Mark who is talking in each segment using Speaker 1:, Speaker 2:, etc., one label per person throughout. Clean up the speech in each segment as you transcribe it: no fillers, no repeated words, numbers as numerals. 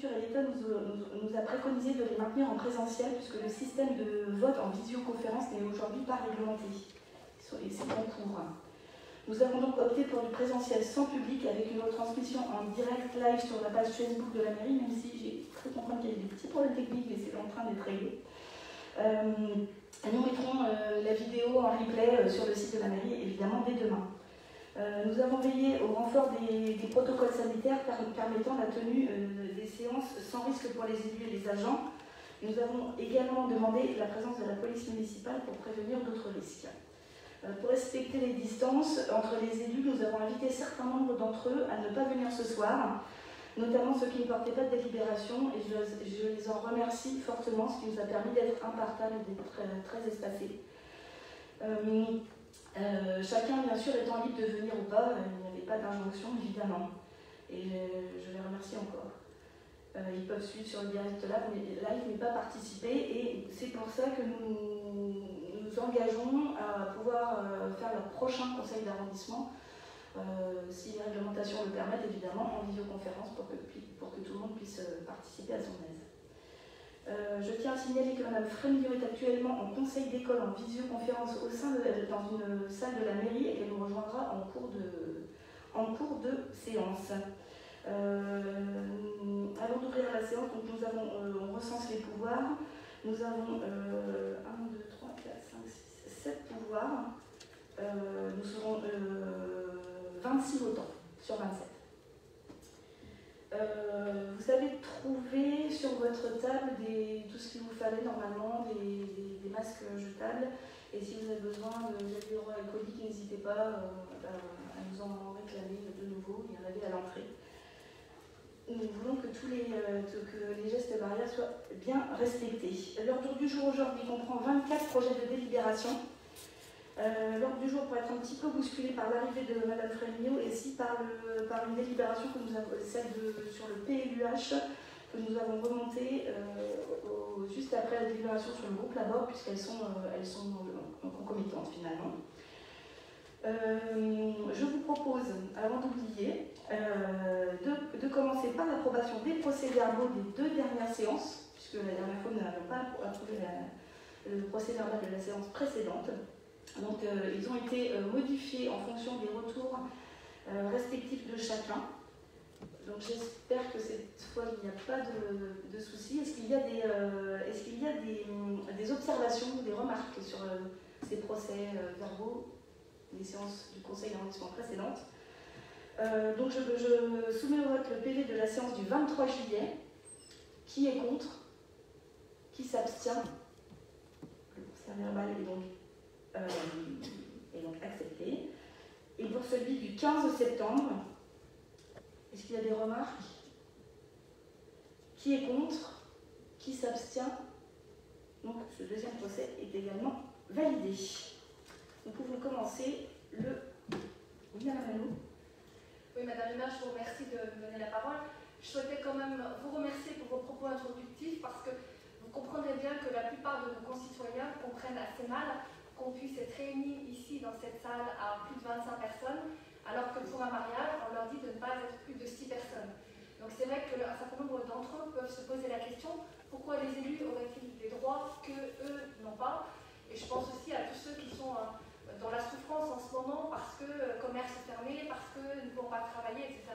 Speaker 1: préfecture et l'État nous a préconisé de les maintenir en présentiel puisque le système de vote en visioconférence n'est aujourd'hui pas réglementé. C'est en cours. Nous avons donc opté pour du présentiel sans public avec une retransmission en direct live sur la page Facebook de la mairie, même si j'ai cru comprendre qu'il y avait des petits problèmes techniques, mais c'est en train d'être réglé. Nous mettrons la vidéo en replay sur le site de la mairie, évidemment, dès demain. Nous avons veillé au renfort des protocoles sanitaires permettant la tenue des séances sans risque pour les élus et les agents. Nous avons également demandé la présence de la police municipale pour prévenir d'autres risques. Pour respecter les distances entre les élus, nous avons invité certains membres d'entre eux à ne pas venir ce soir, notamment ceux qui ne portaient pas de délibération, et je les en remercie fortement, ce qui nous a permis d'être impartables et d'être très espacés. Chacun, bien sûr, étant libre de venir ou pas, il n'y avait pas d'injonction, évidemment. Et je les remercie encore. Ils peuvent suivre sur le direct live, mais pas participer. Et c'est pour ça que nous nous engageons à pouvoir faire le prochain conseil d'arrondissement, si les réglementations le permettent, évidemment, en visioconférence pour que tout le monde puisse participer à son aise. Je tiens à signaler que Mme Frémillot est actuellement en conseil d'école en visioconférence dans une salle de la mairie et qu'elle nous rejoindra en cours de séance. Avant d'ouvrir la séance, donc on recense les pouvoirs. Nous avons 1, 2, 3, 4, 5, 6, 7 pouvoirs. Nous serons 26 votants sur 27. Vous avez trouvé sur votre table tout ce qu'il vous fallait normalement, des masques jetables. Et si vous avez besoin de gel hydroalcoolique, n'hésitez pas à nous en réclamer de nouveau. Il y en avait à l'entrée. Nous voulons que les gestes barrières soient bien respectés. L'ordre du jour aujourd'hui comprend 24 projets de délibération. L'ordre du jour pourrait être un petit peu bousculé par l'arrivée de Mme Frémillot et aussi par une délibération que nous avons, celle sur le PLUH, que nous avons remontée juste après la délibération sur le groupe là-bas, puisqu'elles sont concomitantes finalement. Je vous propose, avant d'oublier, de commencer par l'approbation des procès-verbaux des 2 dernières séances, puisque la dernière fois nous n'avons pas approuvé le procès-verbal de la séance précédente. Donc ils ont été modifiés en fonction des retours respectifs de chacun. Donc j'espère que cette fois il n'y a pas de soucis. Est-ce qu'il y a des observations ou des remarques sur ces procès-verbaux des séances du conseil d'arrondissement précédentes? Donc je soumets au vote le PV de la séance du 23 juillet. Qui est contre? Qui s'abstient? Le procès-verbal est donc accepté. Et pour celui du 15 septembre, est-ce qu'il y a des remarques? Qui est contre? Qui s'abstient? Donc ce deuxième procès est également validé. Nous pouvons commencer le... Oui, Madame Malou.
Speaker 2: Oui, Madame le maire, je vous remercie de me donner la parole. Je souhaitais quand même vous remercier pour vos propos introductifs parce que vous comprendrez bien que la plupart de nos concitoyens comprennent assez mal qu'on puisse être réunis ici dans cette salle à plus de 25 personnes, alors que pour un mariage, on leur dit de ne pas être plus de 6 personnes. Donc c'est vrai qu'un certain nombre d'entre eux peuvent se poser la question, pourquoi les élus auraient-ils des droits qu'eux n'ont pas? Et je pense aussi à tous ceux qui sont dans la souffrance en ce moment parce que le commerce est fermé, parce qu'ils ne vont pas travailler, etc.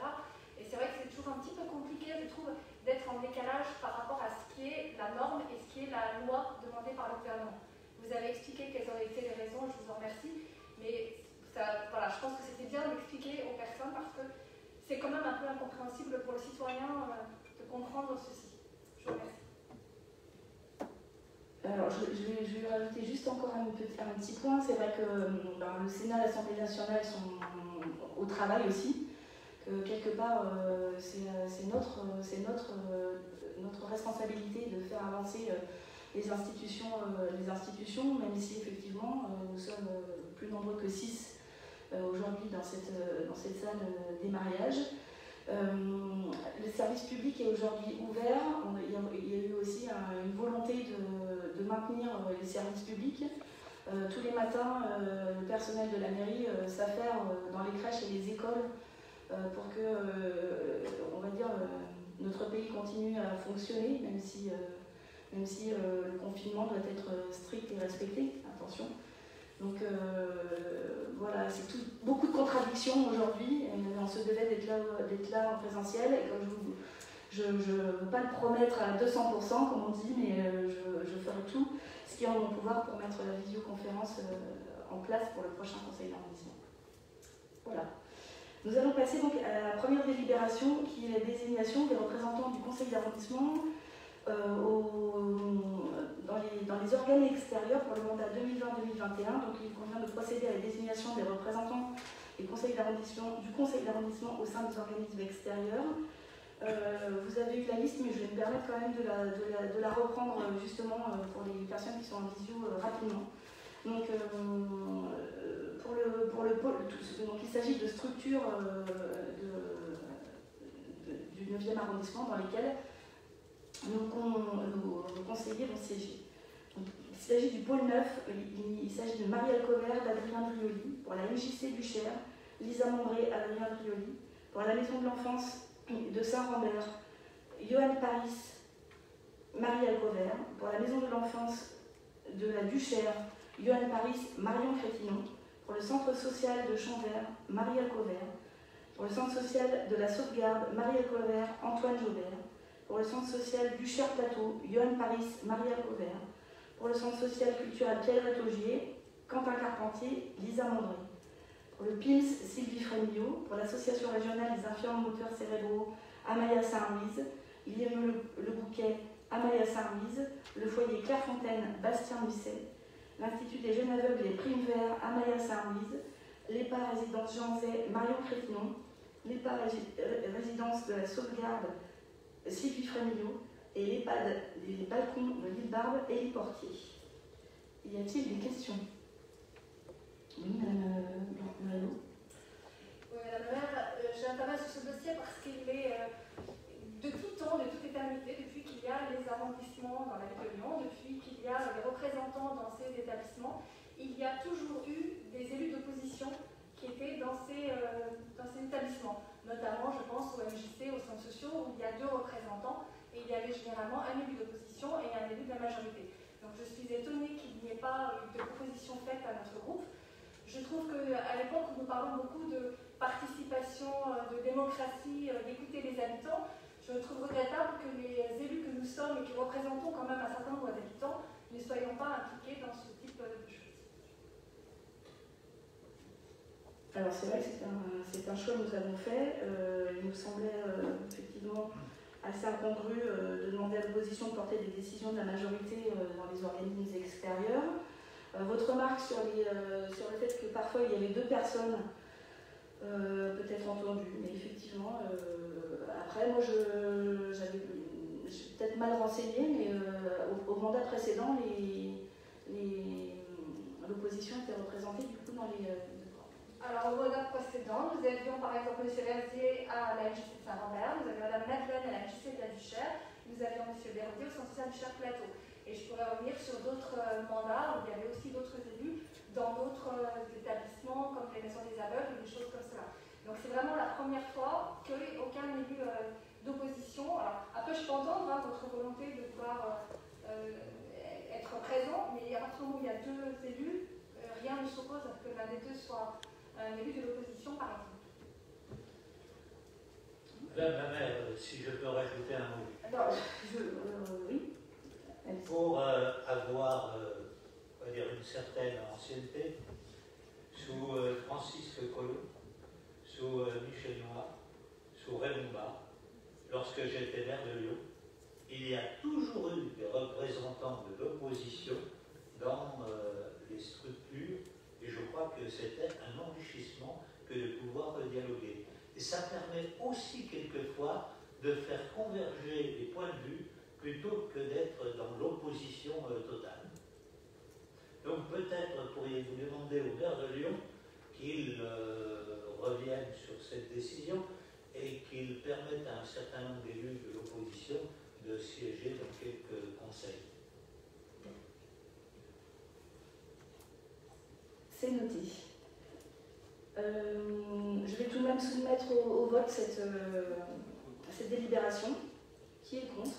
Speaker 2: Et c'est vrai que c'est toujours un petit peu compliqué, je trouve, d'être en décalage par rapport à ce qui est la norme et ce qui est la loi demandée par le gouvernement. Vous avez expliqué quelles ont été les raisons, je vous en remercie, mais ça, voilà, je pense que c'était bien d'expliquer aux personnes parce que c'est quand même un peu incompréhensible pour le citoyen de comprendre ceci. Je vous remercie.
Speaker 1: Alors, je vais rajouter juste encore un petit point. C'est vrai que le Sénat et l'Assemblée nationale sont au travail aussi. Que quelque part, c'est notre responsabilité de faire avancer les institutions, même si effectivement nous sommes plus nombreux que 6 aujourd'hui dans cette salle des mariages. Le service public est aujourd'hui ouvert. Il y a eu aussi une volonté de maintenir les services publics. Tous les matins, le personnel de la mairie s'affaire dans les crèches et les écoles pour que, on va dire, notre pays continue à fonctionner, même si le confinement doit être strict et respecté, attention. Donc voilà, c'est beaucoup de contradictions aujourd'hui, on se devait d'être là en présentiel, et comme je ne veux pas le promettre à 200%, comme on dit, mais je ferai tout ce qui est en mon pouvoir pour mettre la visioconférence en place pour le prochain conseil d'arrondissement. Dans Nous allons passer donc à la première délibération, qui est la désignation des représentants du conseil d'arrondissement dans les organes extérieurs pour le mandat 2020-2021. Donc il convient de procéder à la désignation des représentants du conseil d'arrondissement au sein des organismes extérieurs. Vous avez eu la liste, mais je vais me permettre quand même de la reprendre justement pour les personnes qui sont en visio rapidement. Donc, donc il s'agit de structures du 9e arrondissement dans lesquelles nos conseillers vont siéger. Donc, il s'agit du pôle 9, il s'agit de Marie Alcover, d'Adrien Drioli, pour la MJC du Cher, Lisa Mombré, Adrien Drioli, pour la maison de l'enfance de Saint-Rambert, Johan Paris, Marie Alcover, pour la maison de l'enfance de la Duchère, Johan Paris, Marion Crétinon, pour le centre social de Chambert, Marie Alcover, pour le centre social de la Sauvegarde, Marie Alcover, Antoine Jaubert, pour le centre social du Cher Plateau, Johan Paris, Marie Alcover, pour le centre social culturel Pierre Augier, Quentin Carpentier, Lisa Mondré, pour le PIMS, Sylvie Frémillot, pour l'association régionale des infirmes moteurs cérébraux, Amaya Saint-Louise, Guillaume Le Bouquet, Amaya Saint-Louise, le foyer Clairefontaine, Bastien Musset, l'Institut des jeunes aveugles et primes verts, Amaya Saint-Louise, l'EHPAD résidence Jean Zay, Marion Crétinon, l'EHPAD résidence de la Sauvegarde, Sylvie Frémillot, et l'EHPAD des balcons de l'île Barbe, Élie Portier. Y a-t-il des questions? Oui, Madame Moreno.
Speaker 2: Oui, Madame la maire, j'interviens sur ce dossier parce qu'il est de tout temps, de toute éternité, depuis qu'il y a les arrondissements dans la ville de Lyon, depuis qu'il y a les représentants dans ces établissements, il y a toujours eu des élus d'opposition qui étaient dans ces établissements. Notamment, je pense au MJC, aux centres sociaux, où il y a 2 représentants, et il y avait généralement un élu d'opposition et un élu de la majorité. Donc je suis étonnée qu'il n'y ait pas eu de proposition faite à notre groupe. Je trouve qu'à l'époque, nous parlons beaucoup de participation, de démocratie, d'écouter les habitants. Je trouve regrettable que les élus que nous sommes et qui représentons quand même un certain nombre d'habitants ne soyons pas impliqués dans ce type de choses.
Speaker 1: Alors c'est vrai que c'est un choix que nous avons fait. Il nous semblait effectivement assez incongru de demander à l'opposition de porter des décisions de la majorité dans les organismes extérieurs. Votre remarque sur le fait que parfois il y avait 2 personnes peut-être entendues, mais effectivement, après moi je suis peut-être mal renseignée, mais au mandat précédent, l'opposition était représentée du coup dans les...
Speaker 2: Alors, au mandat précédent, nous avions par exemple M. Verdier à la MJC de Saint-Rambert, nous avions Mme Madeleine à la MJC de la Duchère, nous avions M. Verdier au centre social du Cher Plateau. Et je pourrais revenir sur d'autres mandats où il y avait aussi d'autres élus dans d'autres établissements comme les maisons des aveugles ou des choses comme cela. Donc c'est vraiment la première fois qu'aucun élu d'opposition. Alors après je peux entendre votre volonté de pouvoir être présent, mais à partir du moment où il y a 2 élus, rien ne s'oppose à ce que l'un des 2 soit un élu de l'opposition par exemple.
Speaker 3: Madame la maire, si je peux rajouter un mot.
Speaker 1: Alors, oui.
Speaker 3: Pour avoir on va dire une certaine ancienneté, sous Francis Collot, sous Michel Noir, sous Raymond Barre, lorsque j'étais maire de Lyon, il y a toujours eu des représentants de l'opposition dans les structures, et je crois que c'était un enrichissement que de pouvoir dialoguer. Et ça permet aussi quelquefois de faire converger les points de vue plutôt que d'être dans l'opposition totale. Donc peut-être pourriez-vous demander au maire de Lyon qu'il revienne sur cette décision et qu'il permette à un certain nombre d'élus de l'opposition de siéger dans quelques conseils.
Speaker 1: C'est noté. Je vais tout de même soumettre au vote cette délibération Qui est contre?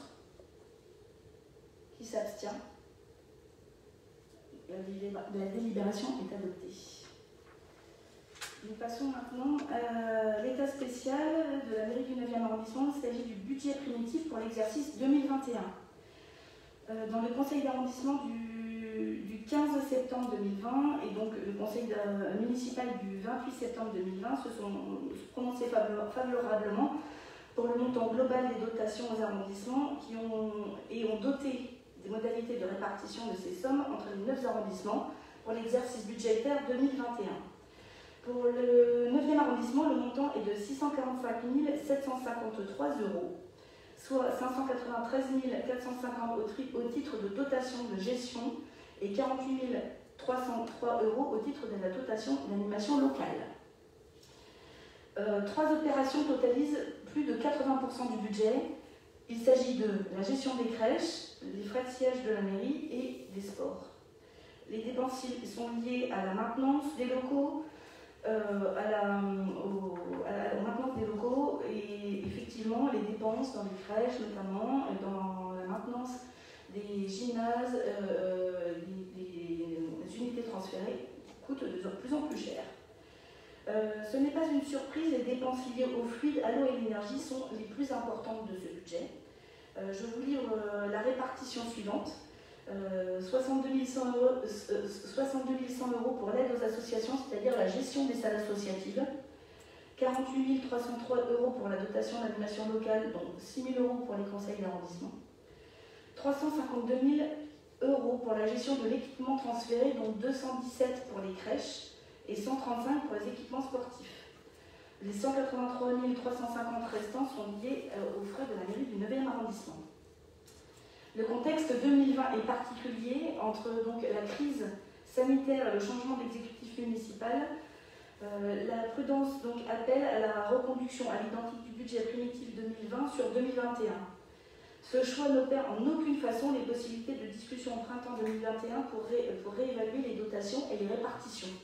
Speaker 1: Qui s'abstient? La délibération est adoptée. Nous passons maintenant à l'état spécial de la mairie du 9e arrondissement. Il s'agit du budget primitif pour l'exercice 2021. Dans le conseil d'arrondissement du 15 septembre 2020 et donc le conseil municipal du 28 septembre 2020 se sont prononcés favorablement pour le montant global des dotations aux arrondissements ont doté des modalités de répartition de ces sommes entre les 9 arrondissements pour l'exercice budgétaire 2021. Pour le 9e arrondissement, le montant est de 645 753 €, soit 593 450 au titre de dotation de gestion et 48 303 € au titre de la dotation d'animation locale. 3 opérations totalisent plus de 80% du budget. Il s'agit de la gestion des crèches, les frais de siège de la mairie et des sports. Les dépenses sont liées à la maintenance des locaux, aux maintenances des locaux et effectivement les dépenses dans les crèches notamment, dans la maintenance des gymnases, des unités transférées coûtent de plus en plus cher. Ce n'est pas une surprise, les dépenses liées aux fluides, à l'eau et à l'énergie sont les plus importantes de ce budget. Je vous livre la répartition suivante. 62 100 € pour l'aide aux associations, c'est-à-dire la gestion des salles associatives. 48 303 € pour la dotation d'animation locale, donc 6 000 € pour les conseils d'arrondissement. 352 000 € pour la gestion de l'équipement transféré, donc 217 pour les crèches et 135 pour les équipements sportifs. Les 183 350 restants sont liés aux frais de la mairie du 9e arrondissement. Le contexte 2020 est particulier entre donc, la crise sanitaire et le changement d'exécutif municipal. La prudence donc, appelle à la reconduction à l'identique du budget primitif 2020 sur 2021. Ce choix n'opère en aucune façon les possibilités de discussion au printemps 2021 pour réévaluer les dotations et les répartitions.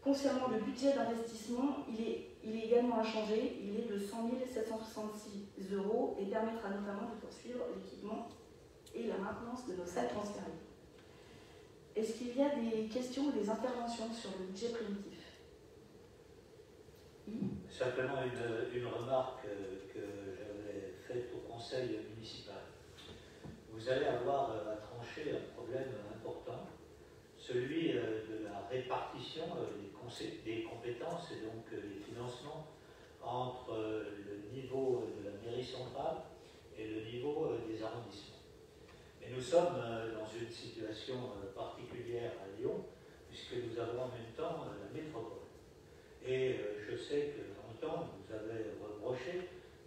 Speaker 1: Concernant le budget d'investissement, il est également inchangé, il est de 100 766 € et permettra notamment de poursuivre l'équipement et la maintenance de nos salles transférées. Est-ce qu'il y a des questions ou des interventions sur le budget primitif?
Speaker 3: Simplement une remarque que j'avais faite au conseil municipal. Vous allez avoir à trancher un problème important, celui de la répartition des compétences et donc les financements entre le niveau de la mairie centrale et le niveau des arrondissements. Mais nous sommes dans une situation particulière à Lyon, puisque nous avons en même temps la métropole. Et je sais que longtemps, vous avez reproché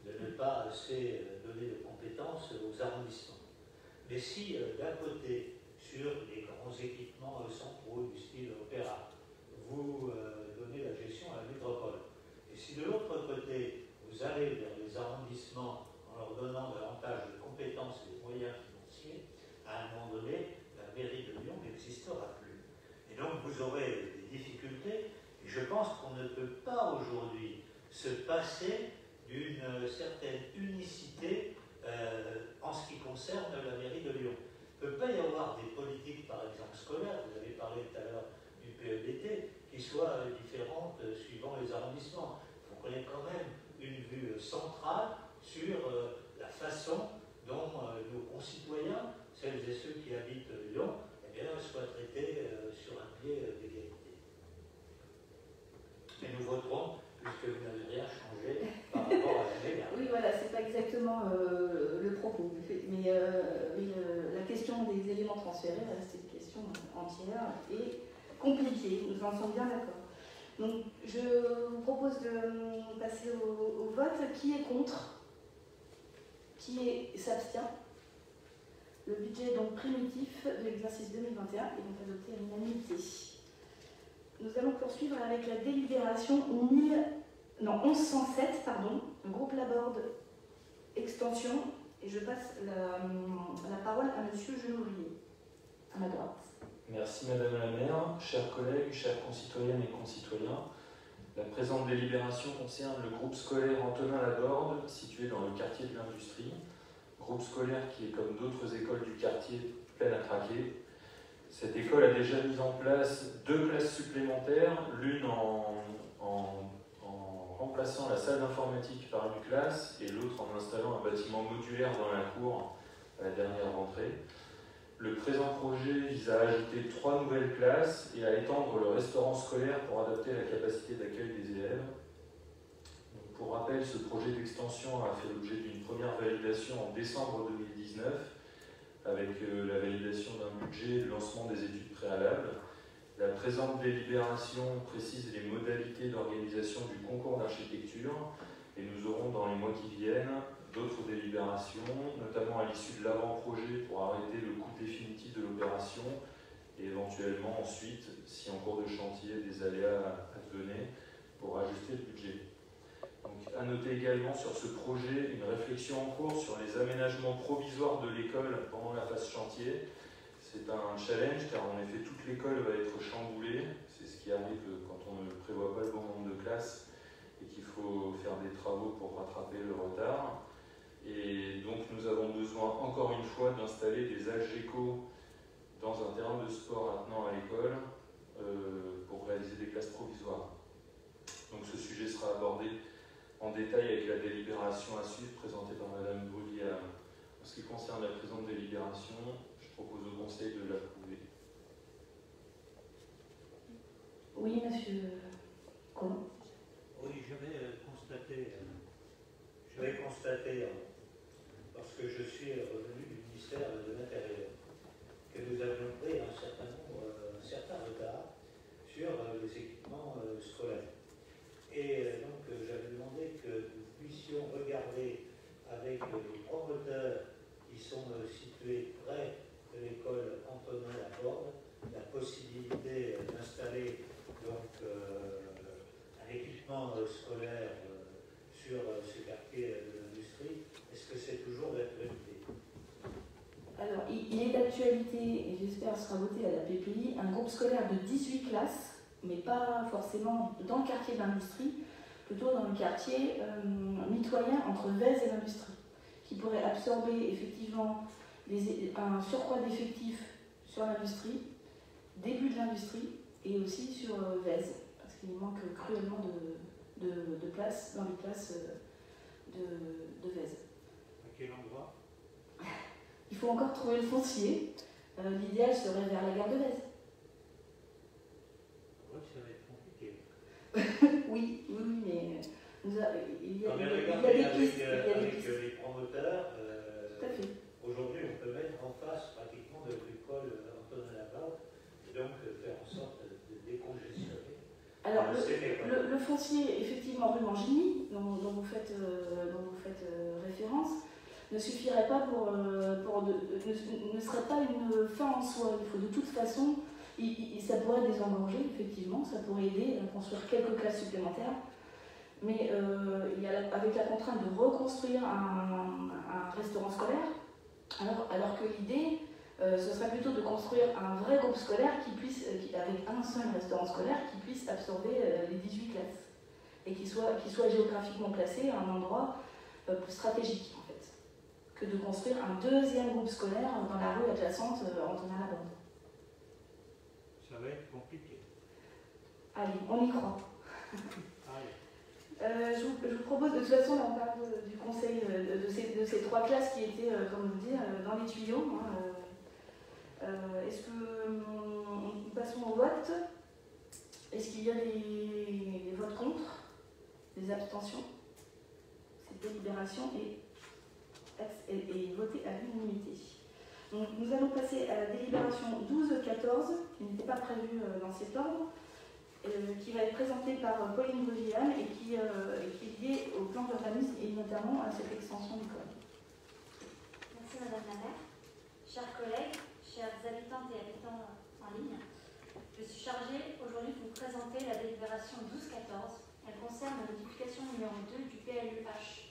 Speaker 3: de ne pas assez donner de compétences aux arrondissements. Mais si, d'un côté, sur les grands équipements centraux du style opéra, vous donnez la gestion à la métropole, et si de l'autre côté, vous allez vers les arrondissements en leur donnant davantage de compétences et de moyens financiers, à un moment donné, la mairie de Lyon n'existera plus. Et donc, vous aurez des difficultés. Et je pense qu'on ne peut pas aujourd'hui se passer d'une certaine unicité en ce qui concerne la mairie de Lyon. Il ne peut pas y avoir des politiques, par exemple scolaires, vous avez parlé tout à l'heure du PEBT, qui soient différentes suivant les arrondissements. Il faut qu'on ait quand même une vue centrale sur la façon dont nos concitoyens, celles et ceux qui habitent Lyon, eh bien, soient traités sur un pied d'égalité. Et nous voterons, puisque vous n'avez rien changé par rapport à l'année dernière.
Speaker 1: Oui, voilà, c'est pas exactement le propos. Mais la question des éléments transférés, c'est une question entière et compliquée. Nous en sommes bien d'accord. Donc, je vous propose de passer au vote. Qui est contre? Qui s'abstient? Le budget donc primitif de l'exercice 2021 est donc adopté à l'unanimité. Nous allons poursuivre avec la délibération 1107, le groupe Laborde Extension, et je passe la parole à M. Genouvrier, à ma droite.
Speaker 4: Merci Madame la maire, chers collègues, chers concitoyennes et concitoyens. La présente délibération concerne le groupe scolaire Antonin Laborde, situé dans le quartier de l'Industrie. Groupe scolaire qui est, comme d'autres écoles du quartier, pleine à craquer. Cette école a déjà mis en place 2 classes supplémentaires, l'une en remplaçant la salle d'informatique par une classe et l'autre en installant un bâtiment modulaire dans la cour à la dernière rentrée. Le présent projet vise à ajouter 3 nouvelles classes et à étendre le restaurant scolaire pour adapter la capacité d'accueil des élèves. Donc, pour rappel, ce projet d'extension a fait l'objet d'une première validation en décembre 2019 avec la validation d'un budget de lancement des études préalables. La présente délibération précise les modalités d'organisation du concours d'architecture et nous aurons dans les mois qui viennent d'autres délibérations, notamment à l'issue de l'avant-projet pour arrêter le coût définitif de l'opération et éventuellement ensuite, si en cours de chantier des aléas advenaient, pour ajuster le budget. Donc, à noter également sur ce projet une réflexion en cours sur les aménagements provisoires de l'école pendant la phase chantier. C'est un challenge car en effet toute l'école va être chamboulée. C'est ce qui arrive quand on ne prévoit pas le bon nombre de classes et qu'il faut faire des travaux pour rattraper le retard. Et donc nous avons besoin encore une fois d'installer des algécos dans un terrain de sport attenant à l'école pour réaliser des classes provisoires. Donc ce sujet sera abordé en détail avec la délibération à suivre présentée par Madame Brullier. En ce qui concerne la présente délibération, je propose au Conseil de l'approuver.
Speaker 1: Oui, monsieur Colomb.
Speaker 3: Oui, j'avais constaté, parce que je suis revenu du ministère de l'Intérieur, que nous avions pris un certain retard sur les équipements scolaires. Et donc j'avais demandé que nous puissions regarder avec les promoteurs qui sont situés près de l'école Antonin Laborde la possibilité d'installer donc un équipement scolaire sur ce quartier de l'Industrie. Est-ce que c'est toujours d'actualité?
Speaker 1: Alors, il est d'actualité, et j'espère sera voté à la PPI, un groupe scolaire de 18 classes, mais pas forcément dans le quartier de l'Industrie, plutôt dans le quartier mitoyen entre Vèze et l'Industrie, qui pourrait absorber effectivement un surcroît d'effectifs sur l'Industrie, début de l'Industrie, et aussi sur Vèze, parce qu'il manque cruellement de place dans les classes de Vèze.
Speaker 3: À quel endroit?
Speaker 1: Il faut encore trouver le foncier. L'idéal serait vers la gare de Vèze.
Speaker 3: Oui, ça va être compliqué.
Speaker 1: Oui, mais il y a
Speaker 3: Mais
Speaker 1: des
Speaker 3: regardez,
Speaker 1: pistes.
Speaker 3: avec les promoteurs,
Speaker 1: Tout à fait.
Speaker 3: aujourd'hui on peut mettre en face pratiquement de l'école Antonin Laborde et donc faire en sorte de décongestionner.
Speaker 1: Alors, le foncier, effectivement, rue Mangini, dont vous faites référence, ne suffirait pas ne serait pas une fin en soi. Il faut de toute façon, ça pourrait désengorger, effectivement, ça pourrait aider à construire quelques classes supplémentaires, mais avec la contrainte de reconstruire un restaurant scolaire, alors que l'idée, ce serait plutôt de construire un vrai groupe scolaire avec un seul restaurant scolaire qui puisse absorber les 18 classes et qui soit géographiquement placé à un endroit plus stratégique en fait, que de construire un deuxième groupe scolaire dans la rue adjacente Antonin Laborde.
Speaker 3: Ça va être compliqué.
Speaker 1: Allez, on y croit.
Speaker 3: Allez.
Speaker 1: Je vous propose, de toute façon, on parle du conseil de ces 3 classes qui étaient, comme vous dites, dans les tuyaux. Est-ce que nous passons au vote? Est-ce qu'il y a des votes contre? Des abstentions? Cette délibération est votée à l'unanimité. Donc, nous allons passer à la délibération 12-14, qui n'était pas prévue dans cet ordre, qui va être présentée par Pauline Brugillan et qui est liée au plan d'urbanisme et notamment à cette extension d'école.
Speaker 5: Merci Madame la maire. Chers collègues, chers habitantes et habitants en ligne, je suis chargée aujourd'hui de vous présenter la délibération 12-14. Elle concerne la modification numéro 2 du PLUH.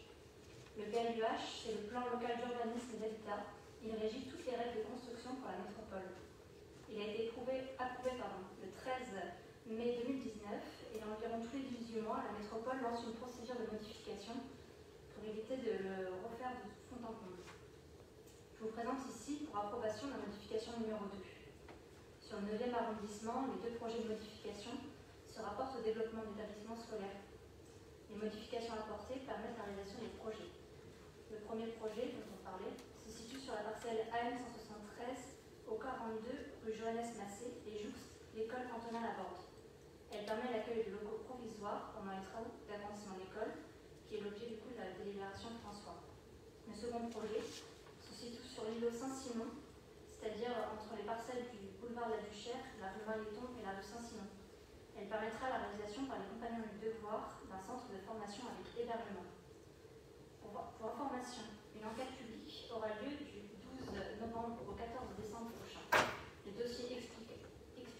Speaker 5: Le PLUH, c'est le plan local d'urbanisme et d'habitat. Il régit toutes les règles de construction pour la métropole. Il a été approuvé le 13 mai 2019 et dans environ tous les 18 mois, la métropole lance une procédure de modification pour éviter de le refaire de fond en comble. Je vous présente ici pour approbation la modification numéro 2. Sur le 9e arrondissement, les 2 projets de modification se rapportent au développement d'établissements scolaires. Les modifications apportées permettent la réalisation des projets. Le premier projet dont on parlait se situe sur la parcelle AM 173 au 42 rue Johannes Massé et jouxte l'école Antonin Laborde. Elle permet l'accueil de locaux provisoires pendant les travaux d'agrandissement de l'école, qui est l'objet du coup de la délibération de François. Le second projet se situe sur l'îlot Saint-Simon, c'est-à-dire entre les parcelles du boulevard de la Duchère, la rue Maléton et la rue Saint-Simon. Elle permettra la réalisation par les compagnons du devoir d'un centre de formation avec hébergement. Pour information, une enquête publique aura lieu du 12 novembre au 14 décembre prochain. Le dossier explicatif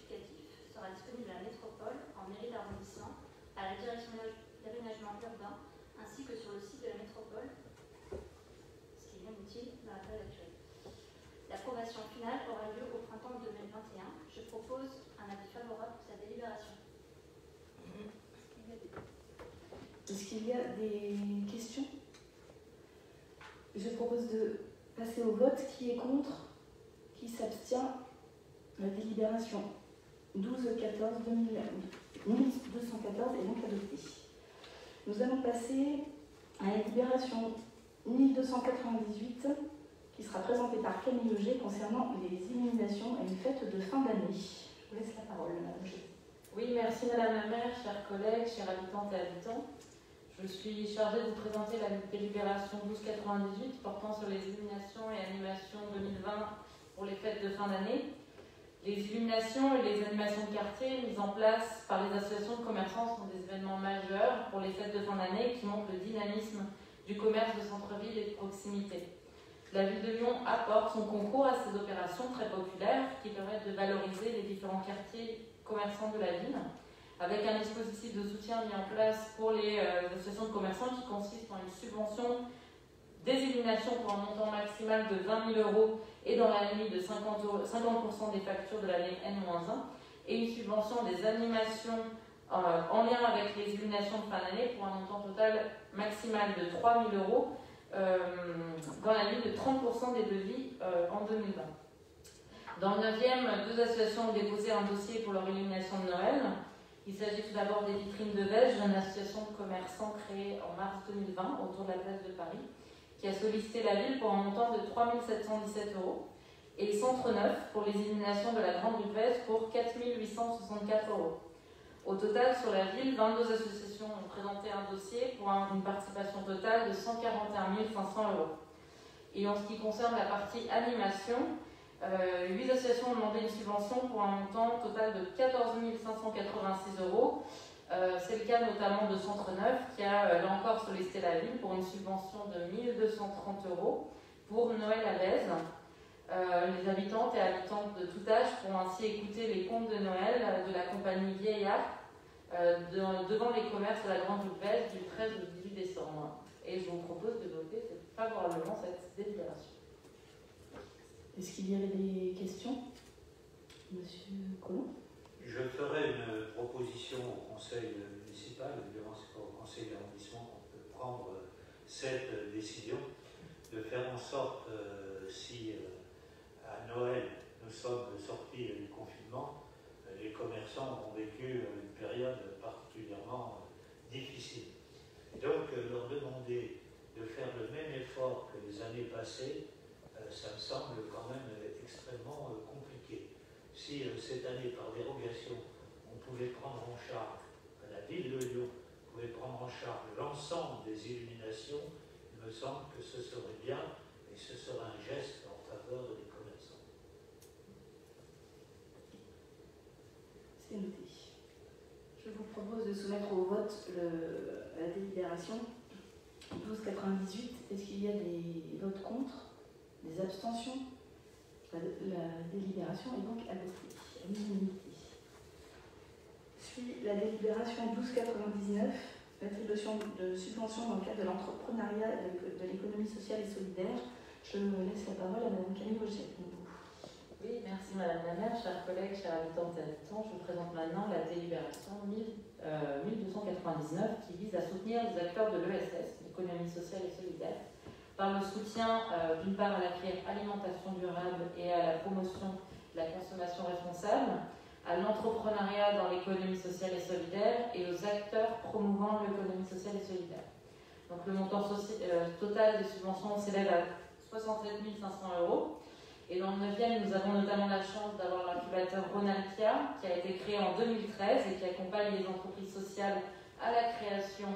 Speaker 5: sera disponible à la métropole, en mairie d'arrondissement, à la direction d'aménagement urbain, ainsi que sur le site de la métropole, ce qui est bien utile dans la période actuelle. L'approbation finale aura lieu au printemps 2021. Je propose un avis favorable pour sa délibération.
Speaker 1: Est-ce qu'il y a des questions? Je propose de passer au vote. Qui est contre? Qui s'abstient? La délibération 12-14-1214 est donc adoptée. Nous allons passer à la délibération 1298 qui sera présentée par Camille Auger concernant les illuminations et une fête de fin d'année. Je vous laisse la parole, Madame Auger.
Speaker 6: Oui, merci Madame la maire, chers collègues, chers habitantes et habitants. Je suis chargée de vous présenter la délibération 1298 portant sur les illuminations et animations 2020 pour les fêtes de fin d'année. Les illuminations et les animations de quartier mises en place par les associations de commerçants sont des événements majeurs pour les fêtes de fin d'année qui montrent le dynamisme du commerce de centre-ville et de proximité. La ville de Lyon apporte son concours à ces opérations très populaires qui permettent de valoriser les différents quartiers commerçants de la ville, avec un dispositif de soutien mis en place pour les associations de commerçants qui consiste en une subvention des illuminations pour un montant maximal de 20 000 € et dans la limite de 50% des factures de l'année N-1, et une subvention des animations en lien avec les illuminations de fin d'année pour un montant total maximal de 3 000 € dans la limite de 30% des devis en 2020. Dans le 9e, 2 associations ont déposé un dossier pour leur illumination de Noël. Il s'agit tout d'abord des Vitrines de Vesges, une association de commerçants créée en mars 2020 autour de la place de Paris, qui a sollicité la ville pour un montant de 3 717 €, et le Centre Neuf pour les illuminations de la Grande Rue de Vesges pour 4 864 €. Au total, sur la ville, 22 associations ont présenté un dossier pour une participation totale de 141 500 €. Et en ce qui concerne la partie animation, 8 associations ont demandé une subvention pour un montant total de 14 586 €. C'est le cas notamment de Centre Neuf qui a là encore sollicité la ville pour une subvention de 1 230 € pour Noël à l'aise. Les habitantes et habitantes de tout âge pourront ainsi écouter les contes de Noël de la compagnie Vieillard devant les commerces de la Grande Rue de Vesges du 13 au 18 décembre. Et je vous propose de voter favorablement cette délibération.
Speaker 1: Est-ce qu'il y avait des questions? Monsieur Collomb?
Speaker 3: Je ferai une proposition au conseil municipal, évidemment c'est pas au conseil d'arrondissement qu'on peut prendre cette décision, de faire en sorte, si à Noël nous sommes sortis du confinement, les commerçants ont vécu une période particulièrement difficile. Donc leur demander de faire le même effort que les années passées, ça me semble quand même extrêmement compliqué. Si cette année, par dérogation, on pouvait prendre en charge, la ville de Lyon pouvait prendre en charge l'ensemble des illuminations, il me semble que ce serait bien et ce serait un geste en faveur des commerçants.
Speaker 1: C'est noté. Je vous propose de soumettre au vote la délibération 1298. Est-ce qu'il y a des votes contre? Des abstentions? La délibération est donc adoptée à l'unanimité. Suit la délibération 1299, l'attribution de subventions dans le cadre de l'entrepreneuriat de l'économie sociale et solidaire. Je laisse la parole à Mme Camille Auger.
Speaker 6: Oui, merci Madame la maire, chers collègues, chers habitantes et habitants. Je vous présente maintenant la délibération 1299 qui vise à soutenir les acteurs de l'ESS, l'économie sociale et solidaire, par le soutien d'une part à la filière alimentation durable et à la promotion de la consommation responsable, à l'entrepreneuriat dans l'économie sociale et solidaire et aux acteurs promouvant l'économie sociale et solidaire. Donc le montant total des subventions s'élève à 67 500 €. Et dans le 9e, nous avons notamment la chance d'avoir l'incubateur Ronalpia, qui a été créé en 2013 et qui accompagne les entreprises sociales à la création,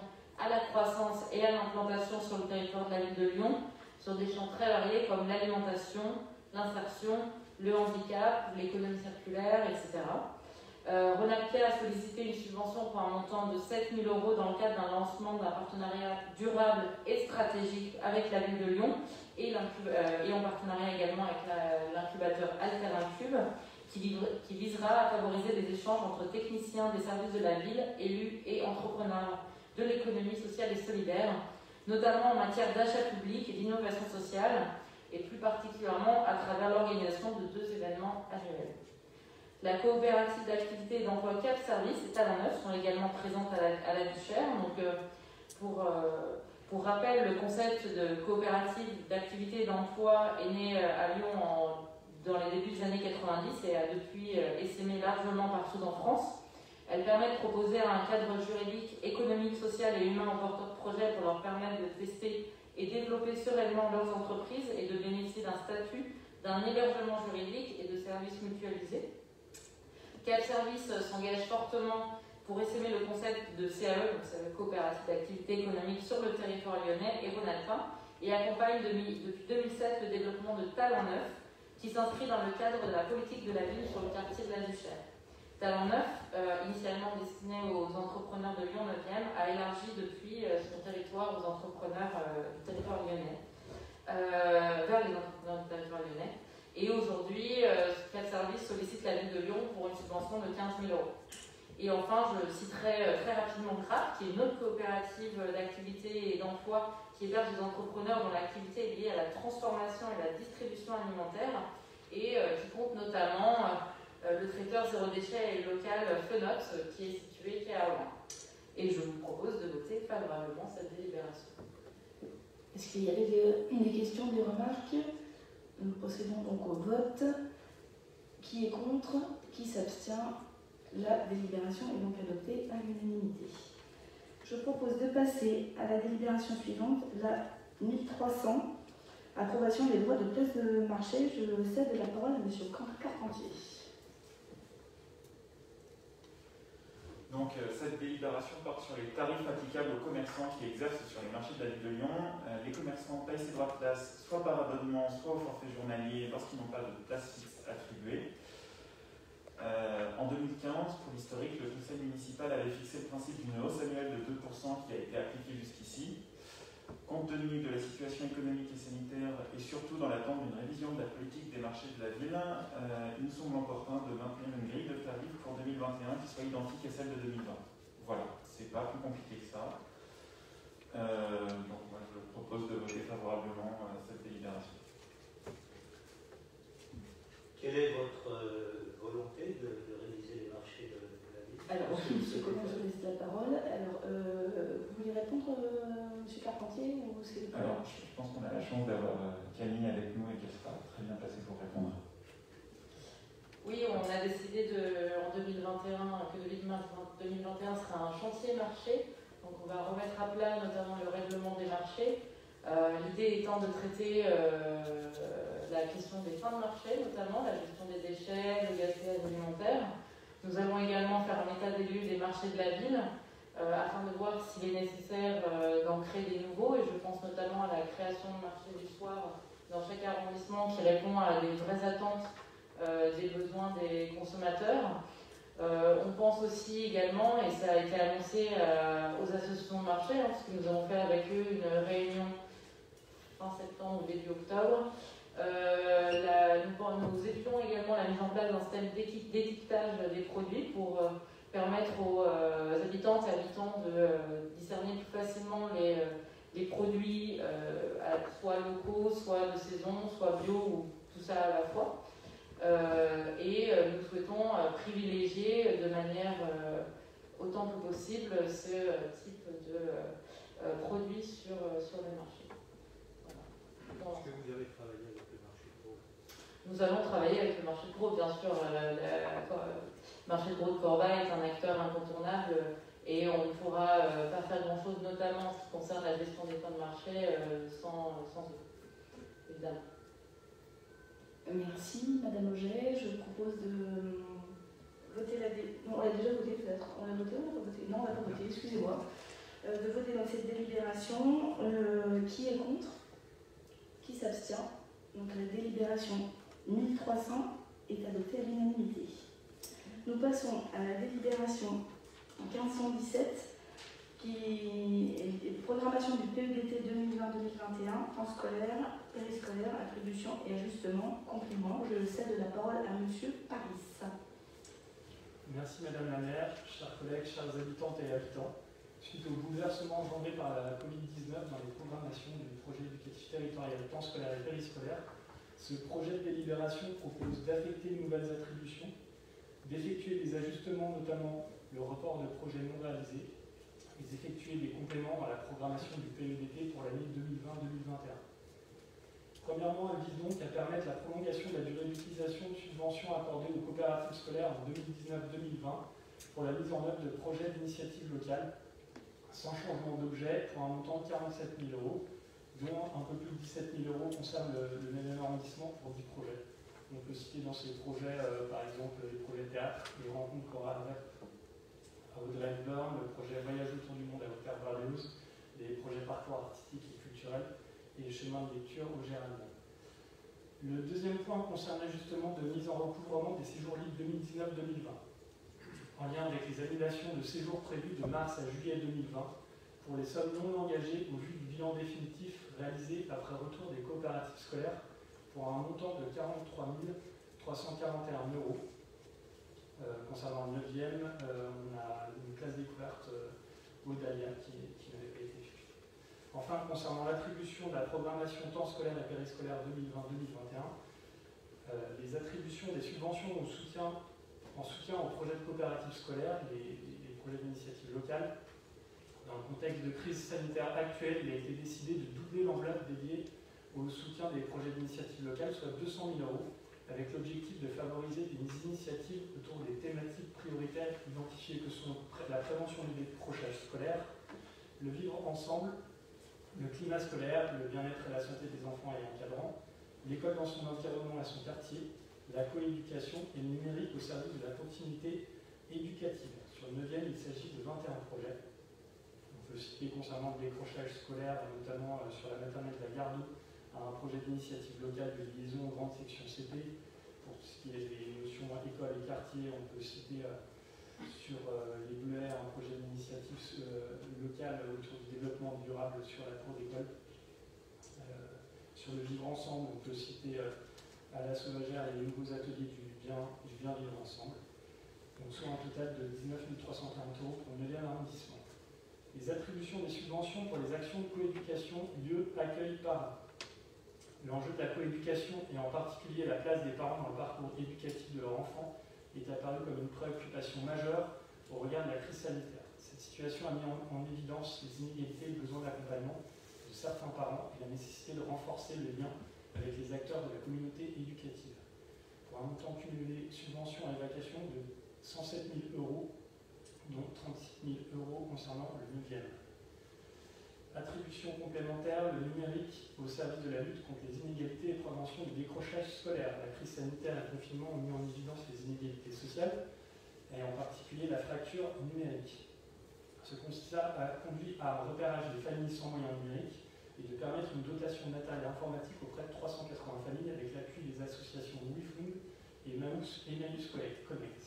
Speaker 6: à la croissance et à l'implantation sur le territoire de la ville de Lyon, sur des champs très variés comme l'alimentation, l'insertion, le handicap, l'économie circulaire, etc. Ronalpia a sollicité une subvention pour un montant de 7 000 € dans le cadre d'un lancement d'un partenariat durable et stratégique avec la ville de Lyon et en partenariat également avec l'incubateur Alter-Incube qui visera à favoriser des échanges entre techniciens des services de la ville, élus et entrepreneurs de l'économie sociale et solidaire, notamment en matière d'achat public et d'innovation sociale, et plus particulièrement à travers l'organisation de 2 événements annuels. La coopérative d'activité et d'emploi Cap Service et Talent Neuf sont également présentes à la Duchère. Donc, pour rappel, le concept de coopérative d'activité et d'emploi est né à Lyon dans les débuts des années 90 et a depuis essaimé largement partout en France. Elle permet de proposer un cadre juridique, économique, social et humain aux porteurs de projets pour leur permettre de tester et développer sereinement leurs entreprises et de bénéficier d'un statut, d'un hébergement juridique et de services mutualisés. Cap Service s'engage fortement pour essaimer le concept de CAE, donc c'est la coopérative d'activité économique sur le territoire lyonnais et rhône-alpin, et accompagne depuis 2007 le développement de Talent Neuf, qui s'inscrit dans le cadre de la politique de la ville sur le quartier de la Duchère. Talent Neuf, initialement destiné aux entrepreneurs de Lyon 9e, a élargi depuis son territoire aux entrepreneurs du territoire lyonnais, vers les entrepreneurs du territoire lyonnais. Et aujourd'hui, Cap Service sollicite la ville de Lyon pour une subvention de 15 000 €. Et enfin, je citerai très rapidement CRAP, qui est une autre coopérative d'activité et d'emploi qui héberge des entrepreneurs dont l'activité est liée à la transformation et la distribution alimentaire et qui compte notamment le traiteur zéro déchet et local Fenot, qui est situé à Rouen. Et je vous propose de voter favorablement cette délibération.
Speaker 1: Est-ce qu'il y avait des questions, des remarques? Nous procédons donc au vote. Qui est contre? Qui s'abstient? La délibération est donc adoptée à l'unanimité. Je propose de passer à la délibération suivante, la 1300, approbation des droits de place de marché. Je cède la parole à M. Carpentier.
Speaker 7: Donc cette délibération porte sur les tarifs applicables aux commerçants qui exercent sur les marchés de la ville de Lyon. Les commerçants payent ces droits de place soit par abonnement, soit au forfait journalier lorsqu'ils n'ont pas de place fixe attribuée. En 2015, pour l'historique, le conseil municipal avait fixé le principe d'une hausse annuelle de 2% qui a été appliquée jusqu'ici. Compte tenu de la situation économique et sanitaire et surtout dans l'attente d'une révision de la politique des marchés de la ville, il nous semble opportun de maintenir une grille de tarifs pour 2021 qui soit identique à celle de 2020. Voilà, c'est pas plus compliqué que ça. Donc moi je propose de voter favorablement cette délibération.
Speaker 3: Quelle est votre volonté de réviser les marchés de la ville?
Speaker 1: Alors, M. Colin, je vous laisse la parole. Alors, vous voulez répondre, M. Carpentier, ou c'est...
Speaker 7: Alors, je pense qu'on a la chance d'avoir Camille avec nous et qu'elle sera très bien placée pour répondre.
Speaker 6: Oui, on a décidé en 2021 que 2021 sera un chantier marché. Donc on va remettre à plat notamment le règlement des marchés. L'idée étant de traiter la question des fins de marché, notamment la gestion des déchets, le gaspillage alimentaire. Nous allons également faire un état des lieux des marchés de la ville afin de voir s'il est nécessaire d'en créer des nouveaux. Et je pense notamment à la création de marchés du soir dans chaque arrondissement qui répond à des vraies attentes des besoins des consommateurs. On pense aussi également, et ça a été annoncé aux associations de marché, parce que nous avons fait avec eux une réunion fin septembre ou début octobre. Nous étudions également la mise en place d'un système d'étiquetage des produits pour permettre aux habitantes et habitants de discerner plus facilement les produits soit locaux, soit de saison, soit bio, ou tout ça à la fois. Et nous souhaitons privilégier de manière autant que possible ce type de produits sur le marché. Voilà.
Speaker 3: Est-ce que vous avez travaillé avec le marché pro?
Speaker 6: Nous allons travailler avec le marché pro, bien sûr. Le marché pro de Corbeil est un acteur incontournable et on ne pourra pas faire grand-chose, notamment en ce qui concerne la gestion des fonds de marché, sans eux, évidemment.
Speaker 1: Merci, Madame Auger. Je propose de voter la non, on l'a déjà voté peut-être. On l'a voté, on l'a pas voté? Non, on l'a pas voté, excusez-moi. De voter dans cette délibération. Qui est contre? Qui s'abstient? Donc la délibération 1300 est adoptée à l'unanimité. Nous passons à la délibération 1517 qui est programmation du PEDT 2020-2021, temps scolaire, périscolaire, attribution et ajustement, complément. Je cède la parole à Monsieur Paris.
Speaker 8: Merci Madame la maire, chers collègues, chers habitantes et habitants. Suite au bouleversement engendré par la Covid-19 dans les programmations du projet éducatif territorial temps scolaire et périscolaire, ce projet de délibération propose d'affecter de nouvelles attributions, d'effectuer des ajustements, notamment le report de projets non réalisés, et d'effectuer des compléments à la programmation du PEDT pour l'année 2020-2021. Premièrement, elle vise donc à permettre la prolongation de la durée d'utilisation de subventions accordées aux coopératives scolaires en 2019-2020 pour la mise en œuvre de projets d'initiative locale, sans changement d'objet, pour un montant de 47 000 €, dont un peu plus de 17 000 € concernent le 9e arrondissement pour 10 projets. On peut citer dans ces projets, par exemple, les projets théâtre, les rencontres chorales à Audrey-Burn, le projet Voyage autour du monde à Hauteur-Valleuse, les projets parcours artistiques et culturels, et les chemins de lecture au Géraldin. Le deuxième point concerne l'ajustement de mise en recouvrement des séjours libres 2019-2020, en lien avec les annulations de séjours prévus de mars à juillet 2020, pour les sommes non engagées au vu du bilan définitif réalisé après retour des coopératives scolaires, pour un montant de 43 341 €. Concernant le 9e, on a une classe découverte au Dahlia qui n'avait pas été effectuée. Enfin, concernant l'attribution de la programmation temps scolaire et périscolaire 2020-2021, les attributions des subventions en soutien aux projets de coopératives scolaires, les projets d'initiative locale. Dans le contexte de crise sanitaire actuelle, il a été décidé de doubler l'enveloppe dédiée au soutien des projets d'initiative locale, soit 200 000 €, avec l'objectif de favoriser des initiatives autour des thématiques prioritaires identifiées que sont la prévention du décrochage scolaire, le vivre ensemble, le climat scolaire, le bien-être et la santé des enfants et encadrants, l'école dans son environnement et son quartier, la coéducation et le numérique au service de la continuité éducative. Sur le 9e, il s'agit de 21 projets. On peut citer concernant le décrochage scolaire, notamment sur la maternelle de la Gardeau, un projet d'initiative locale de liaison aux grandes sections CP. Pour ce qui est des notions école et quartier, on peut citer sur les Bleuets un projet d'initiative locale autour du développement durable sur la cour d'école. Sur le vivre ensemble, on peut citer à la Sauvagère les nouveaux ateliers du bien vivre ensemble. Donc soit un total de 19 340 € pour le 9e arrondissement. Les attributions des subventions pour les actions de coéducation, lieu, accueil, parents. L'enjeu de la coéducation, et en particulier la place des parents dans le parcours éducatif de leur enfant, est apparu comme une préoccupation majeure au regard de la crise sanitaire. Cette situation a mis en évidence les inégalités et le besoin d'accompagnement de certains parents et la nécessité de renforcer le lien avec les acteurs de la communauté éducative. Pour un montant cumulé subvention à évacuation de 107 000 €, dont 36 000 € concernant le 9e. Attribution complémentaire, le numérique au service de la lutte contre les inégalités et prévention du décrochage scolaire. La crise sanitaire et le confinement ont mis en évidence les inégalités sociales, et en particulier la fracture numérique. Ce constat a conduit à un repérage des familles sans moyens numériques et de permettre une dotation de matériel informatique auprès de 380 familles avec l'appui des associations WIFUNG et Emmaüs Connect.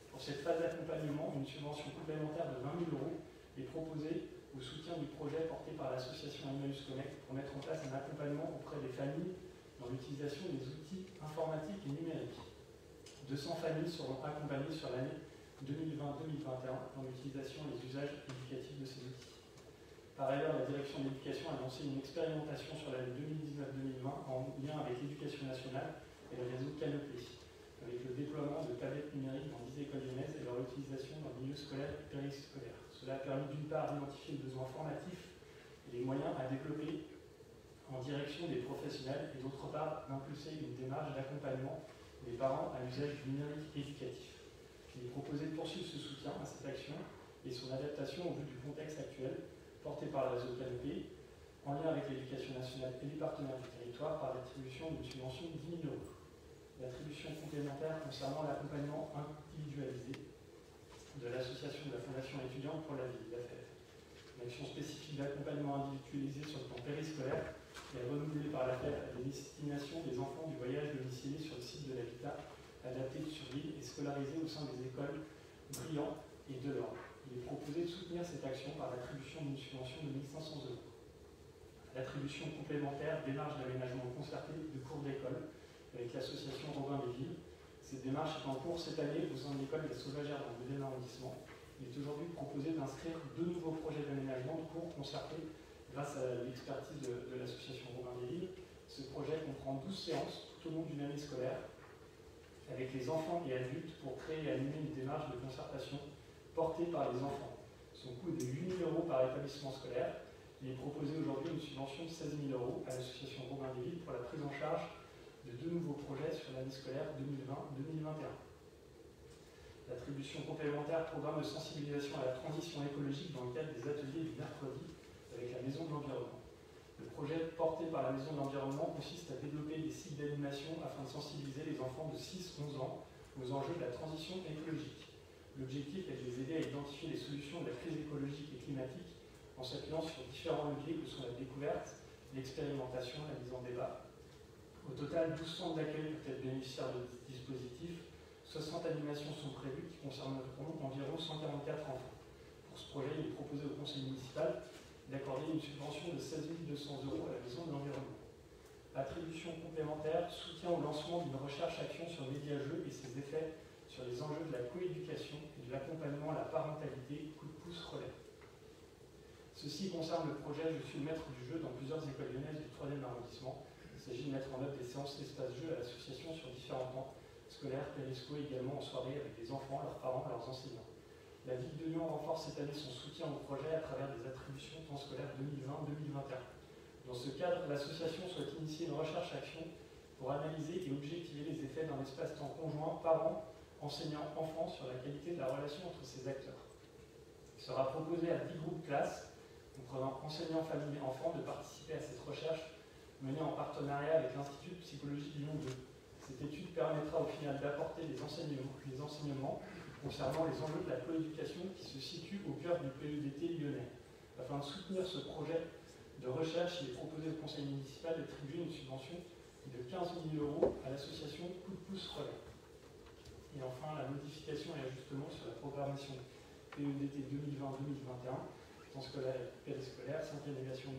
Speaker 8: Pour cette phase d'accompagnement, une subvention complémentaire de 20 000 € est proposée au soutien du projet porté par l'association Emmaüs Connect pour mettre en place un accompagnement auprès des familles dans l'utilisation des outils informatiques et numériques. 200 familles seront accompagnées sur l'année 2020-2021 dans l'utilisation et les usages éducatifs de ces outils. Par ailleurs, la direction de l'éducation a lancé une expérimentation sur l'année 2019-2020 en lien avec l'éducation nationale et le réseau Canopé. avec le déploiement de tablettes numériques dans 10 écoles lyonnaises et leur utilisation dans le milieu scolaire et périscolaire. Cela a permis d'une part d'identifier le besoin formatif et les moyens à développer en direction des professionnels et d'autre part d'impulser une démarche d'accompagnement des parents à l'usage du numérique éducatif. Il est proposé de poursuivre ce soutien à cette action et son adaptation au vu du contexte actuel porté par le réseau Canopé en lien avec l'éducation nationale et les partenaires du territoire par l'attribution d'une subvention de 10 000 €. L'attribution complémentaire concernant l'accompagnement individualisé de l'association de la Fondation étudiante pour la vie, l'AFEV. Une action spécifique d'accompagnement individualisé sur le plan périscolaire est renouvelée par l'AFEV à destination des enfants du voyage domicilié sur le site de l'habitat adapté sur l'île et scolarisés au sein des écoles Briand et Delorme. Il est proposé de soutenir cette action par l'attribution d'une subvention de 1 500 €. L'attribution complémentaire démarche d'aménagement concerté de cours d'école avec l'association Robin des Villes. Cette démarche est en cours cette année au sein de l'école des Sauvagères dans le 2e arrondissement. Il est aujourd'hui proposé d'inscrire 2 nouveaux projets d'aménagement de cours concertés grâce à l'expertise de l'association Robin des Villes. Ce projet comprend 12 séances tout au long d'une année scolaire avec les enfants et adultes pour créer et animer une démarche de concertation portée par les enfants. Son coût est de 8 000 € par établissement scolaire. Il est proposé aujourd'hui une subvention de 16 000 € à l'association Robin des Villes pour la prise en charge de 2 nouveaux projets sur l'année scolaire 2020-2021. L'attribution complémentaire programme de sensibilisation à la transition écologique dans le cadre des ateliers du mercredi avec la Maison de l'Environnement. Le projet porté par la Maison de l'Environnement consiste à développer des sites d'animation afin de sensibiliser les enfants de 6-11 ans aux enjeux de la transition écologique. L'objectif est de les aider à identifier les solutions de la crise écologique et climatique en s'appuyant sur différents leviers que sont la découverte, l'expérimentation, la mise en débat. Au total, 12 centres d'accueil peuvent être bénéficiaires de ce dispositif. 60 animations sont prévues qui concerneront environ 144 enfants. Pour ce projet, il est proposé au conseil municipal d'accorder une subvention de 16 200 € à la Maison de l'Environnement. Attribution complémentaire, soutien au lancement d'une recherche-action sur le média-jeu et ses effets sur les enjeux de la coéducation et de l'accompagnement à la parentalité, coup de pouce relais. Ceci concerne le projet Je suis le maître du jeu dans plusieurs écoles lyonnaises du 3e arrondissement. Il s'agit de mettre en œuvre des séances d'espace-jeu à l'association sur différents temps, scolaires, périscos, également en soirée avec les enfants, leurs parents, leurs enseignants. La ville de Lyon renforce cette année son soutien au projet à travers des attributions temps scolaire 2020-2021. Dans ce cadre, l'association souhaite initier une recherche-action pour analyser et objectiver les effets d'un espace-temps conjoint parents, enseignants, enfants sur la qualité de la relation entre ces acteurs. Il sera proposé à 10 groupes classes, comprenant enseignants, familles et enfants, de participer à cette recherche menée en partenariat avec l'Institut de psychologie Lyon 2. Cette étude permettra au final d'apporter des enseignements concernant les enjeux de la coéducation qui se situent au cœur du PEDT lyonnais. Afin de soutenir ce projet de recherche, il est proposé au conseil municipal d'attribuer une subvention de 15 000 € à l'association Coup de pouce relais. Et enfin, la modification et ajustement sur la programmation PEDT 2020-2021, temps scolaire et périscolaire, 5 annulations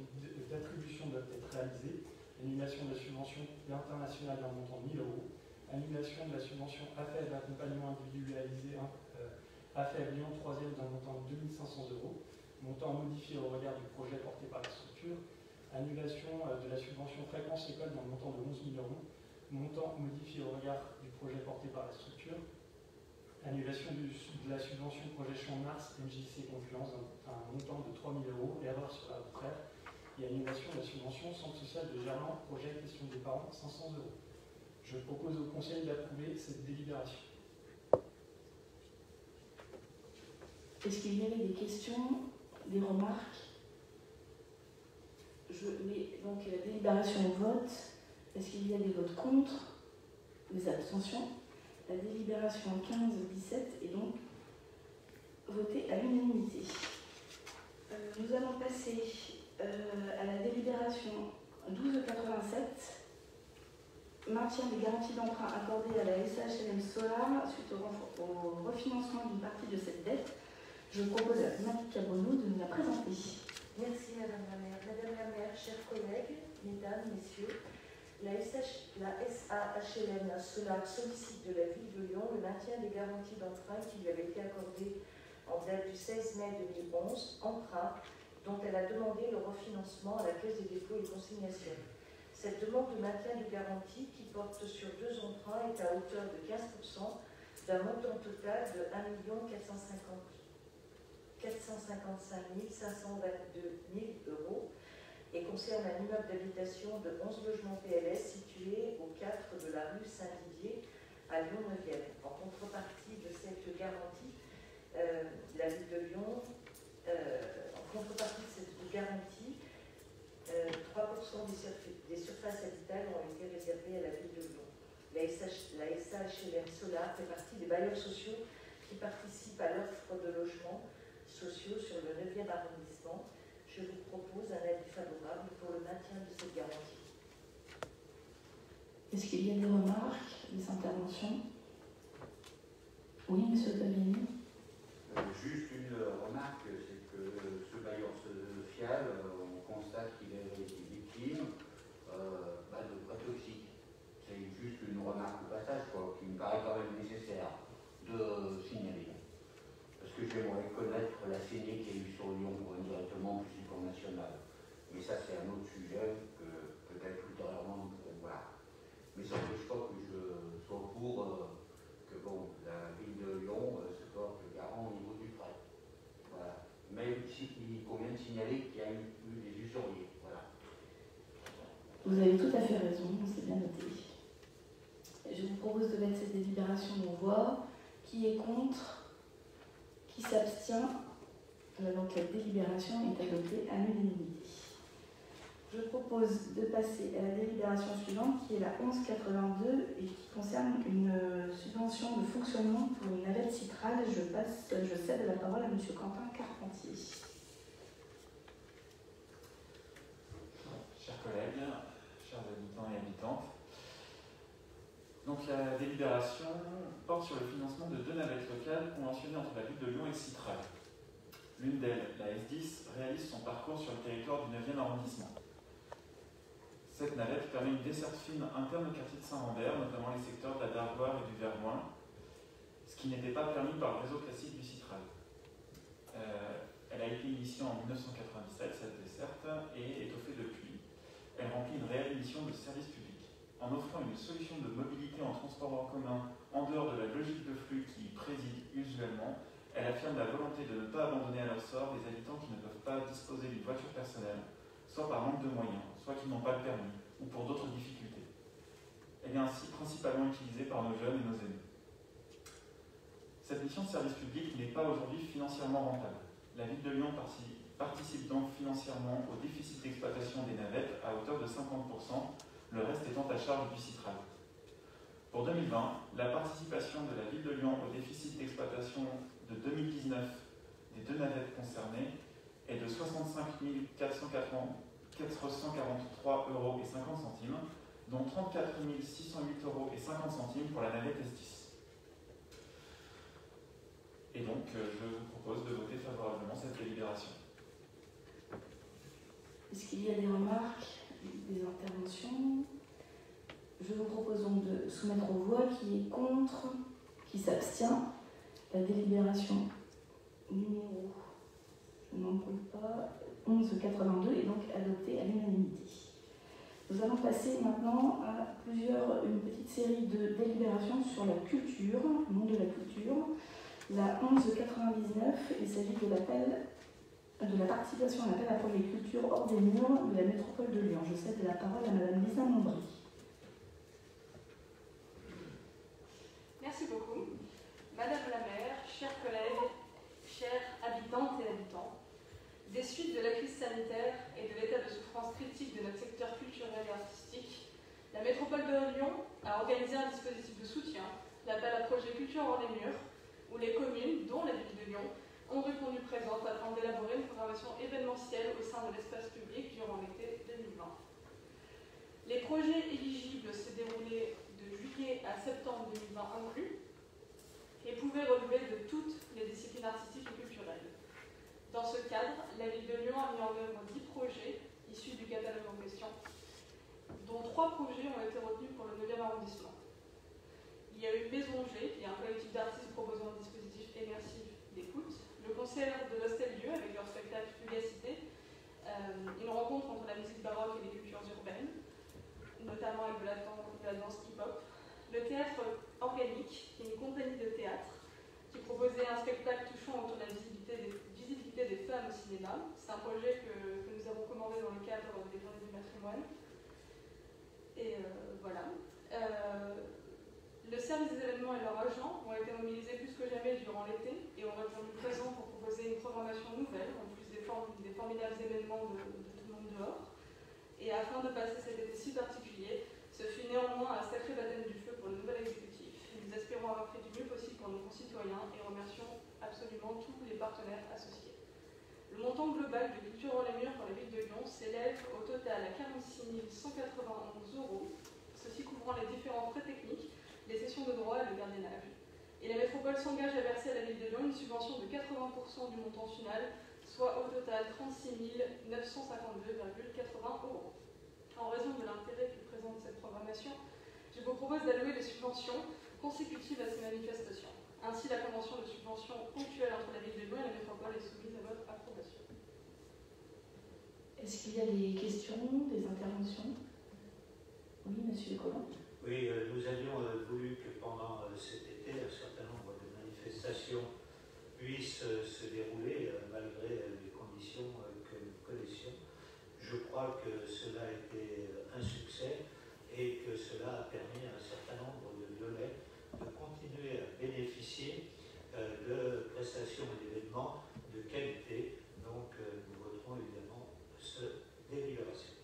Speaker 8: d'attribution doivent être réalisées. Annulation de la subvention internationale d'un montant de 1 000 €, annulation de la subvention AFEV d'accompagnement individualisé AFEV Lyon 3e d'un montant de 2 500 €, montant modifié au regard du projet porté par la structure, annulation de la subvention fréquence école d'un montant de 11 000 €, montant modifié au regard du projet porté par la structure, annulation de la subvention projet Champ Mars MJC Confluence d'un montant de 3 000 €, erreur sur l'arbitraire, et annulation de la subvention Centre social de Gerland, projet question des parents, 500 €. Je propose au Conseil d'approuver cette délibération.
Speaker 1: Est-ce qu'il y avait des questions, des remarques? Donc la délibération au vote. Est-ce qu'il y a des votes contre? Des abstentions? La délibération 15-17 est donc votée à l'unanimité. Nous allons passer à la délibération 1287, maintien des garanties d'emprunt accordées à la SHLM Solar suite au refinancement d'une partie de cette dette. Je propose à Marie Cabonneau de nous la présenter.
Speaker 9: Merci Madame la maire. Madame la maire, chers collègues, mesdames, messieurs, la SAHLM Solar sollicite de la ville de Lyon le maintien des garanties d'emprunt qui lui avaient été accordées en date du 16 mai 2011, emprunt dont elle a demandé le refinancement à la Caisse des dépôts et consignations. Cette demande de maintien de garantie, qui porte sur 2 emprunts, est à hauteur de 15% d'un montant total de 1 455 522 000 € et concerne un immeuble d'habitation de 11 logements PLS situé au 4 de la rue Saint-Didier à Lyon 9e. En contrepartie de cette garantie, la ville de Lyon, 3% des surfaces habitables ont été réservées à la ville de Lyon. La SAHLM Solar fait partie des bailleurs sociaux qui participent à l'offre de logements sociaux sur le 9e arrondissement. Je vous propose un avis favorable pour le maintien de cette garantie.
Speaker 1: Est-ce qu'il y a des remarques, des interventions? Oui, monsieur Cavini.
Speaker 10: Juste une remarque, c'est que ce bailleur social, on constate qu'il a été victime de poids toxiques. C'est juste une remarque au passage, qui me paraît quand même nécessaire de signaler. Parce que j'aimerais connaître la saignée qu'il y a eu sur Lyon indirectement, plus sur national. Mais ça, c'est un autre sujet que peut-être ultérieurement nous pourrons voir. Mais ça n'empêche pas que je sois pour que la ville de Lyon se porte garant au niveau du prêt. Voilà. Même s'il convient de signaler qu'il y a eu des usuriers. Voilà.
Speaker 1: Vous avez tout à fait raison, c'est bien noté. Je vous propose de mettre cette délibération en voix. Qui est contre? Qui s'abstient? Donc la délibération est adoptée à l'unanimité. Je propose de passer à la délibération suivante, qui est la 1182 et qui concerne une subvention de fonctionnement pour une navette citrale. Je cède la parole à M. Quentin Carpentier.
Speaker 7: Chers collègues, chers habitants et habitantes, donc la délibération porte sur le financement de 2 navettes locales conventionnées entre la ville de Lyon et Citral. L'une d'elles, la S10, réalise son parcours sur le territoire du 9e arrondissement. Cette navette permet une desserte fine interne au quartier de Saint-Rambert, notamment les secteurs de la Dargoire et du Vermoin, ce qui n'était pas permis par le réseau classique du Citral. Elle a été initiée en 1997, cette desserte, et étoffée depuis. Elle remplit une réelle mission de service public. En offrant une solution de mobilité en transport en commun en dehors de la logique de flux qui y préside usuellement, elle affirme la volonté de ne pas abandonner à leur sort des habitants qui ne peuvent pas disposer d'une voiture personnelle, soit par manque de moyens, soit qui n'ont pas le permis, ou pour d'autres difficultés. Elle est ainsi principalement utilisée par nos jeunes et nos aînés. Cette mission de service public n'est pas aujourd'hui financièrement rentable. La ville de Lyon participe donc financièrement au déficit d'exploitation des navettes à hauteur de 50%, le reste étant à charge du Citral. Pour 2020, la participation de la ville de Lyon au déficit d'exploitation de 2019 des 2 navettes concernées est de 65 443,50 €, dont 34 608,50 € pour la navette S10. Et donc, je vous propose de voter favorablement cette délibération.
Speaker 1: Est-ce qu'il y a des remarques, des interventions? Je vous propose donc de soumettre aux voix. Qui est contre? Qui s'abstient? La délibération numéro, je n'en brûle pas, 1182 est donc adoptée à l'unanimité. Nous allons passer maintenant à une petite série de délibérations sur la culture, le monde de la culture. La 1199, il s'agit de la participation à l'appel à projet culture hors des murs de la métropole de Lyon. Je cède la parole à Mme Lisa Mombry.
Speaker 11: Merci beaucoup. Madame la maire, chers collègues, chers habitantes et habitants, des suites de la crise sanitaire et de l'état de souffrance critique de notre secteur culturel et artistique, la métropole de Lyon a organisé un dispositif de soutien, l'appel à projet culture hors des murs, où les communes, dont la ville de Lyon, ont répondu présentes afin d'élaborer une programmation événementielle au sein de l'espace public durant l'été 2020. Les projets éligibles se déroulaient de juillet à septembre 2020 inclus et pouvaient relever de toutes les disciplines artistiques et culturelles. Dans ce cadre, la ville de Lyon a mis en œuvre 10 projets issus du catalogue en question, dont 3 projets ont été retenus pour le 9e arrondissement. Il y a eu Maison G, qui est un collectif d'artistes proposant un dispositif immersif d'écoute, le concert de l'Hostel-Lieu avec leur spectacle Fugacité, une rencontre entre la musique baroque et les cultures urbaines, et de la danse hip-hop. Le théâtre organique, qui est une compagnie de théâtre, qui proposait un spectacle touchant autour de la visibilité des femmes au cinéma. C'est un projet que nous avons commandé dans le cadre des Journées du patrimoine. Et voilà. Le service des événements et leurs agents ont été mobilisés plus que jamais durant l'été et ont répondu présent pour proposer une programmation nouvelle, en plus des formidables événements de tout le monde dehors. Et afin de passer cet été si particulier, ce fut néanmoins un sacré baptême du feu pour le nouvel exécutif. Nous espérons avoir fait du mieux possible pour nos concitoyens et remercions absolument tous les partenaires associés. Le montant global de Culture hors les murs pour la ville de Lyon s'élève au total à 46 191 €, ceci couvrant les différents frais techniques, les sessions de droit et le gardiennage. Et la métropole s'engage à verser à la ville de Lyon une subvention de 80% du montant final, soit au total 36 952,80 €. En raison de l'intérêt que présente cette programmation, je vous propose d'allouer les subventions consécutives à ces manifestations. Ainsi, la convention de subvention ponctuelle entre la ville de Lyon et la métropole est soumise à votre approbation.
Speaker 1: Est-ce qu'il y a des questions, des interventions? Oui, monsieur Collin.
Speaker 3: Oui, nous avions voulu que pendant cet été, un certain nombre de manifestations puissent se dérouler malgré les conditions que nous connaissions. Je crois que cela a été un succès et que cela a permis à un certain nombre de Lyonnais de continuer à bénéficier de prestations et d'événements de qualité. Donc nous voterons évidemment ce délibération.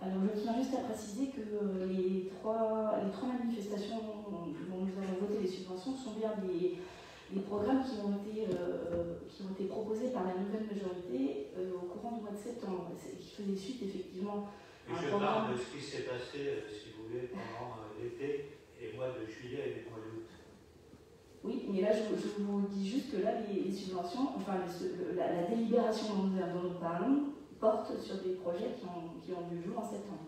Speaker 1: Alors je tiens juste à préciser que les trois manifestations dont nous avons voté les subventions sont bien des programmes qui ont été proposés par la nouvelle majorité au courant du mois de septembre, qui faisait suite effectivement à un programme.
Speaker 3: Je parle de ce qui s'est passé, si vous voulez, pendant l'été et les mois de juillet et les mois d'août.
Speaker 1: Oui, mais là je vous dis juste que là les subventions, enfin la délibération dont nous parlons, porte sur des projets qui ont vu le jour en septembre.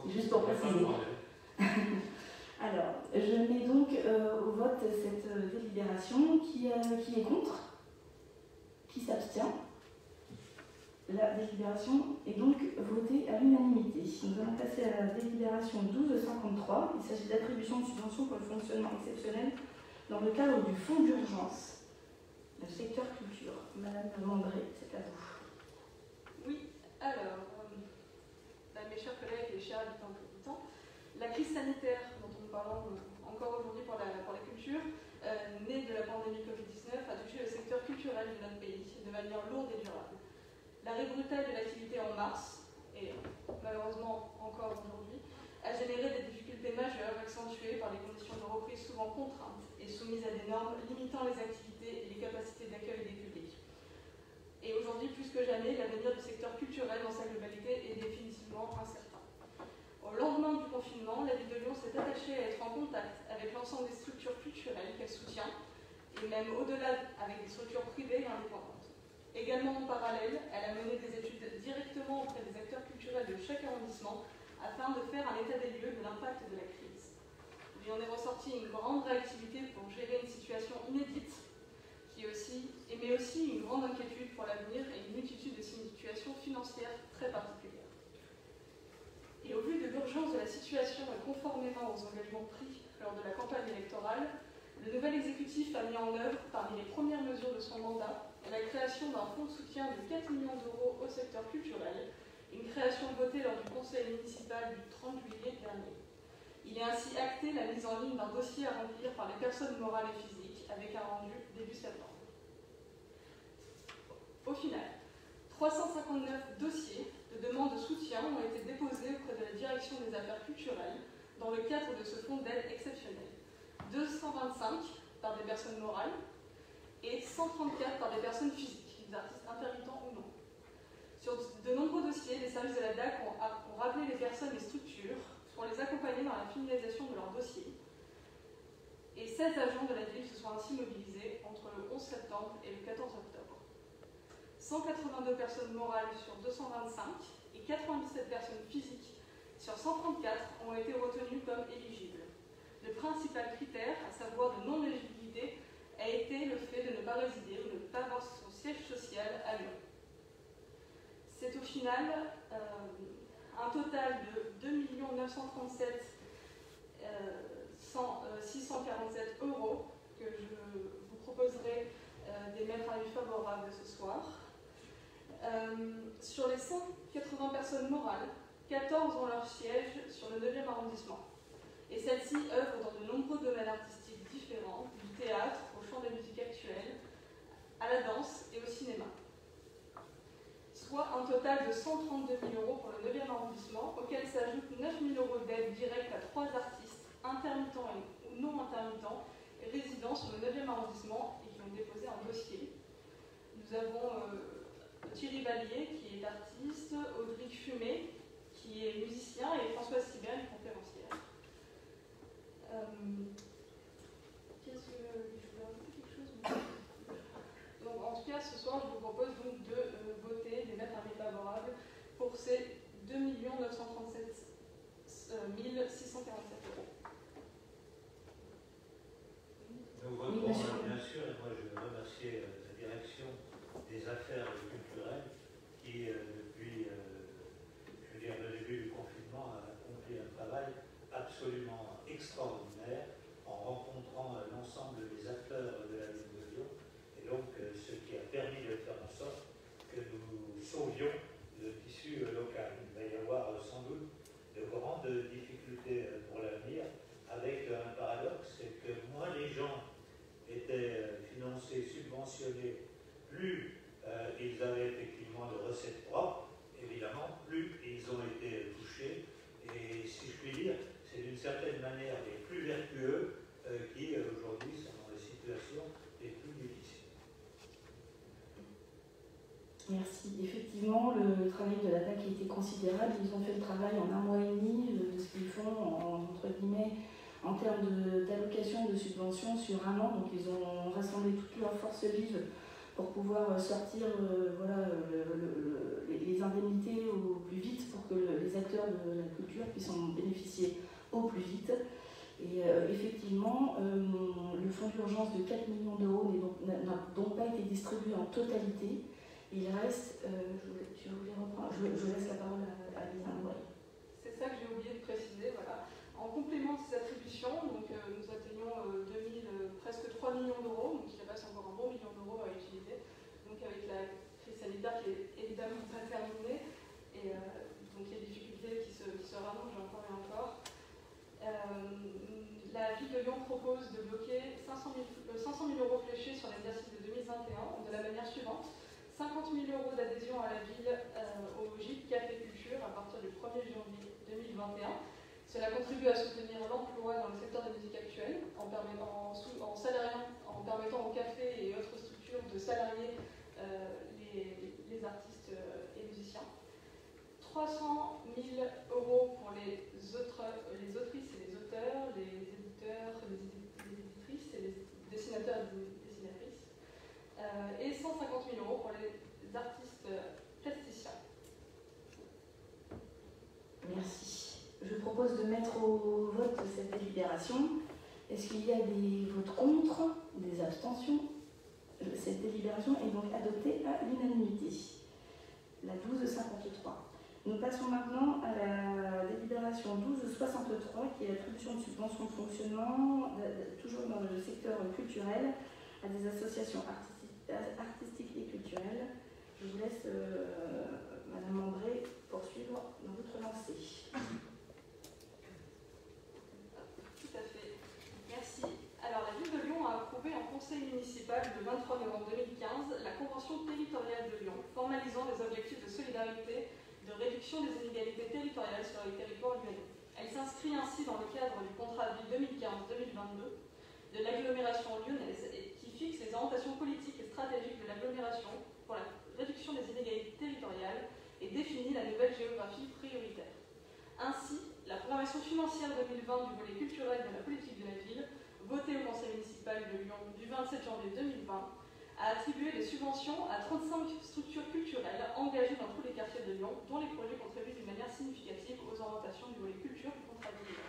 Speaker 1: C'est juste pour préciser. Alors, je mets donc au vote cette délibération. Qui est contre? Qui s'abstient? La délibération est donc votée à l'unanimité. Nous allons passer à la délibération 1253. Il s'agit d'attribution de subventions pour le fonctionnement exceptionnel dans le cadre du fonds d'urgence, le secteur culture. Madame Mandré, c'est à vous.
Speaker 11: Oui, alors, mes chers collègues et chers habitants et habitants, la crise sanitaire dont nous parlons encore aujourd'hui pour la culture, née de la pandémie Covid-19, a touché le secteur culturel de notre pays de manière lourde et durable. L'arrêt brutal de l'activité en mars, et malheureusement encore aujourd'hui, a généré des difficultés majeures accentuées par les conditions de reprise souvent contraintes et soumises à des normes limitant les activités et les capacités d'accueil des publics. Et aujourd'hui, plus que jamais, l'avenir du secteur culturel dans sa globalité est définitivement incertain. Au lendemain du confinement, la ville de Lyon s'est attachée à être en contact avec l'ensemble des structures culturelles qu'elle soutient, et même au-delà avec des structures privées et indépendantes. Également en parallèle, elle a mené des études directement auprès des acteurs culturels de chaque arrondissement afin de faire un état des lieux de l'impact de la crise. Il en est ressorti une grande réactivité pour gérer une situation inédite, mais aussi une grande inquiétude pour l'avenir et une multitude de situations financières très particulières. Et au vu de l'urgence de la situation et conformément aux engagements pris lors de la campagne électorale, le nouvel exécutif a mis en œuvre, parmi les premières mesures de son mandat, la création d'un fonds de soutien de 4 millions d'euros au secteur culturel, une création votée lors du conseil municipal du 30 juillet dernier. Il est ainsi acté la mise en ligne d'un dossier à remplir par les personnes morales et physiques, avec un rendu début septembre. Au final, 359 dossiers de demande de soutien ont été déposés auprès de la direction des affaires culturelles dans le cadre de ce fonds d'aide exceptionnel. 225 par des personnes morales et 134 par des personnes physiques, des artistes intermittents ou non. Sur de nombreux dossiers, les services de la DAC ont rappelé les personnes et structures pour les accompagner dans la finalisation de leurs dossiers. Et 16 agents de la ville se sont ainsi mobilisés entre le 11 septembre et le 14 octobre. 182 personnes morales sur 225 et 97 personnes physiques sur 134 ont été retenues comme éligibles. Le principal critère, à savoir de non-éligibilité, a été le fait de ne pas résider ou de ne pas avoir son siège social à Lyon. C'est au final un total de 2 937 647 € que je vous proposerai d'émettre un avis favorable ce soir. Sur les 180 personnes morales, 14 ont leur siège sur le 9e arrondissement. Et celles-ci œuvrent dans de nombreux domaines artistiques différents, du théâtre au chant de la musique actuelle, à la danse et au cinéma. Soit un total de 132 000 € pour le 9e arrondissement, auquel s'ajoutent 9 000 € d'aide directe à 3 artistes, intermittents ou non intermittents, résidant sur le 9e arrondissement et qui ont déposé un dossier. Nous avons Thierry Vallier, qui est artiste, Audric Fumet, qui est musicien, et Françoise Sibert, conférencière. Qu'est-ce que je voulais rajouter quelque chose? Donc, en tout cas, ce soir, je vous propose donc de voter, d'émettre un avis favorable pour ces 2 937 647 €.
Speaker 3: Nous votons bien sûr, et moi je veux remercier la direction des affaires culturelles qui, depuis le début du confinement, a accompli un travail absolument extraordinaire en rencontrant l'ensemble des acteurs de la ville de Lyon, et donc ce qui a permis de faire en sorte que nous sauvions le tissu local. Il va y avoir sans doute de grandes difficultés pour l'avenir, avec un paradoxe, c'est que moins les gens étaient financés, subventionnés, plus ils avaient effectivement de recettes propres, évidemment, plus ils ont été touchés. Et si je puis dire, c'est d'une certaine manière les plus vertueux qui aujourd'hui sont dans les situations les plus difficiles.
Speaker 1: Merci. Effectivement, le travail de la PAC a été considérable. Ils ont fait le travail en 1 mois et demi de ce qu'ils font, entre guillemets, en termes d'allocation de subventions sur 1 an. Donc, ils ont rassemblé toutes leurs forces vives pour pouvoir sortir les indemnités au plus vite pour que les acteurs de la culture puissent en bénéficier au plus vite. Et effectivement, le fonds d'urgence de 4 millions € n'a donc pas été distribué en totalité. Il reste, je laisse la parole à Lisa André.
Speaker 11: C'est ça que j'ai oublié de préciser, voilà. En complément de ces attributions, donc, nous atteignons presque 3 millions d'euros, donc il reste encore un bon million d'euros à utiliser. Donc avec la crise sanitaire qui est évidemment pas terminée, et donc les difficultés qui se rallongent encore et encore. La ville de Lyon propose de bloquer 500 000 € fléchés sur l'exercice de 2021 de la manière suivante. 50 000 € d'adhésion à la ville au GIP Café Culture à partir du 1er janvier 2021. Cela contribue à soutenir l'emploi dans le secteur de la musique actuelle en permettant aux cafés et autres structures de salarier les artistes et musiciens. 300 000 € pour les autrices et les auteurs, les éditeurs, les éditrices et les dessinateurs et les dessinatrices. Et 150 000 € pour les artistes plasticiens.
Speaker 1: Merci. Je propose de mettre au vote cette délibération. Est-ce qu'il y a des votes contre, des abstentions? Cette délibération est donc adoptée à l'unanimité. La 1253. Nous passons maintenant à la délibération 1263, qui est l'attribution de subventions de fonctionnement, toujours dans le secteur culturel, à des associations artistiques et culturelles. Je vous laisse, Madame André, poursuivre dans votre lancée.
Speaker 11: Tout à fait. Merci. Alors, la ville de Lyon a approuvé en conseil municipal le 23 novembre 2015 la convention territoriale de Lyon, formalisant les objectifs de solidarité et de réduction des inégalités territoriales sur les territoires lyonnais. Elle s'inscrit ainsi dans le cadre du contrat de ville 2015-2022 de l'agglomération lyonnaise et qui fixe les orientations politiques et stratégiques de l'agglomération pour la réduction des inégalités territoriales et définit la nouvelle géographie prioritaire. Ainsi, la programmation financière 2020 du volet culturel de la politique de la ville, votée au conseil municipal de Lyon du 27 janvier 2020, a attribué des subventions à 35 structures culturelles engagées dans tous les quartiers de Lyon, dont les projets contribuent d'une manière significative aux orientations du volet culture du contrat de ville.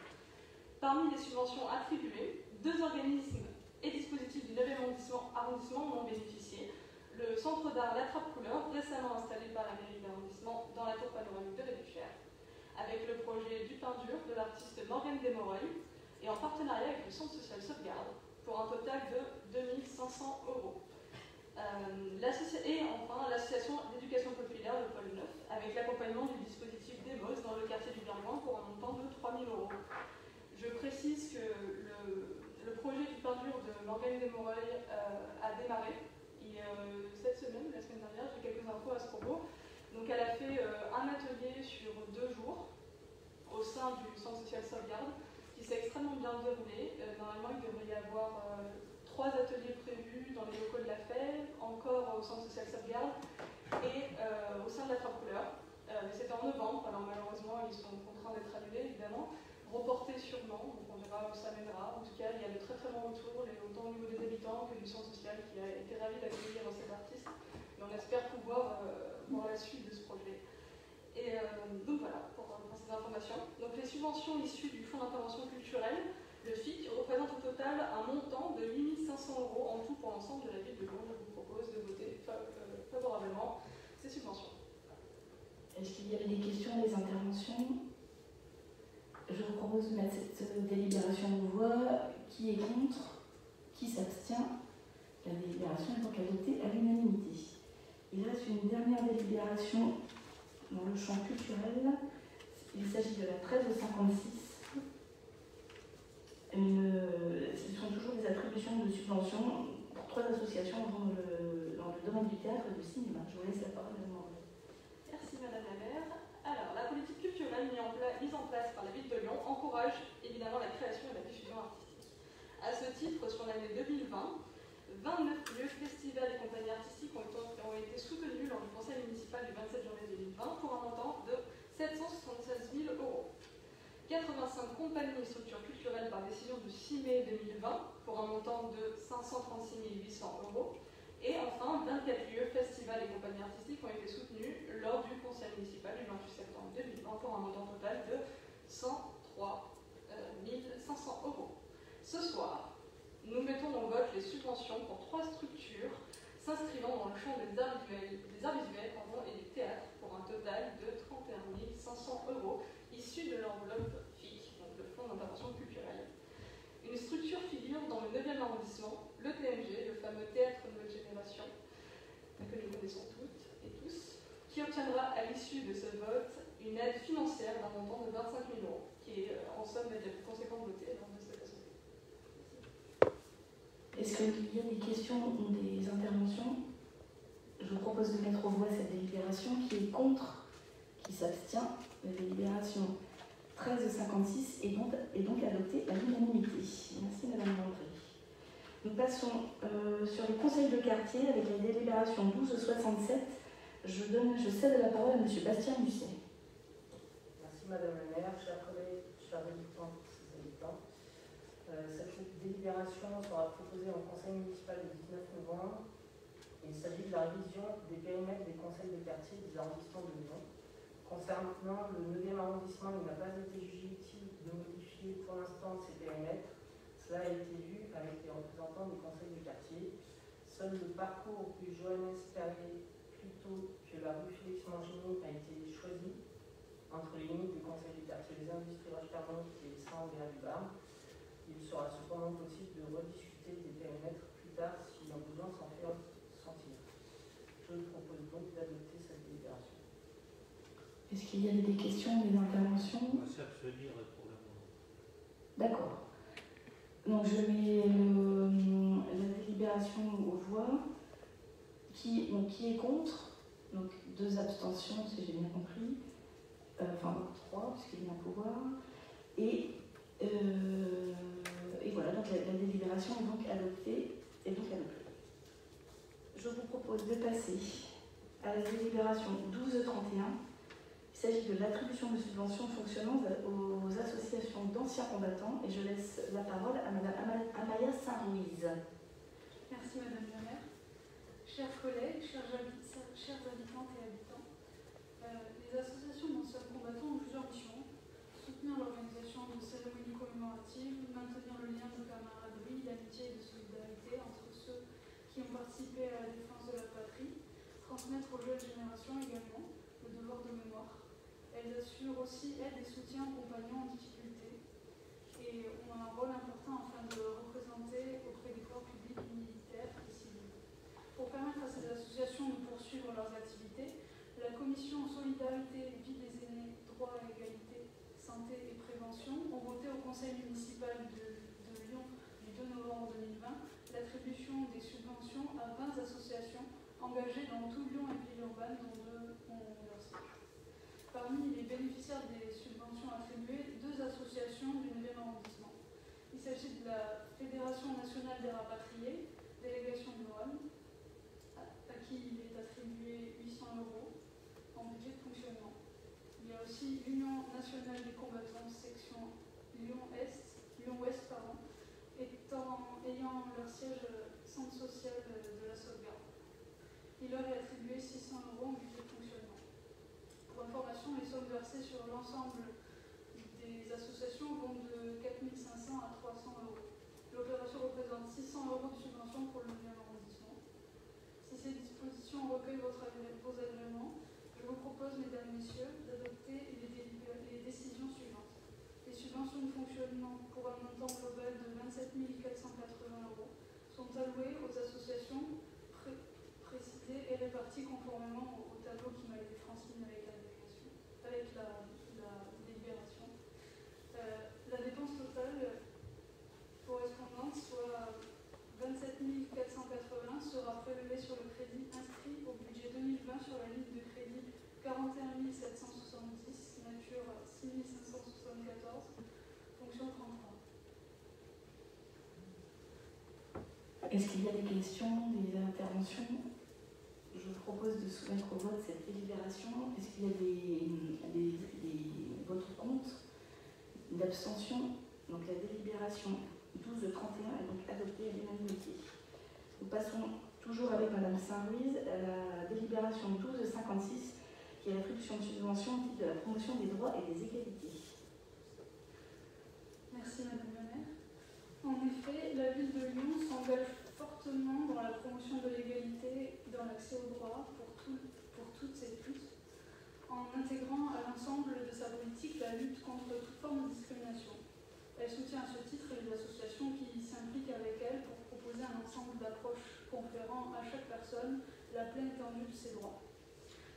Speaker 11: Parmi les subventions attribuées, 2 organismes et dispositifs du 9e arrondissement en ont bénéficié. Le centre d'art La Trappe Couleur, récemment installé par la mairie d'arrondissement dans la tour panoramique de la Duchère. avec le projet du pain dur de l'artiste Morgane Desmoreuil et en partenariat avec le Centre social Sauvegarde pour un total de 2500 €. Et enfin, l'association d'éducation populaire, le Pôle 9, avec l'accompagnement du dispositif DEMOS dans le quartier du Birloin pour un montant de 3000 €. Je précise que le projet du pain dur de Morgane Desmoreuil a démarré cette semaine, la semaine dernière, j'ai quelques infos à ce propos. Donc elle a fait un atelier sur 2 jours au sein du Centre social Sauvegarde qui s'est extrêmement bien déroulé. Normalement, il devrait y avoir 3 ateliers prévus dans les locaux de la FED, encore au Centre social Sauvegarde et au sein de la Trois Couleurs. Mais c'était en novembre, alors malheureusement ils sont contraints d'être annulés évidemment, reportés sûrement, donc on verra où ça mènera. En tout cas, il y a de très très bons retours, autant au niveau des habitants que du Centre social qui a été ravi d'accueillir cet artiste. Et on espère pouvoir voir la suite de ce projet. Et donc voilà, pour ces informations. Donc les subventions issues du Fonds d'intervention culturelle, le FIC, représentent au total un montant de 8500 € en tout pour l'ensemble de la ville de Lyon. Je vous propose de voter favorablement ces subventions.
Speaker 1: Est-ce qu'il y avait des questions, des interventions? Je vous propose de mettre cette délibération en voix. Qui est contre? Qui s'abstient? La délibération est donc adoptée à l'unanimité. Il reste une dernière délibération dans le champ culturel. Il s'agit de la 1356. Ce sont toujours des attributions de subventions pour 3 associations dans le domaine du théâtre et du cinéma. Je vous laisse la parole, Madame Morel.
Speaker 11: Merci Madame la maire. Alors, la politique culturelle mise en place par la ville de Lyon encourage évidemment la création et la diffusion artistique. À ce titre, sur l'année 2020, 29 lieux, festivals et compagnies artistiques ont été soutenus lors du conseil municipal du 27 janvier 2020 pour un montant de 776 000 €. 85 compagnies et structures culturelles par décision du 6 mai 2020 pour un montant de 536 800 €. Et enfin, 24 lieux, festivals et compagnies artistiques ont été soutenus lors du conseil municipal du 28 septembre 2020 pour un montant total de 103 500 €. Ce soir, nous mettons en vote les subventions pour 3 structures s'inscrivant dans le champ des arts visuels et du théâtre pour un total de 31 500 € issus de l'enveloppe FIC, donc le Fonds d'intervention culturelle. Une structure figure dans le 9e arrondissement, le TMG, le fameux théâtre Nouvelle Génération, que nous connaissons toutes et tous, qui obtiendra à l'issue de ce vote une aide financière d'un montant de 25 000 €, qui est en somme l'aide la plus conséquente votée lors de cette assemblée.
Speaker 1: Est-ce qu'il y a des questions ou des interventions? Je vous propose de mettre aux voix cette délibération. Qui est contre? Qui s'abstient? La délibération 1356 est donc adoptée à l'unanimité. Merci Madame Landry. Nous passons sur les conseils de quartier avec la délibération 1267. Je cède la parole à M. Bastien Musset.
Speaker 9: Merci Madame la maire, chers collègues, chers habitants et habitants. Cette délibération sera proposée au conseil municipal le 19 novembre. Il s'agit de la révision des périmètres des conseils de quartier des arrondissements de Lyon. Concernant le 9e arrondissement, il n'a pas été jugé utile de modifier pour l'instant ces périmètres. Cela a été vu avec les représentants du conseil de quartier. Seul le parcours rue Johannes Perrier plutôt que la rue Félix Mangini a été choisi entre les limites du conseil du quartier Les Industries Roche-Clermont et Saint-André-du-Barbe. Il sera cependant possible de rediscuter des périmètres plus tard si un besoin s'en fait sentir. Je vous propose donc d'adopter cette délibération.
Speaker 1: Est-ce qu'il y a des questions, des interventions?
Speaker 3: On va s'abstenir pour le moment.
Speaker 1: D'accord. Donc je mets la délibération aux voix. Qui est contre? Donc 2 abstentions, si j'ai bien compris. Enfin 3, puisqu'il y a un pouvoir. Et voilà, donc la délibération est donc adoptée. Je vous propose de passer à la délibération 1231. Il s'agit de l'attribution de subventions fonctionnant aux associations d'anciens combattants et je laisse la parole à Mme Amaya Saint-Louise.
Speaker 2: Merci Madame la maire. Chers collègues, chers habitantes et habitants, les associations d'anciens combattants ont plusieurs missions. Soutenir l'organisation de cérémonies commémoratives, maintenir le lien de camaraderie, d'amitié et de solidarité entre ceux qui ont participé à la défense de la patrie, transmettre aux jeunes générations également le devoir de mémoire. Elles assurent aussi aide et
Speaker 12: soutien aux compagnons en difficulté. Et on a un rôle important afin de représenter auprès des corps publics, militaires et civils. Pour permettre à ces associations de poursuivre leurs activités, la commission Solidarité, Vie des aînés, Droit et Égalité, Santé et Prévention ont voté au conseil municipal de Lyon du 2 novembre 2020 l'attribution des subventions à 20 associations engagées dans tout Lyon et Villeurbanne, dont 2 ont leur siège. Parmi les bénéficiaires des subventions attribuées, 2 associations du 9e arrondissement. Il s'agit de la Fédération nationale des rapatriés, délégation de Rhône, à qui il est attribué 800 € en budget de fonctionnement. Il y a aussi l'Union nationale des combattants, section Lyon-Ouest, ayant leur siège centre social de la sauvegarde. Il leur est attribué 600 € en budget de fonctionnement. Pour information, les sommes versées sur l'ensemble des associations vont de 4 500 à 300 €. L'opération représente 600 € de subvention pour le 9e arrondissement. Si ces dispositions recueillent vos agréments, je vous propose, mesdames, messieurs, d'adopter les décisions suivantes. Les subventions de fonctionnement pour un montant global de 27 480 € sont allouées aux associations précisées et réparties conformément au tableau qui m'a été transmis avec la délibération. La dépense totale correspondante, soit 27 480, sera prélevée sur le crédit inscrit au budget 2020 sur la ligne de crédit 41 770, nature 6 574, fonction 33.
Speaker 1: Est-ce qu'il y a des questions, des interventions? Je vous propose de soumettre au vote cette délibération. Est-ce qu'il y a des votes contre, d'abstention? Donc la délibération 12-31 est donc adoptée à l'unanimité. Nous passons toujours avec Madame Saint-Louise à la délibération 12-56 qui est l'attribution de subvention au titre de la promotion des droits et des égalités.
Speaker 12: Merci Madame la maire. En effet, la ville de Lyon s'engage fortement dans la promotion de l'égalité dans l'accès aux droits pour toutes et tous, en intégrant à l'ensemble de sa politique la lutte contre toute forme de discrimination. Elle soutient à ce titre les associations qui s'impliquent avec elle pour proposer un ensemble d'approches conférant à chaque personne la pleine étendue de ses droits.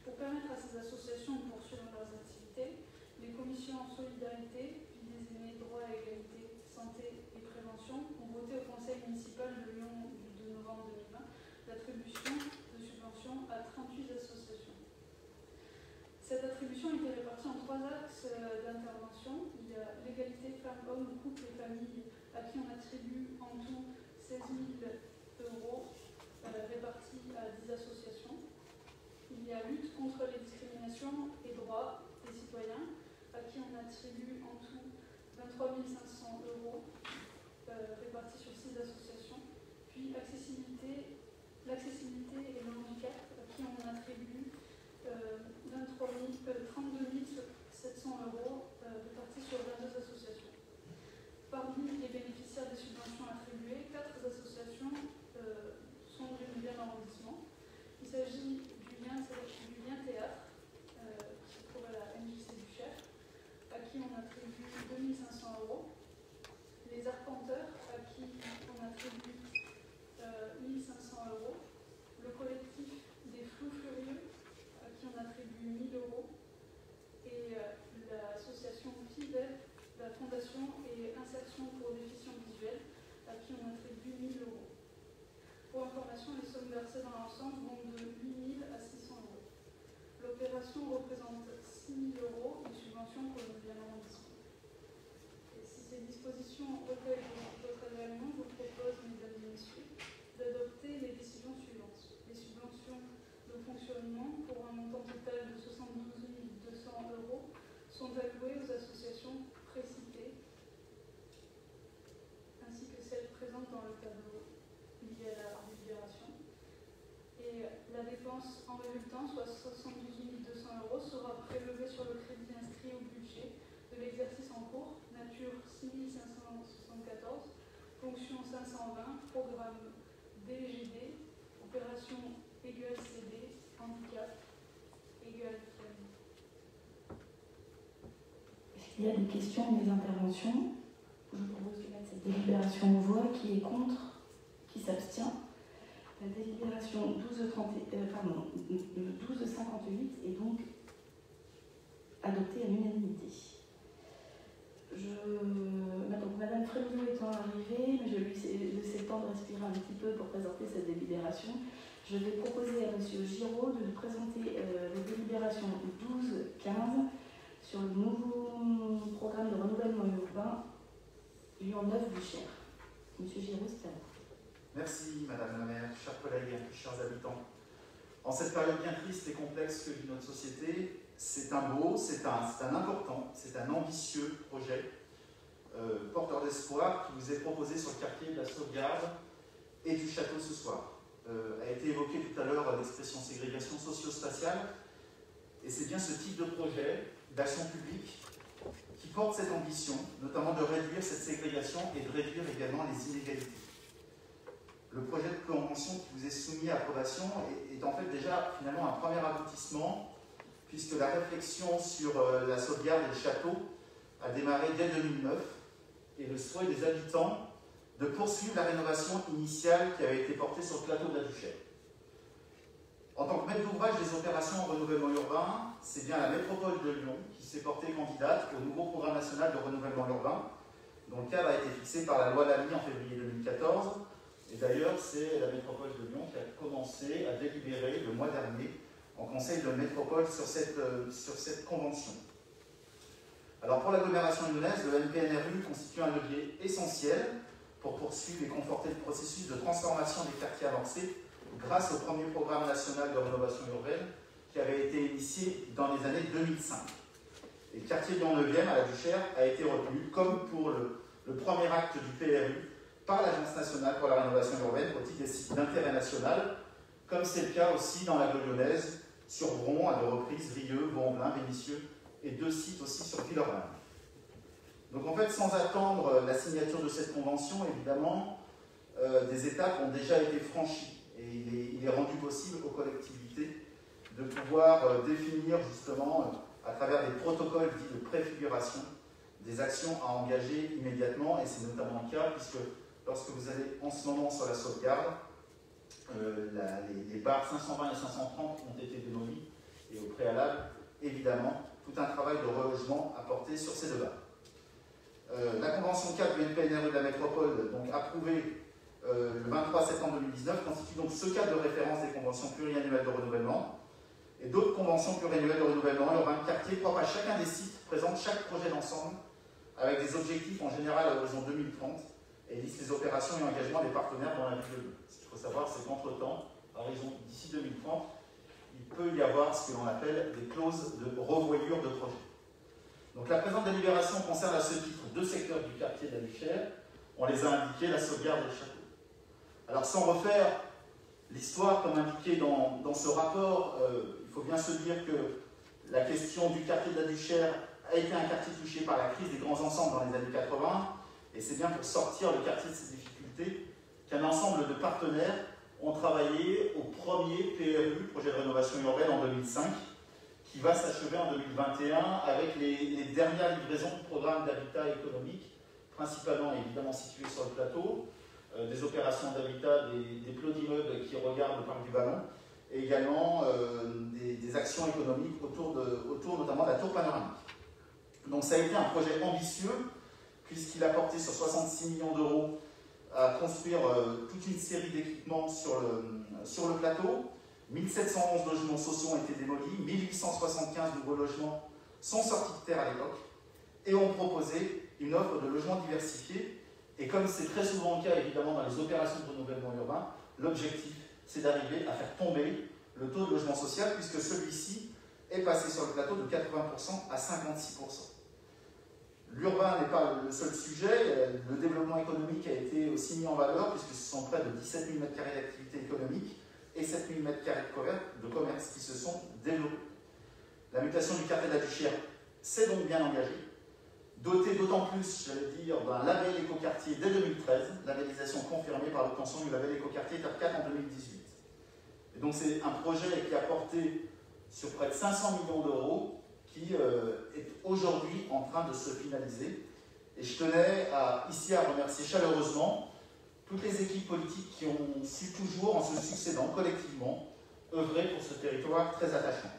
Speaker 12: Pour permettre à ces associations de poursuivre leurs activités, les commissions Solidarité, Vie des aînés, Droit et Égalité, Santé et Prévention ont voté au conseil municipal de Lyon du 2 novembre 2020 l'attribution de subventions à 38 associations. Cette attribution était répartie en 3 axes d'intervention. Il y a l'égalité femmes-hommes, couples et familles, à qui on attribue en tout 16 000 € répartis à 10 associations. Il y a lutte contre les discriminations et droits des citoyens, à qui on attribue en tout 23 500 € répartis sur 6 associations. Puis l'accessibilité et le handicap, à qui on attribue 32 700 € répartis sur 22 associations. Parmi les bénéficiaires des subventions attribuées, 4 associations sont du 9e arrondissement. Il s'agit du lien théâtre, qui se trouve à la MJC du Cher, à qui on attribue 2 500 €. Les arpenteurs, à qui on attribue 1 500 €. Le collectif des Flous Furieux, à qui on attribue 1 000 €. Et l'association FIDEF, la Fondation et Insertion pour déficients visuels, à qui on attribue 1 000 €. Pour information, les sommes versées dans l'ensemble vont de 8 000 à 600 €. L'opération représente 6 000 € de subvention pour le 9e arrondissement. Et si ces dispositions recueillent votre agrément, je vous propose, mesdames et messieurs, d'adopter les décisions suivantes. Les subventions de fonctionnement pour un montant total de 72 200 € sont allouées aux associations précitées, ainsi que celles présentes dans le tableau lié à la délibération. Et la dépense en résultant, soit 72 200 €, sera prélevée sur le crédit inscrit au budget de l'exercice en cours, nature 6 574, fonction 520, programme DGD, opération égale CD, handicap, égale famille.
Speaker 1: Est-ce S'il y a des questions ou des interventions, je propose de mettre cette délibération aux voix. Qui est contre? Qui s'abstient? La délibération 1258 est donc adoptée à l'unanimité. Donc, Madame Frémilot étant arrivée, mais je lui laisse le temps de respirer un petit peu pour présenter cette délibération. Je vais proposer à Monsieur Giraud de nous présenter les délibérations 12-15 sur le nouveau programme de renouvellement urbain Lyon 9 du Cher. Monsieur Giraud, c'est à vous.
Speaker 13: Merci Madame la maire, chers collègues, chers habitants. En cette période bien triste et complexe que vit notre société, c'est un beau, c'est un important, c'est un ambitieux projet porteur d'espoir qui vous est proposé sur le quartier de la Sauvegarde et du Château ce soir. A été évoqué tout à l'heure l'expression ségrégation socio-spatiale, et c'est bien ce type de projet d'action publique qui porte cette ambition, notamment de réduire cette ségrégation et de réduire également les inégalités. Le projet de convention qui vous est soumis à approbation est en fait déjà finalement un premier aboutissement, puisque la réflexion sur la sauvegarde et le château a démarré dès 2009, et le souhait des habitants de poursuivre la rénovation initiale qui avait été portée sur le plateau de la Duchère. En tant que maître d'ouvrage des opérations en renouvellement urbain, c'est bien la métropole de Lyon qui s'est portée candidate au nouveau programme national de renouvellement urbain, dont le cadre a été fixé par la loi Lamy en février 2014. Et d'ailleurs, c'est la métropole de Lyon qui a commencé à délibérer le mois dernier en conseil de métropole sur cette convention. Alors pour l'agglomération lyonnaise, le NPNRU constitue un levier essentiel pour poursuivre et conforter le processus de transformation des quartiers avancés grâce au premier programme national de rénovation urbaine qui avait été initié dans les années 2005. Et le quartier Lyon 9e à la Duchère a été retenu comme pour le premier acte du PRU par l'Agence nationale pour la rénovation urbaine au titre des sites d'intérêt national, comme c'est le cas aussi dans l'agglo lyonnaise, sur Bron, à deux reprises, Rieux, Vaux-en-Velin, Vénissieux, et 2 sites aussi sur Villeurbanne. Donc en fait, sans attendre la signature de cette convention, évidemment, des étapes ont déjà été franchies. Et il est rendu possible aux collectivités de pouvoir définir justement, à travers des protocoles dits de préfiguration, des actions à engager immédiatement. Et c'est notamment le cas, puisque lorsque vous allez en ce moment sur la sauvegarde, les barres 520 et 530 ont été démolies. Et au préalable, évidemment, tout un travail de relogement à porter sur ces 2 barres. La convention 4 du NPNRU de la métropole, donc approuvée le 23 septembre 2019, constitue donc ce cadre de référence des conventions pluriannuelles de renouvellement. Et d'autres conventions pluriannuelles de renouvellement urbain de quartier propres à chacun des sites présentent chaque projet d'ensemble avec des objectifs en général à l'horizon 2030 et listent les opérations et engagements des partenaires dans la ville de Lyon. Ce qu'il faut savoir, c'est qu'entre-temps, à l'horizon d'ici 2030, il peut y avoir ce que l'on appelle des clauses de revoyure de projet. Donc la présente délibération concerne à ce titre 2 secteurs du quartier de la Duchère. On les a indiqués, la sauvegarde et le château. Alors sans refaire l'histoire comme indiqué dans ce rapport, il faut bien se dire que la question du quartier de la Duchère a été un quartier touché par la crise des grands ensembles dans les années 80, et c'est bien pour sortir le quartier de ces difficultés qu'un ensemble de partenaires ont travaillé au premier PRU, projet de rénovation urbaine, en 2005, qui va s'achever en 2021 avec les dernières livraisons de programmes d'habitat économique, principalement évidemment situés sur le plateau, des opérations d'habitat, des plots d'immeubles qui regardent le parc du Vallon, et également des actions économiques autour notamment de la tour panoramique. Donc ça a été un projet ambitieux, puisqu'il a porté sur 66 millions d'euros à construire toute une série d'équipements sur le plateau. 1711 logements sociaux ont été démolis, 1875 nouveaux logements sont sortis de terre à l'époque, et ont proposé une offre de logements diversifiés. Et comme c'est très souvent le cas évidemment dans les opérations de renouvellement urbain, l'objectif c'est d'arriver à faire tomber le taux de logement social, puisque celui-ci est passé sur le plateau de 80% à 56%. L'urbain n'est pas le seul sujet, le développement économique a été aussi mis en valeur, puisque ce sont près de 17 000 m² d'activité économique et 7 000 m² de commerce qui se sont développés. La mutation du quartier de la Duchère s'est donc bien engagée, doté d'autant plus, j'allais dire, d'un label écoquartier dès 2013, labellisation confirmée par l'obtention du label écoquartier étape 4 en 2018. Et donc c'est un projet qui a porté sur près de 500 millions d'euros, qui est aujourd'hui en train de se finaliser. Et je tenais ici à remercier chaleureusement toutes les équipes politiques qui ont su toujours, en se succédant collectivement, œuvrer pour ce territoire très attachant.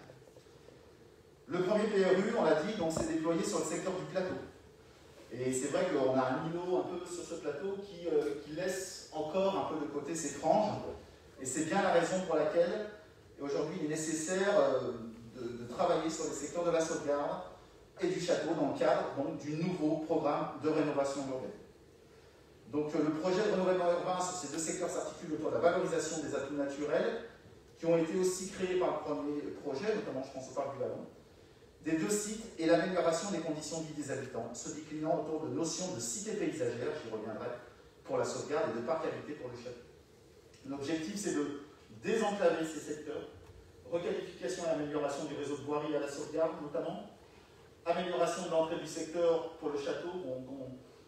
Speaker 13: Le premier PRU, on l'a dit, s'est déployé sur le secteur du plateau. Et c'est vrai qu'on a un îlot un peu sur ce plateau qui laisse encore un peu de côté ses franges. Et c'est bien la raison pour laquelle, aujourd'hui, il est nécessaire de travailler sur les secteurs de la sauvegarde et du château dans le cadre du nouveau programme de rénovation urbaine. Donc le projet de renouvellement urbain sur ces deux secteurs s'articule autour de la valorisation des atouts naturels qui ont été aussi créés par le premier projet, notamment je pense au parc du Vallon, des deux sites et l'amélioration des conditions de vie des habitants, se déclinant autour de notions de cité paysagère, j'y reviendrai, pour la sauvegarde et de parc habité pour le château. L'objectif c'est de désenclaver ces secteurs, requalification et amélioration du réseau de voirie à la sauvegarde notamment, amélioration de l'entrée du secteur pour le château,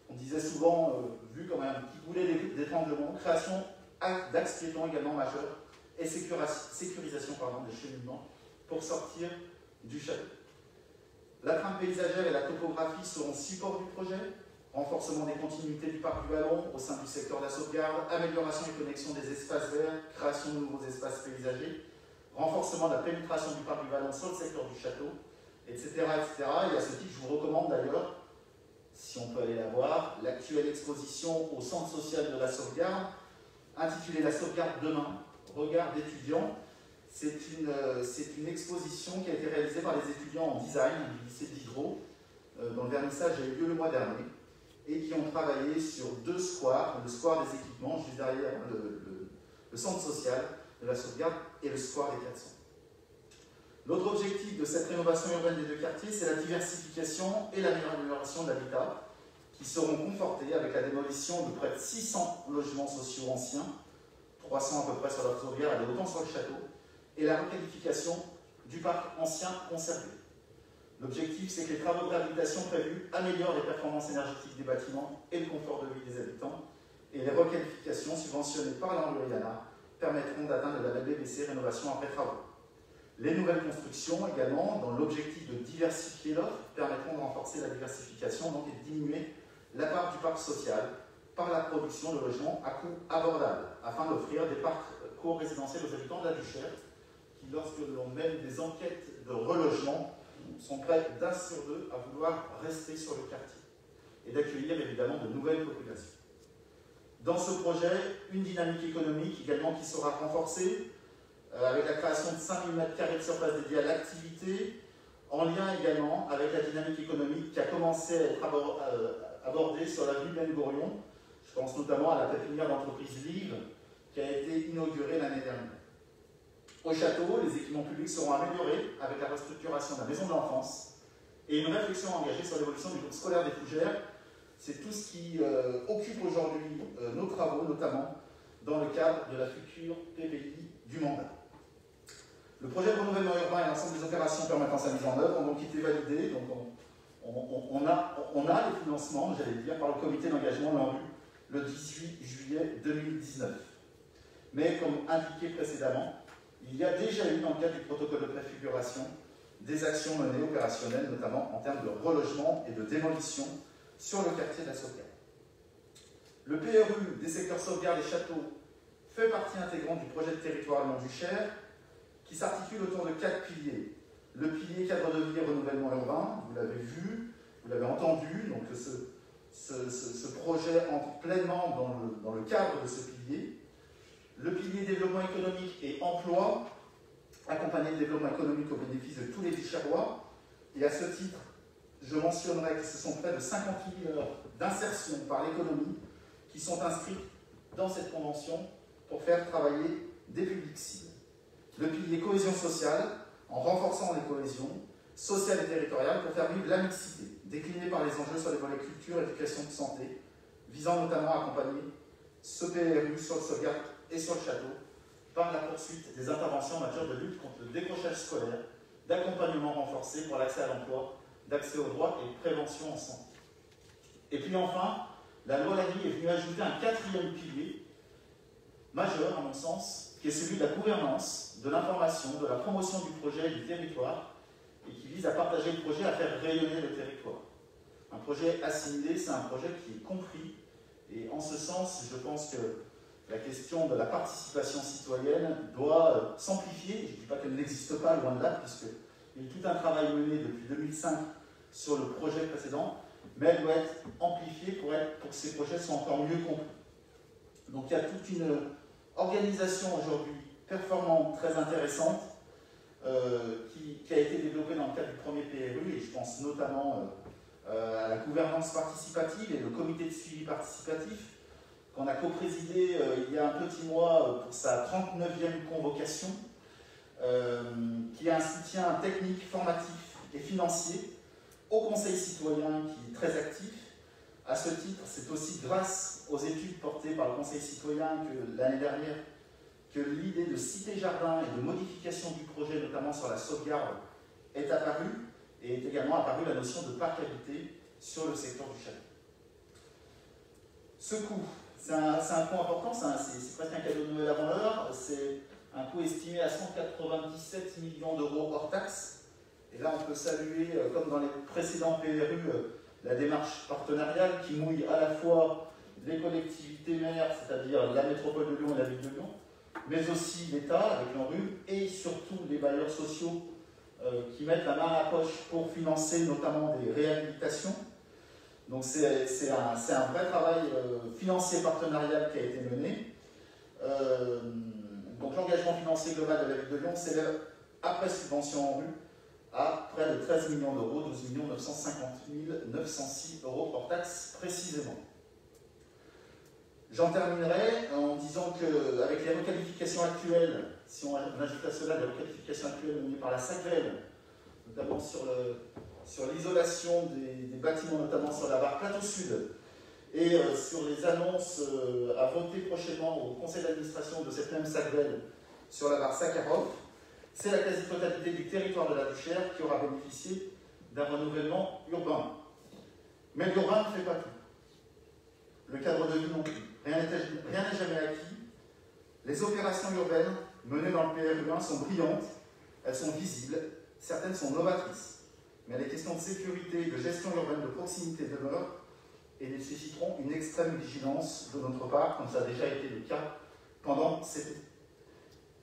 Speaker 13: on disait souvent, vu comme un petit boulet d'étranglement, création d'axes piétons également majeurs et sécurisation des cheminements pour sortir du château. La trame paysagère et la topographie seront support du projet, renforcement des continuités du parc du Vallon au sein du secteur de la sauvegarde, amélioration et connexion des espaces verts, création de nouveaux espaces paysagers, renforcement de la pénétration du parc du Vallon sur le secteur du château, etc., etc. Et à ce titre, je vous recommande d'ailleurs, si on peut aller la voir, l'actuelle exposition au centre social de la sauvegarde, intitulée La sauvegarde demain, regard d'étudiants. C'est une exposition qui a été réalisée par les étudiants en design du lycée de Diderot, dont le vernissage a eu lieu le mois dernier, et qui ont travaillé sur deux squares, le square des équipements, juste derrière le centre social de la sauvegarde, et le square des 400. L'autre objectif de cette rénovation urbaine des deux quartiers, c'est la diversification et l'amélioration de l'habitat, qui seront confortés avec la démolition de près de 600 logements sociaux anciens, 300 à peu près sur la sauvegarde et autant sur le château, et la requalification du parc ancien conservé. L'objectif, c'est que les travaux de réhabilitation prévus améliorent les performances énergétiques des bâtiments et le confort de vie des habitants, et les requalifications subventionnées par l'Angleterre permettront d'atteindre le label BBC Rénovation après travaux. Les nouvelles constructions également, dans l'objectif de diversifier l'offre, permettront de renforcer la diversification donc, et de diminuer la part du parc social par la production de logements à coût abordable, afin d'offrir des parcs co-résidentiels aux habitants de la Duchère, qui, lorsque l'on mène des enquêtes de relogement, sont près d'1 sur 2 à vouloir rester sur le quartier et d'accueillir évidemment de nouvelles populations. Dans ce projet, une dynamique économique également qui sera renforcée avec la création de 5000 m² de surface dédiée à l'activité, en lien également avec la dynamique économique qui a commencé à être abordée sur l'avenue Ben Gourion. Je pense notamment à la pépinière d'entreprise Live qui a été inaugurée l'année dernière. Au château, les équipements publics seront améliorés avec la restructuration de la maison de l'enfance et une réflexion engagée sur l'évolution du groupe scolaire des Fougères. C'est tout ce qui occupe aujourd'hui nos travaux, notamment dans le cadre de la future PPI du mandat. Le projet de renouvellement urbain et l'ensemble des opérations permettant sa mise en œuvre ont donc été validés. Donc on a les financements, j'allais dire, par le comité d'engagement LANRU le 18 juillet 2019. Mais comme indiqué précédemment, il y a déjà eu dans le cadre du protocole de préfiguration des actions menées opérationnelles, notamment en termes de relogement et de démolition sur le quartier de la sauvegarde. Le PRU des secteurs sauvegarde et châteaux fait partie intégrante du projet de territoire Lyon-Duchère qui s'articule autour de 4 piliers. Le pilier cadre de vie et renouvellement urbain, vous l'avez vu, vous l'avez entendu, donc ce projet entre pleinement dans le cadre de ce pilier. Le pilier développement économique et emploi, accompagner le développement économique au bénéfice de tous les Duchérois. Et à ce titre, je mentionnerai que ce sont près de 50 000 heures d'insertion par l'économie qui sont inscrites dans cette convention pour faire travailler des publics cibles. Le pilier cohésion sociale, en renforçant les cohésions sociales et territoriales pour faire vivre la mixité, déclinée par les enjeux sur les volets culture, éducation, santé, visant notamment à accompagner ce PRU sur le sauvegarde et sur le château par la poursuite des interventions en matière de lutte contre le décrochage scolaire, d'accompagnement renforcé pour l'accès à l'emploi, d'accès aux droits et de prévention en santé. Et puis enfin, la loi Lamy est venue ajouter un 4e pilier majeur, à mon sens, qui est celui de la gouvernance, de l'information, de la promotion du projet et du territoire, et qui vise à partager le projet, à faire rayonner le territoire. Un projet assimilé, c'est un projet qui est compris, et en ce sens, je pense que la question de la participation citoyenne doit s'amplifier. Je ne dis pas qu'elle n'existe pas, loin de là, puisqu'il y a eu tout un travail mené depuis 2005 sur le projet précédent, mais elle doit être amplifiée pour que ces projets soient encore mieux compris. Donc il y a toute une organisation aujourd'hui performante, très intéressante, qui a été développée dans le cadre du premier PRU, et je pense notamment à la gouvernance participative et le comité de suivi participatif, qu'on a co-présidé il y a un petit mois pour sa 39e convocation, qui a un soutien technique, formatif et financier au Conseil citoyen qui est très actif. À ce titre, c'est aussi grâce aux études portées par le Conseil citoyen que l'année dernière que l'idée de cité-jardin et de modification du projet, notamment sur la sauvegarde, est apparue, et est également apparue la notion de parc habité sur le secteur du château. Ce coût, c'est un coût important, c'est presque un cadeau de Noël avant l'heure, c'est un coût estimé à 197 millions d'euros hors taxes. Et là, on peut saluer, comme dans les précédents PRU, la démarche partenariale qui mouille à la fois les collectivités maires, c'est-à-dire la métropole de Lyon et la ville de Lyon, mais aussi l'État avec l'ANRU et surtout les bailleurs sociaux qui mettent la main à la poche pour financer notamment des réhabilitations. Donc c'est un vrai travail financier partenarial qui a été mené. Donc l'engagement financier global de la ville de Lyon s'élève, après subvention ANRU, à près de 13 millions d'euros, 12 950 906 euros hors taxes précisément. J'en terminerai en disant qu'avec les requalifications actuelles, si on ajoute à cela les requalifications actuelles menées par la SACREL, notamment sur l'isolation des bâtiments, notamment sur la barre Plateau Sud, et sur les annonces à voter prochainement au conseil d'administration de cette même SACREL sur la barre Sakharov, c'est la quasi-totalité du territoire de la Duchère qui aura bénéficié d'un renouvellement urbain. Mais l'urbain ne fait pas tout. Le cadre de vie non plus. Rien n'est jamais acquis. Les opérations urbaines menées dans le PRU1 sont brillantes, elles sont visibles, certaines sont novatrices. Mais les questions de sécurité et de gestion urbaine de proximité demeurent et nécessiteront une extrême vigilance de notre part, comme ça a déjà été le cas pendant cet été.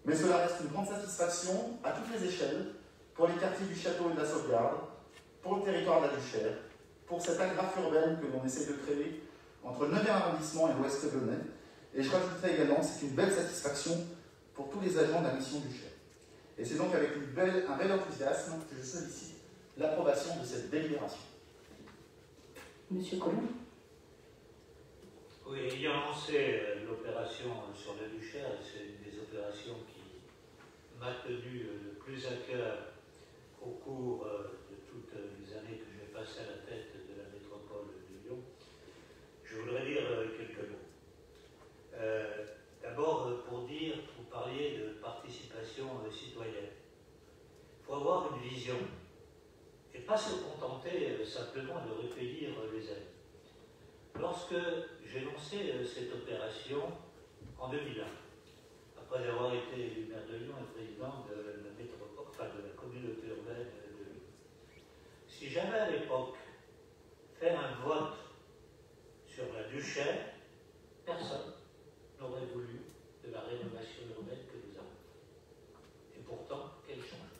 Speaker 13: Mais cela reste une grande satisfaction à toutes les échelles, pour les quartiers du château et de la sauvegarde, pour le territoire de la Duchère, pour cette agrafe urbaine que l'on essaie de créer entre le 9e arrondissement et l'ouest lyonnais. Et je rajouterai également que c'est une belle satisfaction pour tous les agents de la mission Duchère. Et c'est donc avec un bel enthousiasme que je sollicite l'approbation de cette délibération.
Speaker 1: Monsieur Colomb.
Speaker 3: Oui, ayant lancé l'opération sur la Duchère, c'est une des opérations qui m'a tenu le plus à cœur au cours de toutes les années que j'ai passées à la tête de la métropole de Lyon. Je voudrais dire quelques mots. D'abord, pour vous parliez de participation citoyenne. Il faut avoir une vision et pas se contenter simplement de recueillir les avis. Lorsque j'ai lancé cette opération en 2001, après avoir été élu maire de Lyon et président de la métropole, enfin de la communauté urbaine de Lyon, si j'avais à l'époque fait un vote sur la Duchère, personne n'aurait voulu de la rénovation urbaine que nous avons. Et pourtant, quel changement.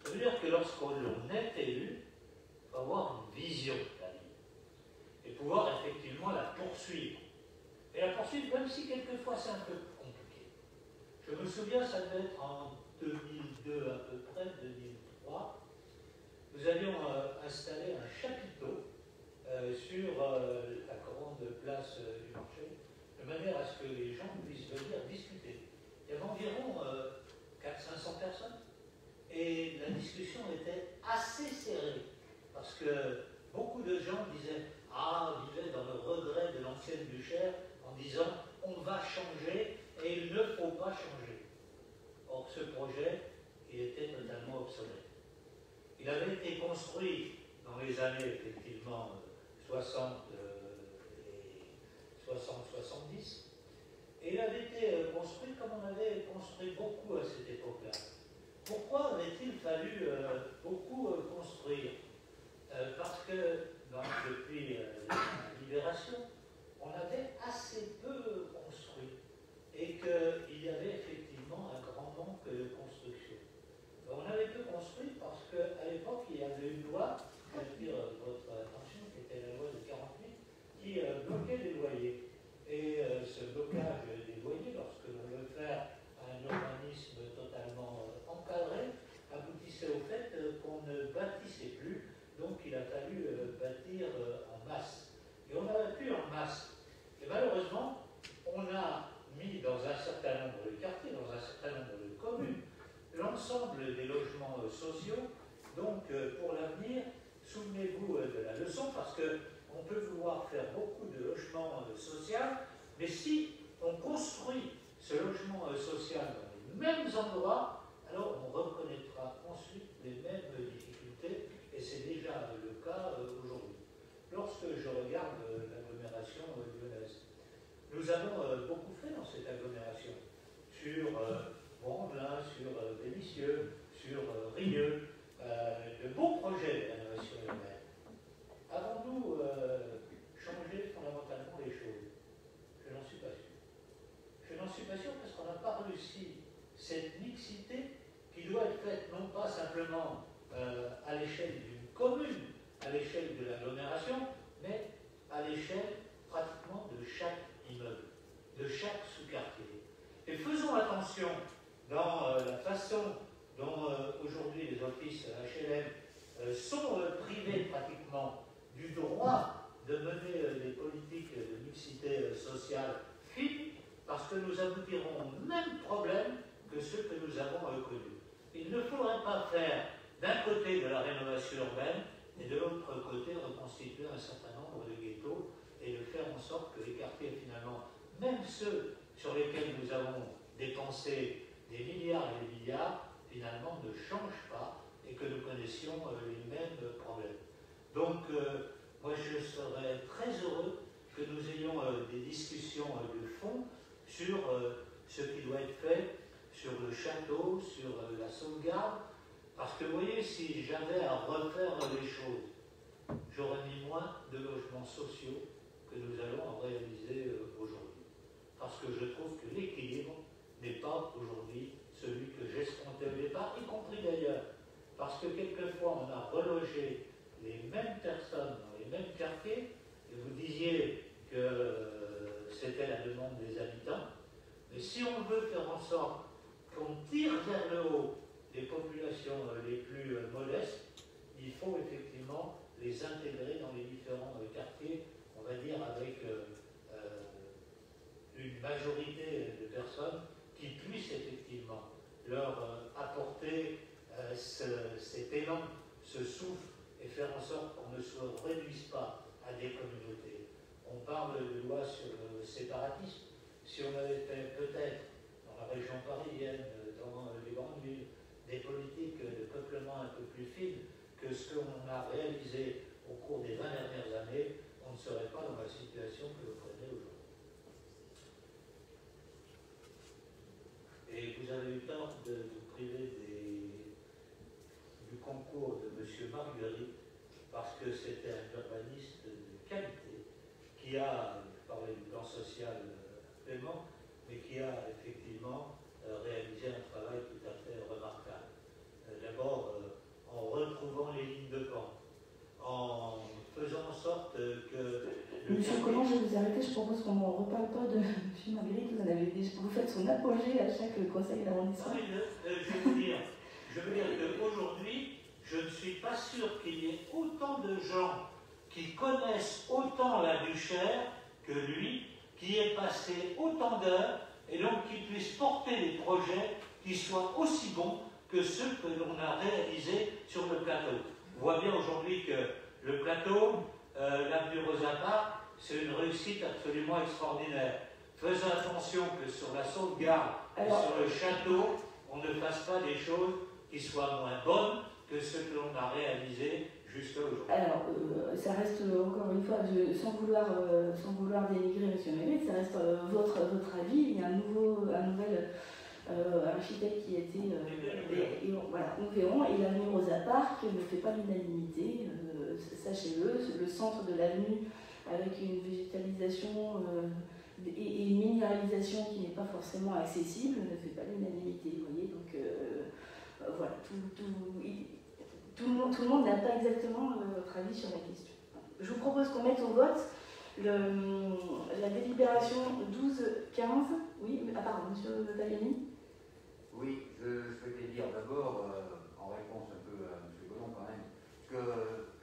Speaker 3: Ça veut dire que lorsqu'on est élu, il faut avoir une vision de la vie et pouvoir effectivement la poursuivre. Et la poursuivre, même si quelquefois c'est un peu compliqué. Je me souviens, ça devait être en 2002 à peu près, 2003, nous avions installé un chapiteau sur la grande place du marché, de manière à ce que les gens puissent venir discuter. Il y avait environ 400-500 personnes. Et la discussion était assez serrée, parce que beaucoup de gens vivaient dans le regret de l'ancienne Duchère, en disant on va changer et il ne faut pas changer. Or, ce projet, il était totalement obsolète. Il avait été construit dans les années, effectivement, 60 et 70, et il avait été construit comme on avait construit beaucoup à cette époque-là. pourquoi avait-il fallu beaucoup construire? Parce que depuis la libération, on avait assez peu construit et qu'il y avait effectivement un grand manque de construction. On avait peu construit parce qu'à l'époque, il y avait une loi, j'attire votre attention, qui était la loi de 48, qui bloquait les loyers. Et ce blocage des loyers, lorsque l'on veut faire un urbanisme totalement encadré, aboutissait au fait qu'on ne bâtissait plus, donc il a fallu bâtir en masse. Et on a battu en masse. Et malheureusement, on a mis dans un certain nombre de quartiers, dans un certain nombre de communes, l'ensemble des logements sociaux. Donc pour l'avenir, souvenez-vous de la leçon, parce qu'on peut vouloir faire beaucoup de logements sociaux, mais si on construit ce logement social dans les mêmes endroits, alors on reconnaîtra ensuite les mêmes difficultés, et c'est déjà le cas aujourd'hui. Lorsque je regarde l'agglomération lyonnaise, nous avons beaucoup fait dans cette agglomération, sur Vaux-en-Velin, sur Vénissieux, sur Rieux, de beaux projets de rénovation urbaine. Avons-nous changé fondamentalement les choses? Je n'en suis pas sûr. Je n'en suis pas sûr parce qu'on n'a pas réussi cette mixité qui doit être faite non pas simplement à l'échelle d'une commune, à l'échelle de l'agglomération, mais à l'échelle pratiquement de chaque immeuble, de chaque sous-quartier. Et faisons attention dans la façon dont aujourd'hui les offices HLM sont privés pratiquement du droit de mener des politiques de mixité sociale fines, parce que nous aboutirons au même problème que ceux que nous avons connus. Il ne faudrait pas faire d'un côté de la rénovation urbaine et de l'autre côté reconstituer un certain nombre de ghettos et de faire en sorte que les quartiers finalement, même ceux sur lesquels nous avons dépensé des milliards et des milliards, finalement ne changent pas et que nous connaissions les mêmes problèmes. Donc, moi je serais très heureux que nous ayons des discussions de fond sur ce qui doit être fait, sur le château, sur la sauvegarde, parce que vous voyez, si j'avais à refaire les choses, j'aurais mis moins de logements sociaux que nous allons en réaliser aujourd'hui. Parce que je trouve que l'équilibre n'est pas aujourd'hui celui que j'escomptais au départ, y compris d'ailleurs, parce que quelquefois on a relogé les mêmes personnes dans les mêmes quartiers, et vous disiez que c'était la demande des habitants, mais si on veut faire en sorte qu'on tire vers le haut les populations les plus modestes, il faut effectivement les intégrer dans les différents quartiers, on va dire avec une majorité de personnes qui puissent effectivement leur apporter cet élan, ce souffle, et faire en sorte qu'on ne se réduise pas à des communautés. On parle de loi sur le séparatisme. Si on avait fait peut-être dans la région parisienne, dans les grandes villes, des politiques de peuplement un peu plus fines que ce qu'on a réalisé au cours des 20 dernières années, on ne serait pas dans la situation que vous prenez aujourd'hui. Et vous avez eu tort de vous priver du concours de M. Marguerite, parce que c'était un urbaniste de qualité, qui a, je parlais du plan social actuellement, mais qui a effectivement réalisé un travail tout à fait remarquable. D'abord, en retrouvant les lignes de pente, en faisant en sorte que...
Speaker 1: Monsieur, comment je vais vous arrêter? Je propose qu'on ne reparle pas de M. Marguerite. Vous faites son apogée à chaque conseil d'arrondissement.
Speaker 3: Je veux dire qu'aujourd'hui, je ne suis pas sûr qu'il y ait autant de gens qui connaissent autant la Buchère que lui, qui ait passé autant d'heures, et donc qui puisse porter des projets qui soient aussi bons que ceux que l'on a réalisés sur le plateau. On voit bien aujourd'hui que le plateau, l'avenue Rosa Parks, c'est une réussite absolument extraordinaire. Faisons attention que sur la sauvegarde et sur le château, on ne fasse pas des choses qui soient moins bonnes que ce que l'on a réalisé jusqu'à aujourd'hui.
Speaker 1: Alors, ça reste encore une fois, sans vouloir dénigrer M. Marguerite, ça reste votre avis. Il y a un nouvel architecte qui a été voilà, Ouvéron, et l'avenue Rosa Parks ne fait pas l'unanimité, sachez-le, le centre de l'avenue avec une végétalisation et une minéralisation qui n'est pas forcément accessible ne fait pas l'unanimité, vous voyez, donc voilà, tout le monde n'a pas exactement votre avis sur la question. Je vous propose qu'on mette au vote la délibération 12-15. Oui, pardon, monsieur Tagliani.
Speaker 10: Oui, je souhaitais dire d'abord, en réponse un peu à M. Gollon quand même, que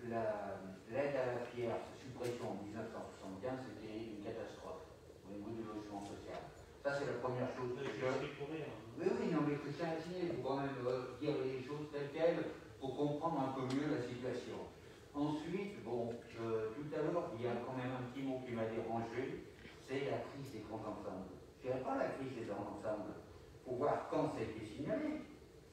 Speaker 10: l'aide à la pierre, sa suppression en 1975, c'était une catastrophe au niveau du logement social. Ça, c'est la première chose. Oui, non, mais que c'est assigné, il faut quand même dire les choses telles quelles pour comprendre un peu mieux la situation. Ensuite, bon, tout à l'heure, il y a quand même un petit mot qui m'a dérangé, c'est la crise des grands ensembles. Je ne dirais pas la crise des grands ensembles. Il faut voir quand ça a été signalé,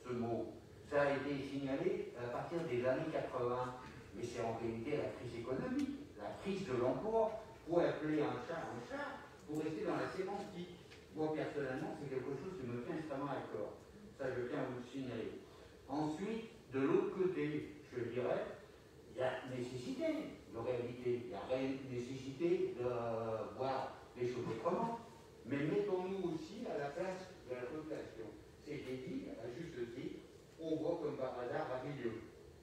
Speaker 10: ce mot. Ça a été signalé à partir des années 80, mais c'est en réalité la crise économique, la crise de l'emploi. Pour appeler un chat, pour rester dans la sémantique. Moi, personnellement, c'est quelque chose qui me fait extrêmement à cœur. Ça, je tiens à vous le signaler. Ensuite, de l'autre côté, je dirais, il y a nécessité de réalité, il y a nécessité de voir les choses autrement. Mais mettons-nous aussi à la place de la population. C'était dit, à juste titre, on voit comme par hasard à Milieu,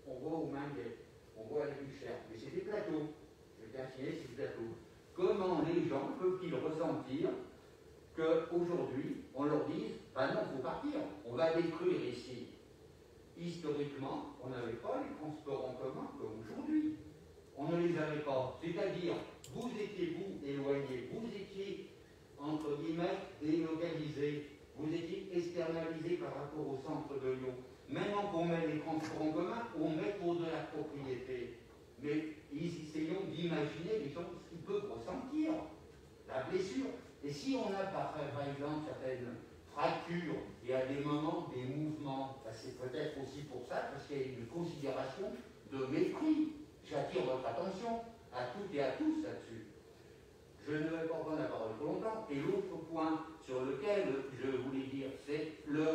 Speaker 10: on voit au Minguet, on voit à la Buchère, mais c'est des plateaux. Je tiens à signaler, c'est des plateaux. Comment les gens peuvent-ils ressentir qu'aujourd'hui, on leur dise, ben non, il faut partir, on va détruire ici. Historiquement, on n'avait pas les transports en commun comme aujourd'hui. On ne les avait pas. C'est-à-dire, vous étiez, vous, éloignés, vous étiez, entre guillemets, délocalisés, vous étiez externalisés par rapport au centre de Lyon. Maintenant qu'on met les transports en commun, on met pour de la propriété. Mais essayons d'imaginer les gens ce qu'ils peuvent ressentir, la blessure. Et si on a par exemple certaines fractures et à des moments des mouvements, ben c'est peut-être aussi pour ça, parce qu'il y a une considération de mépris. J'attire votre attention à toutes et à tous là-dessus. Je ne vais pas prendre la parole trop longtemps. Et l'autre point sur lequel je voulais dire, c'est le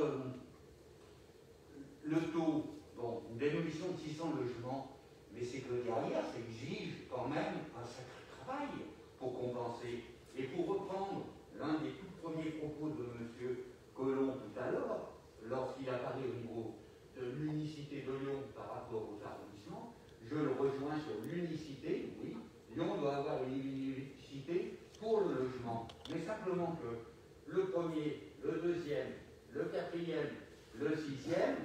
Speaker 10: taux. Bon, une démolition de 600 logements, mais c'est que derrière, ça exige quand même un sacré travail pour compenser. Et pour reprendre l'un des tout premiers propos de M. Gollon tout à l'heure, lorsqu'il a parlé au niveau de l'unicité de Lyon par rapport aux arrondissements, je le rejoins sur l'unicité, oui. Lyon doit avoir une unicité pour le logement. Mais simplement que le premier, le deuxième, le quatrième, le sixième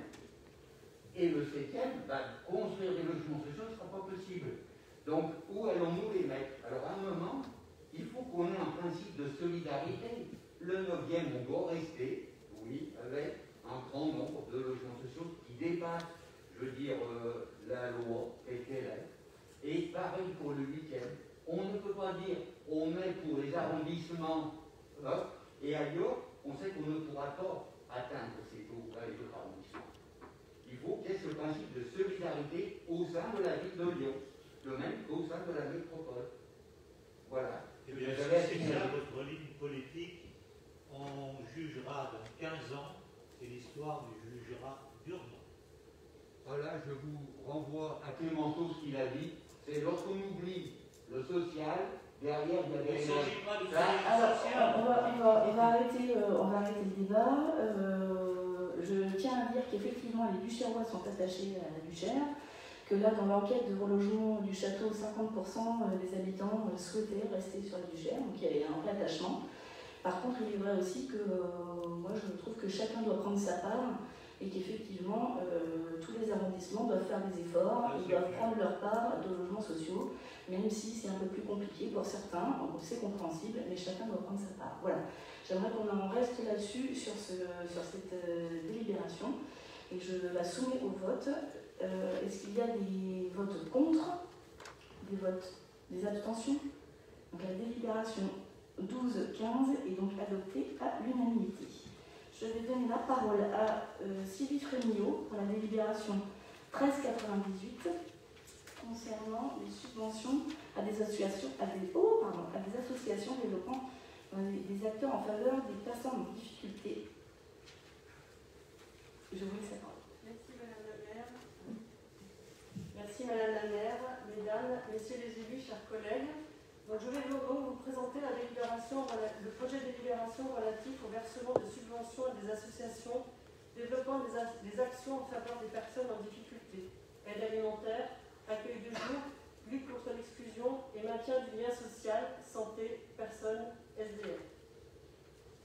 Speaker 10: et le septième, construire des logements sociaux ne sera pas possible. Donc, où allons-nous les mettre? Alors, à un moment, il faut qu'on ait un principe de solidarité. Le 9e, on doit rester, oui, avec un grand nombre de logements sociaux qui dépassent, je veux dire, la loi telle qu'elle est. Et pareil pour le 8e. On ne peut pas dire on met pour les arrondissements et ailleurs, on sait qu'on ne pourra pas atteindre ces taux dans les autres arrondissements. Il faut qu'il y ait ce principe de solidarité au sein de la ville de Lyon, de même qu'au sein de la métropole. Voilà.
Speaker 3: Eh bien, si c'est ça votre ligne politique, on jugera dans 15 ans et l'histoire nous jugera durement.
Speaker 10: Voilà, je vous renvoie à Clémenceau ce qu'il a dit. C'est lorsqu'on oublie le social, derrière il y a des...
Speaker 1: Alors, on va arrêter le débat. Je tiens à dire qu'effectivement, les Buchérois sont attachés à la Buchère, que là, dans l'enquête de relogement du château, 50% des habitants souhaitaient rester sur la Buchère, donc il y avait un vrai attachement. Par contre, il est vrai aussi que moi, je trouve que chacun doit prendre sa part et qu'effectivement, tous les arrondissements doivent faire des efforts, ils doivent prendre leur part de logements sociaux, même si c'est un peu plus compliqué pour certains, c'est compréhensible, mais chacun doit prendre sa part. Voilà. J'aimerais qu'on en reste là-dessus, sur cette délibération, et je la soumets au vote. Est-ce qu'il y a des votes contre, des abstentions? Donc la délibération 12-15 est donc adoptée à l'unanimité. Je vais donner la parole à Sylvie Frémillot pour la délibération 1398 concernant les subventions à des associations, développant des acteurs en faveur des personnes en difficulté. Je vous laisse la parole.
Speaker 9: Merci Madame la maire. Merci Madame la maire, mesdames, messieurs les élus, chers collègues. Donc, je vais donc vous présenter le projet de délibération relatif au versement de subventions à des associations développant des actions en faveur des personnes en difficulté, aide alimentaire, accueil de jour, lutte contre l'exclusion et maintien du lien social, santé, personnes, SDF,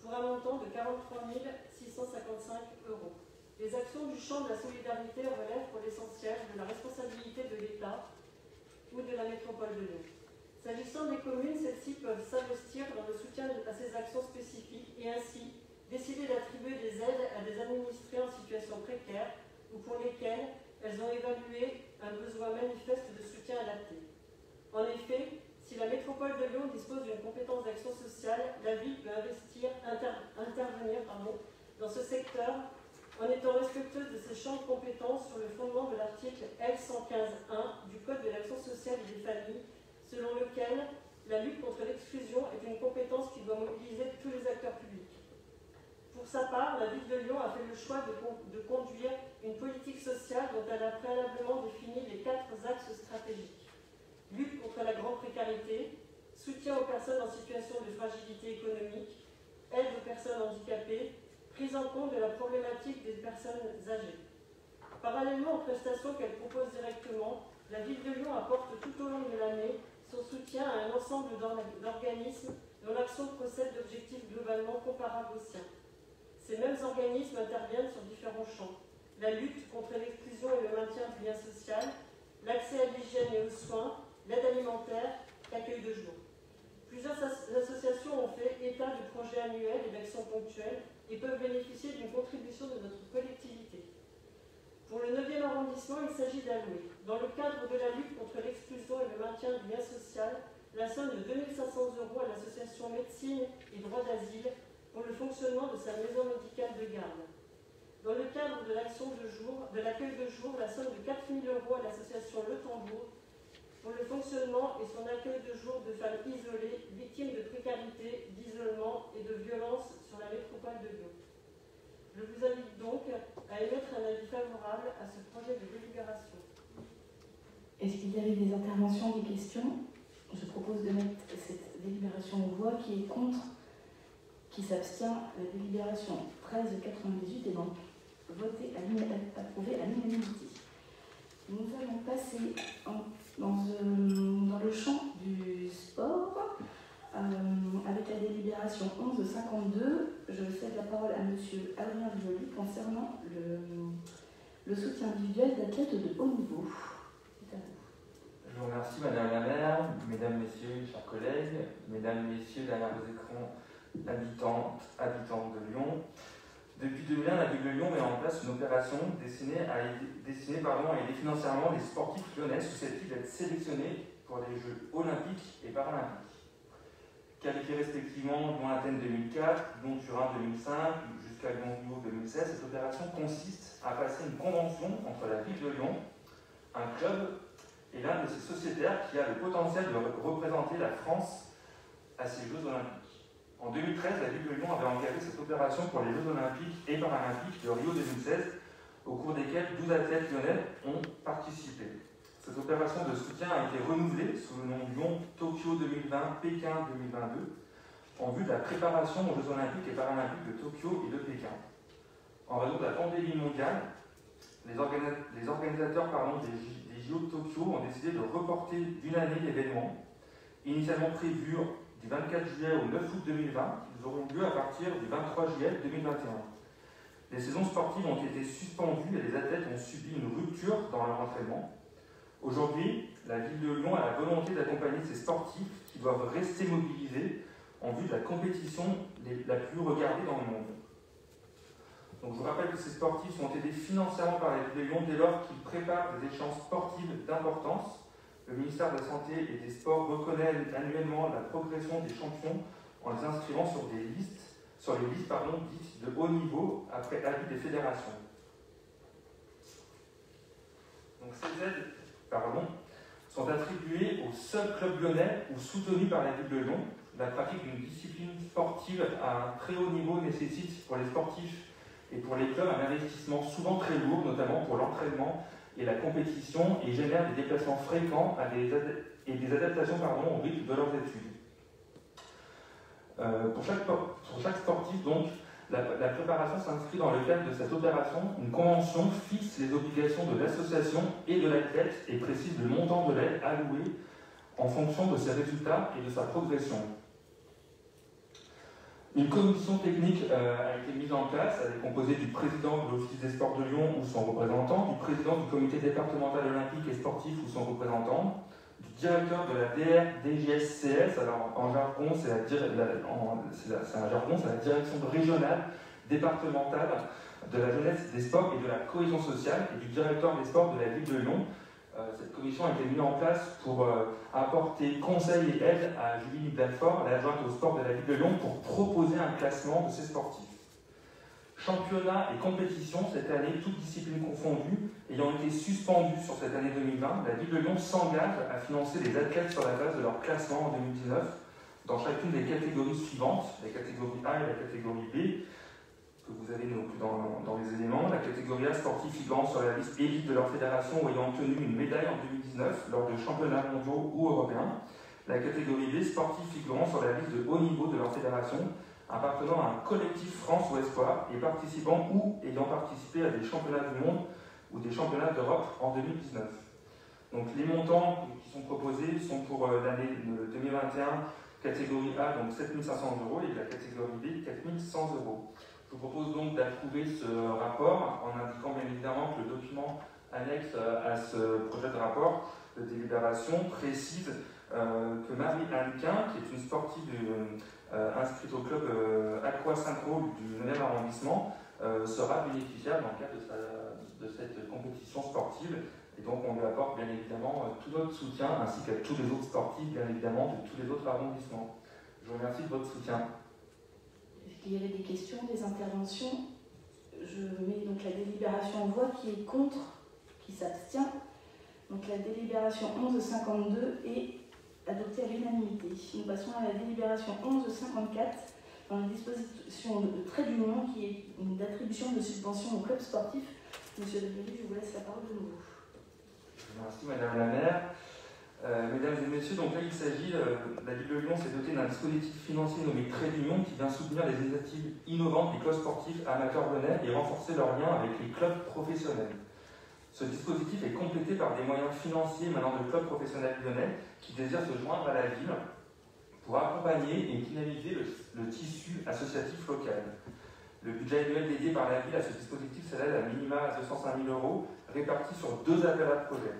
Speaker 9: pour un montant de 43 655 €. Les actions du champ de la solidarité relèvent pour l'essentiel de la responsabilité de l'État ou de la métropole de Lyon. S'agissant des communes, celles-ci peuvent s'investir dans le soutien à ces actions spécifiques et ainsi décider d'attribuer des aides à des administrés en situation précaire ou pour lesquels elles ont évalué un besoin manifeste de soutien adapté. En effet, si la métropole de Lyon dispose d'une compétence d'action sociale, la ville peut intervenir dans ce secteur en étant respectueuse de ses champs de compétences sur le fondement de l'article L115.1 du Code de l'action sociale et des familles, selon lequel la lutte contre l'exclusion est une compétence qui doit mobiliser tous les acteurs publics. Pour sa part, la ville de Lyon a fait le choix de conduire une politique sociale dont elle a préalablement défini les 4 axes stratégiques. Lutte contre la grande précarité, soutien aux personnes en situation de fragilité économique, aide aux personnes handicapées, prise en compte de la problématique des personnes âgées. Parallèlement aux prestations qu'elle propose directement, la ville de Lyon apporte tout au long de l'année son soutien à un ensemble d'organismes dont l'action procède d'objectifs globalement comparables aux siens. Ces mêmes organismes interviennent sur différents champs: la lutte contre l'exclusion et le maintien du lien social, l'accès à l'hygiène et aux soins, l'aide alimentaire, l'accueil de jour. Plusieurs associations ont fait état de projets annuels et d'actions ponctuelles et peuvent bénéficier d'une contribution de notre collectivité. Pour le 9e arrondissement, il s'agit d'allouer, dans le cadre de la lutte contre l'exclusion et le maintien du lien social, la somme de 2 500 € à l'association Médecine et Droit d'Asile pour le fonctionnement de sa maison médicale de garde. Dans le cadre de l'action de jour, de l'accueil de jour, la somme de 4 000 € à l'association Le Tambour pour le fonctionnement et son accueil de jour de femmes isolées, victimes de précarité, d'isolement et de violence sur la métropole de Lyon. Je vous invite donc à émettre un avis favorable à ce projet de délibération.
Speaker 1: Est-ce qu'il y avait des interventions, des questions? Je propose de mettre cette délibération aux voix. Qui est contre? Qui s'abstient? La délibération 1398 est donc approuvée à l'unanimité. Nous allons passer dans le champ du sport avec la délibération 1152. Je cède la parole à M. Adrien Violi concernant le soutien individuel d'athlètes de haut niveau. C'est à vous.
Speaker 14: Je vous remercie Madame la maire, Mesdames, Messieurs, chers collègues, Mesdames, Messieurs derrière vos écrans, habitants de Lyon. Depuis 2001, la ville de Lyon met en place une opération destinée à aider financièrement les sportifs lyonnais susceptibles d'être sélectionnés pour les Jeux olympiques et paralympiques. Qualifiés respectivement Lyon-Athènes 2004, Lyon-Turin 2005 jusqu'à Lyon-Rio 2016, cette opération consiste à passer une convention entre la ville de Lyon, un club et l'un de ses sociétaires qui a le potentiel de représenter la France à ces Jeux olympiques. En 2013, la ville de Lyon avait engagé cette opération pour les Jeux olympiques et paralympiques de Rio 2016, au cours desquels 12 athlètes lyonnais ont participé. Cette opération de soutien a été renouvelée sous le nom Lyon-Tokyo 2020, Pékin 2022, en vue de la préparation aux Jeux olympiques et paralympiques de Tokyo et de Pékin. En raison de la pandémie mondiale, les organisateurs des JO de Tokyo ont décidé de reporter d'une année l'événement, initialement prévu du 24 juillet au 9 août 2020, ils auront lieu à partir du 23 juillet 2021. Les saisons sportives ont été suspendues et les athlètes ont subi une rupture dans leur entraînement. Aujourd'hui, la ville de Lyon a la volonté d'accompagner ces sportifs qui doivent rester mobilisés en vue de la compétition la plus regardée dans le monde. Donc, je vous rappelle que ces sportifs sont aidés financièrement par la ville de Lyon dès lors qu'ils préparent des échéances sportives d'importance. Le ministère de la Santé et des Sports reconnaît annuellement la progression des champions en les inscrivant sur les listes dites de haut niveau après avis des fédérations. Donc ces aides sont attribuées aux seuls clubs lyonnais ou soutenus par la ville de Lyon. La pratique d'une discipline sportive à un très haut niveau nécessite pour les sportifs et pour les clubs un investissement souvent très lourd, notamment pour l'entraînement et la compétition, et génère des déplacements fréquents et des adaptations au rythme de leurs études. Pour chaque sportif, donc, la préparation s'inscrit dans le cadre de cette opération. Une convention fixe les obligations de l'association et de l'athlète et précise le montant de l'aide allouée en fonction de ses résultats et de sa progression. Une commission technique a été mise en place. Elle est composée du président de l'Office des sports de Lyon ou son représentant, du président du comité départemental olympique et sportif ou son représentant, du directeur de la DGSCS, alors en jargon c'est la direction régionale départementale de la jeunesse, des sports et de la cohésion sociale, et du directeur des sports de la ville de Lyon. Cette commission a été mise en place pour apporter conseils et aide à Julie Belfort, l'adjointe au sport de la ville de Lyon, pour proposer un classement de ces sportifs. Championnat et compétition, cette année, toutes disciplines confondues, ayant été suspendues sur cette année 2020, la ville de Lyon s'engage à financer les athlètes sur la base de leur classement en 2019 dans chacune des catégories suivantes, la catégorie A et la catégorie B, que vous avez dans les éléments. La catégorie A, sportifs figurant sur la liste élite de leur fédération ou ayant obtenu une médaille en 2019 lors de championnats mondiaux ou européens. La catégorie B, sportifs figurant sur la liste de haut niveau de leur fédération, appartenant à un collectif France ou Espoir et participant ou ayant participé à des championnats du monde ou des championnats d'Europe en 2019. Donc les montants qui sont proposés sont pour l'année 2021, catégorie A, donc 7 500 € et la catégorie B, 4 100 €. Je vous propose donc d'approuver ce rapport en indiquant bien évidemment que le document annexe à ce projet de rapport de délibération précise que Marie-Anne Quin, qui est une sportive inscrite au club Aqua Synchro du 9e arrondissement, sera bénéficiaire dans le cadre de cette compétition sportive. Et donc on lui apporte bien évidemment tout notre soutien, ainsi qu'à tous les autres sportifs, bien évidemment, de tous les autres arrondissements. Je vous remercie de votre soutien.
Speaker 1: Est-ce qu'il y avait des questions, des interventions? Je mets donc la délibération en voie. Qui est contre? Qui s'abstient? Donc la délibération 1152 est adoptée à l'unanimité. Nous passons à la délibération 1154 dans la disposition de trait d'union qui est d'attribution de subventions au club sportif. Monsieur Debré, je vous laisse la parole de nouveau.
Speaker 14: Merci Madame la maire. Mesdames et messieurs, donc là il s'agit, la ville de Lyon s'est dotée d'un dispositif financier nommé Trait d'Union qui vient soutenir les initiatives innovantes des clubs sportifs amateurs lyonnais et renforcer leurs liens avec les clubs professionnels. Ce dispositif est complété par des moyens financiers émanant de clubs professionnels lyonnais qui désirent se joindre à la ville pour accompagner et dynamiser le tissu associatif local. Le budget annuel dédié par la ville à ce dispositif s'élève à minima à 205 000 € répartis sur 2 appels à projets.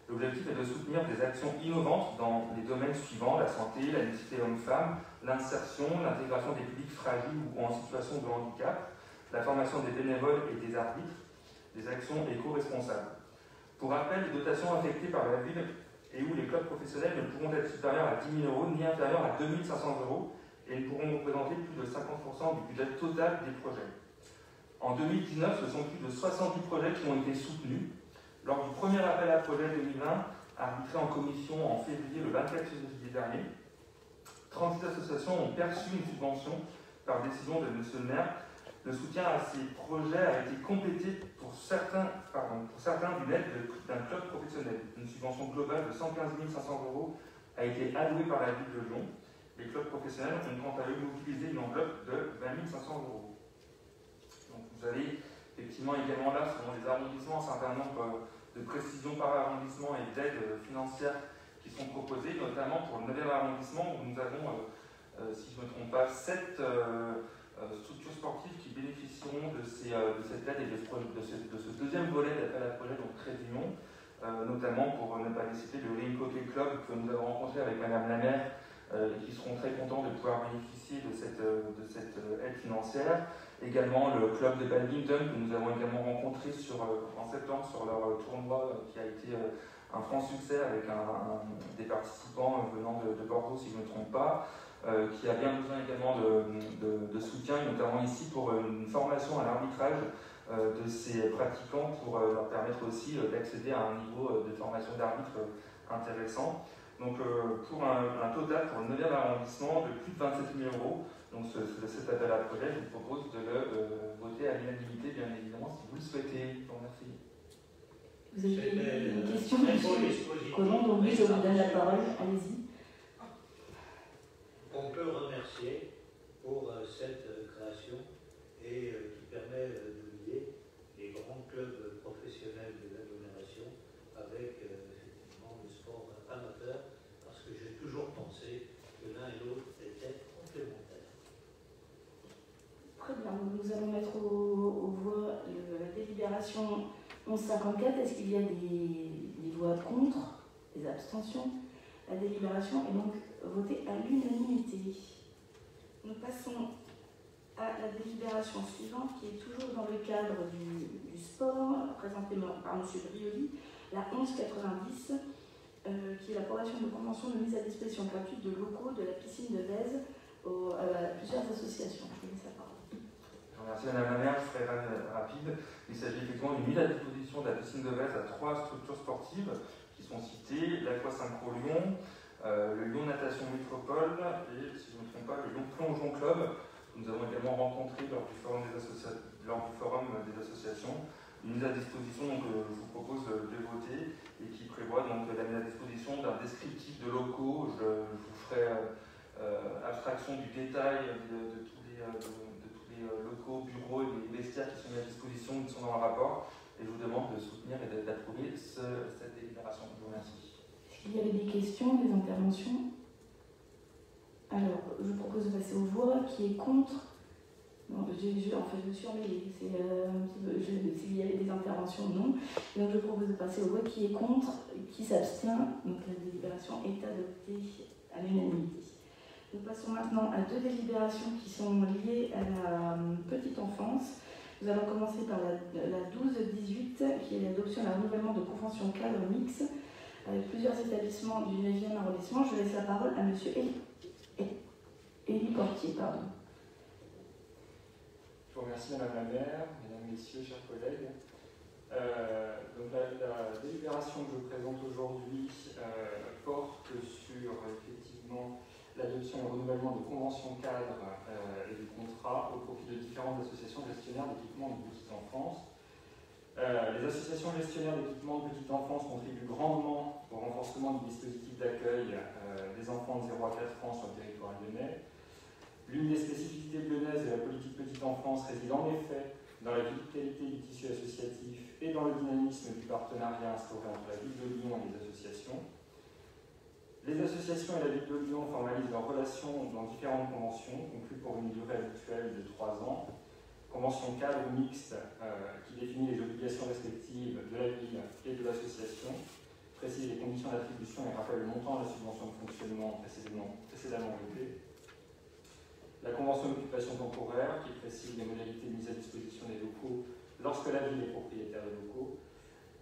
Speaker 14: L'objectif est de soutenir des actions innovantes dans les domaines suivants: la santé, la mixité homme-femme, l'insertion, l'intégration des publics fragiles ou en situation de handicap, la formation des bénévoles et des arbitres, des actions éco-responsables. Pour rappel, les dotations affectées par la ville et où les clubs professionnels ne pourront être supérieurs à 10 000 € ni inférieurs à 2 500 € et ne pourront représenter plus de 50% du budget total des projets. En 2019, ce sont plus de 70 projets qui ont été soutenus. Lors du premier appel à projet 2020, arbitré en commission en février, le 24 février dernier, 36 associations ont perçu une subvention par décision de M. le maire. Le soutien à ces projets a été complété pour certains d'une aide d'un club professionnel. Une subvention globale de 115 500 € a été allouée par la ville de Lyon. Les clubs professionnels ont quant à eux mobilisé une enveloppe de 20 500 €. Donc vous avez effectivement également là, selon les arrondissements, un certain nombre de précisions par arrondissement et d'aides financières qui sont proposées, notamment pour le 9e arrondissement où nous avons, si je ne me trompe pas, 7 structures sportives qui bénéficieront de cette aide et de ce deuxième volet d'appel à projet, donc Trait d'Union, notamment pour ne pas les citer, le Ring Hockey Club que nous avons rencontré avec Madame la maire et qui seront très contents de pouvoir bénéficier de cette aide financière. Également le club de badminton que nous avons également rencontré en septembre sur leur tournoi qui a été un franc succès avec des participants venant de Bordeaux, si je ne me trompe pas, qui a bien besoin également de soutien, notamment ici pour une formation à l'arbitrage de ces pratiquants pour leur permettre aussi d'accéder à un niveau de formation d'arbitre intéressant. Donc pour un total, pour le 9e arrondissement, de plus de 27 000 €. Donc cet appel à projet, je vous propose de le voter à l'unanimité, bien évidemment, si vous le souhaitez. Je vous remercie.
Speaker 1: Vous avez une question, monsieur Collomb, donc oui, je vous donne la parole. Allez-y.
Speaker 3: On peut remercier pour cette création et qui permet de lier les grands clubs professionnels de l'agglomération avec effectivement le sport amateur, parce que j'ai toujours pensé que l'un et l'autre étaient complémentaires.
Speaker 1: Très bien, nous allons mettre aux voix la délibération 1154. Est-ce qu'il y a des voix contre, des abstentions? La délibération est donc votée à l'unanimité. Nous passons à la délibération suivante, qui est toujours dans le cadre du sport, présentée par M. Brioli, la 1190, qui est l'approbation de convention de mise à disposition gratuite de locaux de la piscine de Vèze à plusieurs associations. Je vous laisse la parole.
Speaker 14: Merci Madame la maire, je serai rapide. Il s'agit effectivement d'une mise à disposition de la piscine de Vèze à 3 structures sportives qui sont citées, l'Aqua-Synchro Lyon, le Lyon Natation Métropole et, si je ne me trompe pas, le Lyon Plongeon Club. Nous avons également rencontré lors du forum des associations une mise à disposition que je vous propose de voter et qui prévoit donc la mise à disposition d'un descriptif de locaux. Je vous ferai abstraction du détail de tous les locaux, bureaux et les vestiaires qui sont mis à disposition, qui sont dans le rapport. Et je vous demande de soutenir et d'approuver cette délibération. Je vous remercie.
Speaker 1: Est-ce qu'il y avait des questions, des interventions? Alors, je propose de passer aux voix. Qui est contre? Non, en fait, je me suis emmêlée. S'il y avait des interventions, non. Donc, je propose de passer aux voix. Qui est contre? Qui s'abstient? Donc, la délibération est adoptée à l'unanimité. Nous passons maintenant à 2 délibérations qui sont liées à la petite enfance. Nous allons commencer par la 12-18, qui est l'adoption d'un renouvellement de convention cadre mixte avec plusieurs établissements du 9e arrondissement. Je laisse la parole à M. Élie Portier. Pardon.
Speaker 15: Je vous remercie Madame la maire, Mesdames, Messieurs, chers collègues. Donc la délibération que je présente aujourd'hui porte sur effectivement l'adoption et le renouvellement de conventions cadres et de contrats au profit de différentes associations gestionnaires d'équipements de petite enfance. Les associations gestionnaires d'équipements de petite enfance contribuent grandement au renforcement du dispositif d'accueil des enfants de 0 à 4 ans sur le territoire lyonnais. L'une des spécificités lyonnaises de la politique petite enfance réside en effet dans la vitalité du tissu associatif et dans le dynamisme du partenariat instauré entre la ville de Lyon et les associations. Les associations et la ville de Lyon formalisent leurs relations dans différentes conventions, conclues pour une durée habituelle de 3 ans. Convention cadre mixte qui définit les obligations respectives de la ville et de l'association, précise les conditions d'attribution et rappelle le montant de la subvention de fonctionnement précédemment votée. La convention d'occupation temporaire qui précise les modalités de mise à disposition des locaux lorsque la ville est propriétaire des locaux.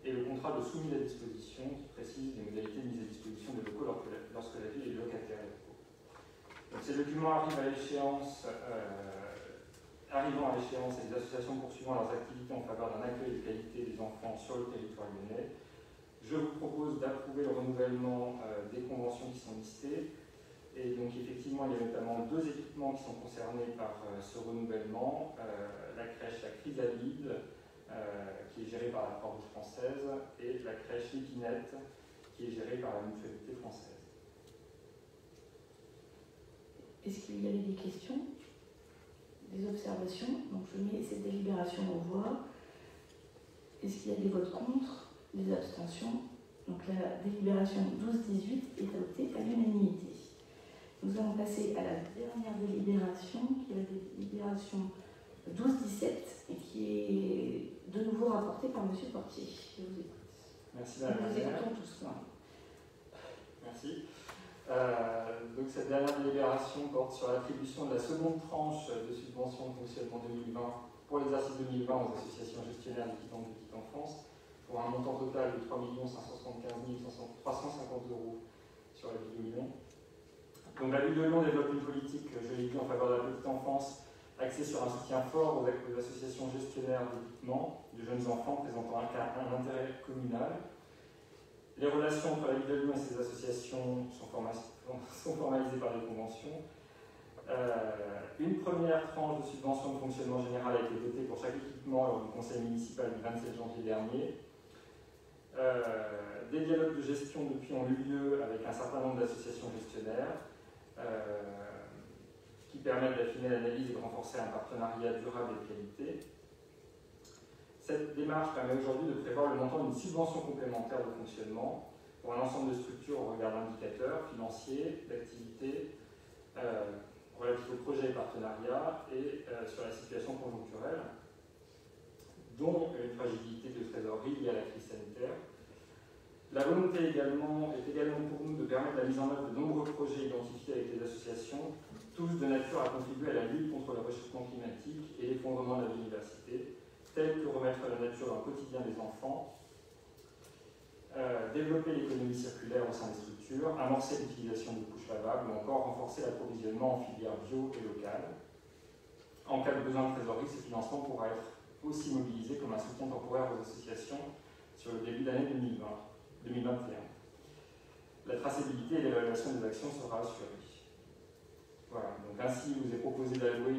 Speaker 15: Et le contrat de soumis à disposition qui précise les modalités de mise à disposition des locaux lorsque la ville est locataire des locaux. Donc, ces documents arrivant à l'échéance et les associations poursuivant leurs activités en faveur d'un accueil de qualité des enfants sur le territoire lyonnais, je vous propose d'approuver le renouvellement des conventions qui sont listées. Et donc effectivement, il y a notamment 2 équipements qui sont concernés par ce renouvellement. La crèche La Chrysalide, qui est gérée par la Croix-Rouge française, et la crèche L'Épinette, qui est gérée par la Mutualité française.
Speaker 1: Est-ce qu'il y avait des questions, des observations? Donc je mets cette délibération aux voix. Est-ce qu'il y a des votes contre, des abstentions? Donc la délibération 12-18 est adoptée à l'unanimité. Nous allons passer à la dernière délibération, qui est la délibération 12-17, et qui est de nouveau rapportée par M. Portier. Je vous écoute.
Speaker 15: Merci Madame la maire.
Speaker 1: Nous écoutons tous.
Speaker 15: Merci. Donc cette dernière délibération porte sur l'attribution de la seconde tranche de subvention de fonctionnement 2020 pour l'exercice 2020 aux associations gestionnaires d'équipements de petite enfance pour un montant total de 3 575 350 € sur la ville de Lyon. Donc la ville de Lyon développe une politique, je l'ai dit, en faveur de la petite enfance axée sur un soutien fort aux associations gestionnaires d'équipements de jeunes enfants présentant un intérêt communal. Les relations entre la ville de Lyon et ses associations sont formalisées par des conventions. Une première tranche de subvention de fonctionnement général a été votée pour chaque équipement lors du conseil municipal du 27 janvier dernier. Des dialogues de gestion depuis ont eu lieu avec un certain nombre d'associations gestionnaires qui permettent d'affiner l'analyse et de renforcer un partenariat durable et de qualité. Cette démarche permet aujourd'hui de prévoir le montant d'une subvention complémentaire de fonctionnement pour un ensemble de structures au regard d'indicateurs financiers, d'activités, relatifs aux projets et partenariats et sur la situation conjoncturelle, dont une fragilité de trésorerie liée à la crise sanitaire. La volonté est également pour nous de permettre la mise en œuvre de nombreux projets identifiés avec les associations, tous de nature à contribuer à la lutte contre le réchauffement climatique et l'effondrement de la biodiversité, tels que remettre la nature dans le quotidien des enfants, développer l'économie circulaire au sein des structures, amorcer l'utilisation de couches lavables ou encore renforcer l'approvisionnement en filière bio et locale. En cas de besoin de trésorerie, ce financement pourra être aussi mobilisé comme un soutien temporaire aux associations sur le début d'année 2021. La traçabilité et l'évaluation des actions sera assurée. Voilà, donc ainsi, il vous est proposé d'allouer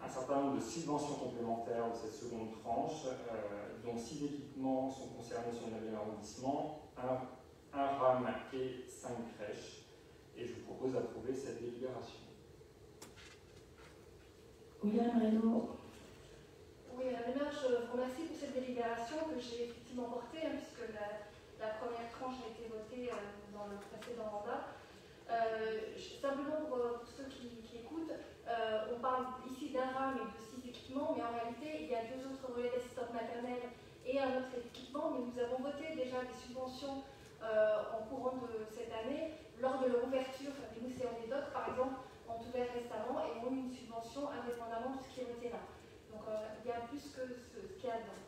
Speaker 15: un certain nombre de subventions complémentaires de cette seconde tranche, dont 6 équipements sont concernés sur le 9e arrondissement, un RAM et 5 crèches. Et je vous propose d'approuver cette délibération.
Speaker 1: William Reynaud.
Speaker 2: Oui, Madame la maire, je vous remercie pour cette délibération que j'ai effectivement portée, puisque la première tranche a été votée dans le précédent mandat. Simplement pour ceux qui écoutent, on parle ici d'un RAM et de 6 équipements, mais en réalité, il y a 2 autres relais d'assistante maternelle et un autre équipement, mais nous avons voté déjà des subventions en courant de cette année, lors de leur ouverture. Les Mousséens des Docs, par exemple, ont ouvert récemment et ont eu une subvention indépendamment de ce qui est voté là. Donc il y a plus que ce qu'il y a dedans.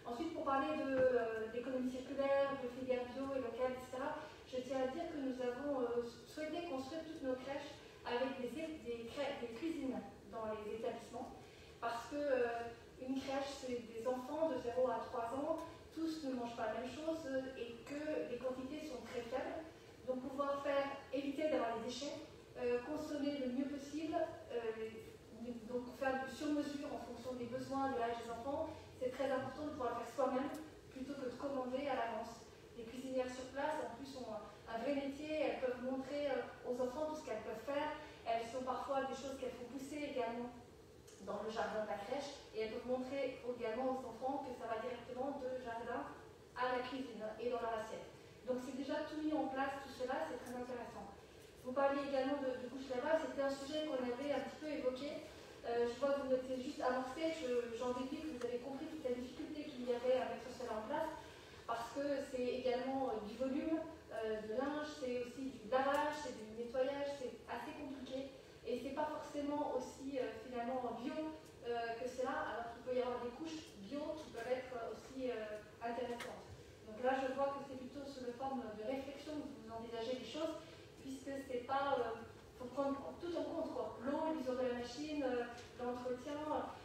Speaker 2: Ensuite, pour parler d'économie circulaire, de filière bio et locale, etc., je tiens à dire que nous avons souhaité construire toutes nos crèches avec des cuisines dans les établissements, parce que une crèche, c'est des enfants de 0 à 3 ans, tous ne mangent pas la même chose et que les quantités sont très faibles. Donc pouvoir éviter d'avoir des déchets, consommer le mieux possible, donc faire du sur-mesure en fonction des besoins de l'âge des enfants, c'est très important de pouvoir le faire soi-même plutôt que de commander à l'avance. Les cuisinières sur place, en plus, ont un vrai métier, elles peuvent montrer aux enfants tout ce qu'elles peuvent faire. Elles sont parfois des choses qu'elles font pousser également dans le jardin de la crèche et elles peuvent montrer également aux enfants que ça va directement de jardin à la cuisine et dans leur assiette. Donc c'est déjà tout mis en place, tout cela, c'est très intéressant. Vous parliez également de couches lavables, c'était un sujet qu'on avait un petit peu évoqué. Je vois que vous notez juste amorcé, j'en déduis que vous avez compris toute la difficulté qu'il y avait à mettre cela en place, parce que c'est également du volume, de linge, c'est aussi du lavage, c'est du nettoyage, c'est assez compliqué, et c'est pas forcément aussi finalement bio que cela, alors qu'il peut y avoir des couches bio qui peuvent être aussi intéressantes. Donc là, je vois que c'est plutôt sous la forme de réflexion que vous envisagez les choses, puisque c'est pas... faut prendre tout en compte, quoi. L'eau, l'usure de la machine, l'entretien,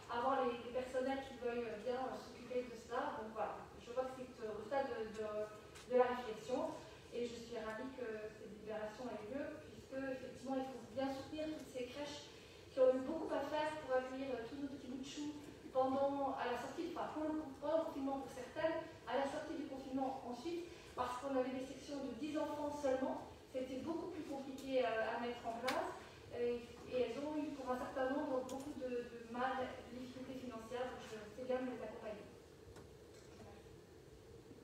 Speaker 2: avoir les personnels qui veuillent bien s'occuper de cela. Donc voilà, je vois que c'est au stade de la réflexion et je suis ravie que cette libération ait lieu, puisque effectivement il faut bien soutenir toutes ces crèches qui ont eu beaucoup à faire pour accueillir tous nos petits bouts de choux pendant le confinement pour certaines, à la sortie du confinement ensuite, parce qu'on avait des sections de 10 enfants seulement. C'était beaucoup plus compliqué à mettre en place et elles ont eu pour un certain nombre beaucoup de mal, de difficultés financières, donc c'est bien de les accompagner.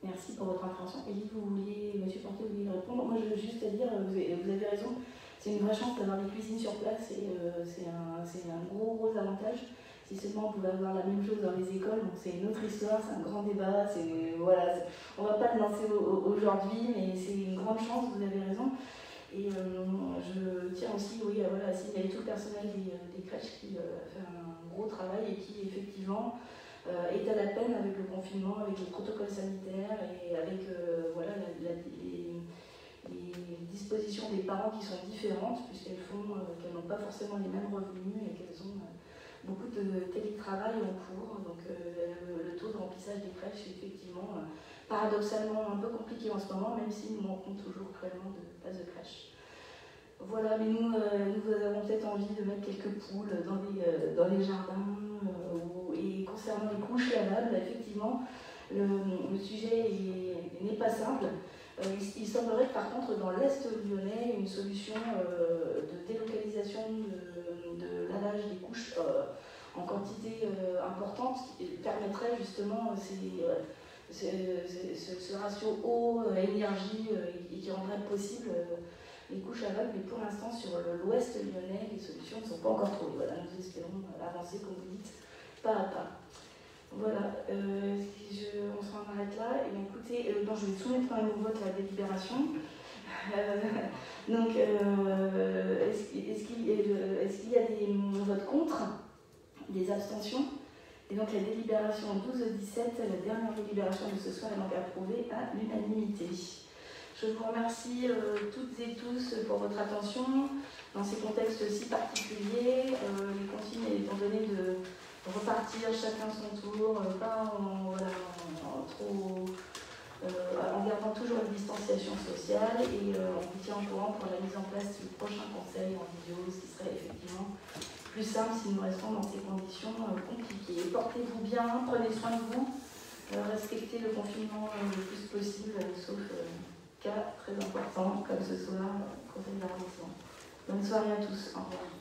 Speaker 1: Merci pour votre intervention. Elie, Monsieur Porté, vous vouliez répondre? Moi, je veux juste à dire, vous avez raison, c'est une vraie chance d'avoir des cuisines sur place et c'est un gros avantage. Si seulement on pouvait avoir la même chose dans les écoles, donc c'est une autre histoire, c'est un grand débat, voilà, on ne va pas le lancer aujourd'hui, mais c'est une grande chance, vous avez raison. Et je tiens aussi, oui, voilà, à signaler tout le personnel des crèches qui fait un gros travail et qui effectivement est à la peine avec le confinement, avec les protocoles sanitaires et avec voilà, les dispositions des parents qui sont différentes puisqu'elles n'ont pas forcément les mêmes revenus et qu'elles ont beaucoup de télétravail en cours, donc le taux de remplissage des crèches est effectivement paradoxalement un peu compliqué en ce moment, même si nous manquons toujours cruellement de places de crèche. Voilà, mais nous avons peut-être envie de mettre quelques poules dans les jardins. Et concernant les couches lavables, effectivement, le sujet n'est pas simple. Il semblerait que par contre, dans l'Est lyonnais, une solution de délocalisation de lavage des couches en quantité importante permettrait justement ce ratio eau-énergie et qui rendrait possible les couches lavables, mais pour l'instant sur l'ouest lyonnais, les solutions ne sont pas encore trouvées. Voilà, nous espérons avancer, comme vous dites, pas à pas. Voilà, on s'en arrête là. Et écoutez, je vais soumettre quand même au vote la délibération. Donc, est-ce qu'il y a des votes contre, des abstentions? Et donc la délibération 12-17, la dernière délibération de ce soir, est donc approuvée à l'unanimité. Je vous remercie toutes et tous pour votre attention dans ces contextes si particuliers. Les consignes étant donné de repartir chacun son tour, pas en gardant toujours une distanciation sociale, et on vous tient au courant pour la mise en place du prochain conseil en vidéo, ce qui serait effectivement plus simple si nous restons dans ces conditions compliquées. Portez-vous bien, prenez soin de vous, respectez le confinement le plus possible, sauf cas très important comme ce soir, conseil d'arrondissement. Bonne soirée à tous, au revoir.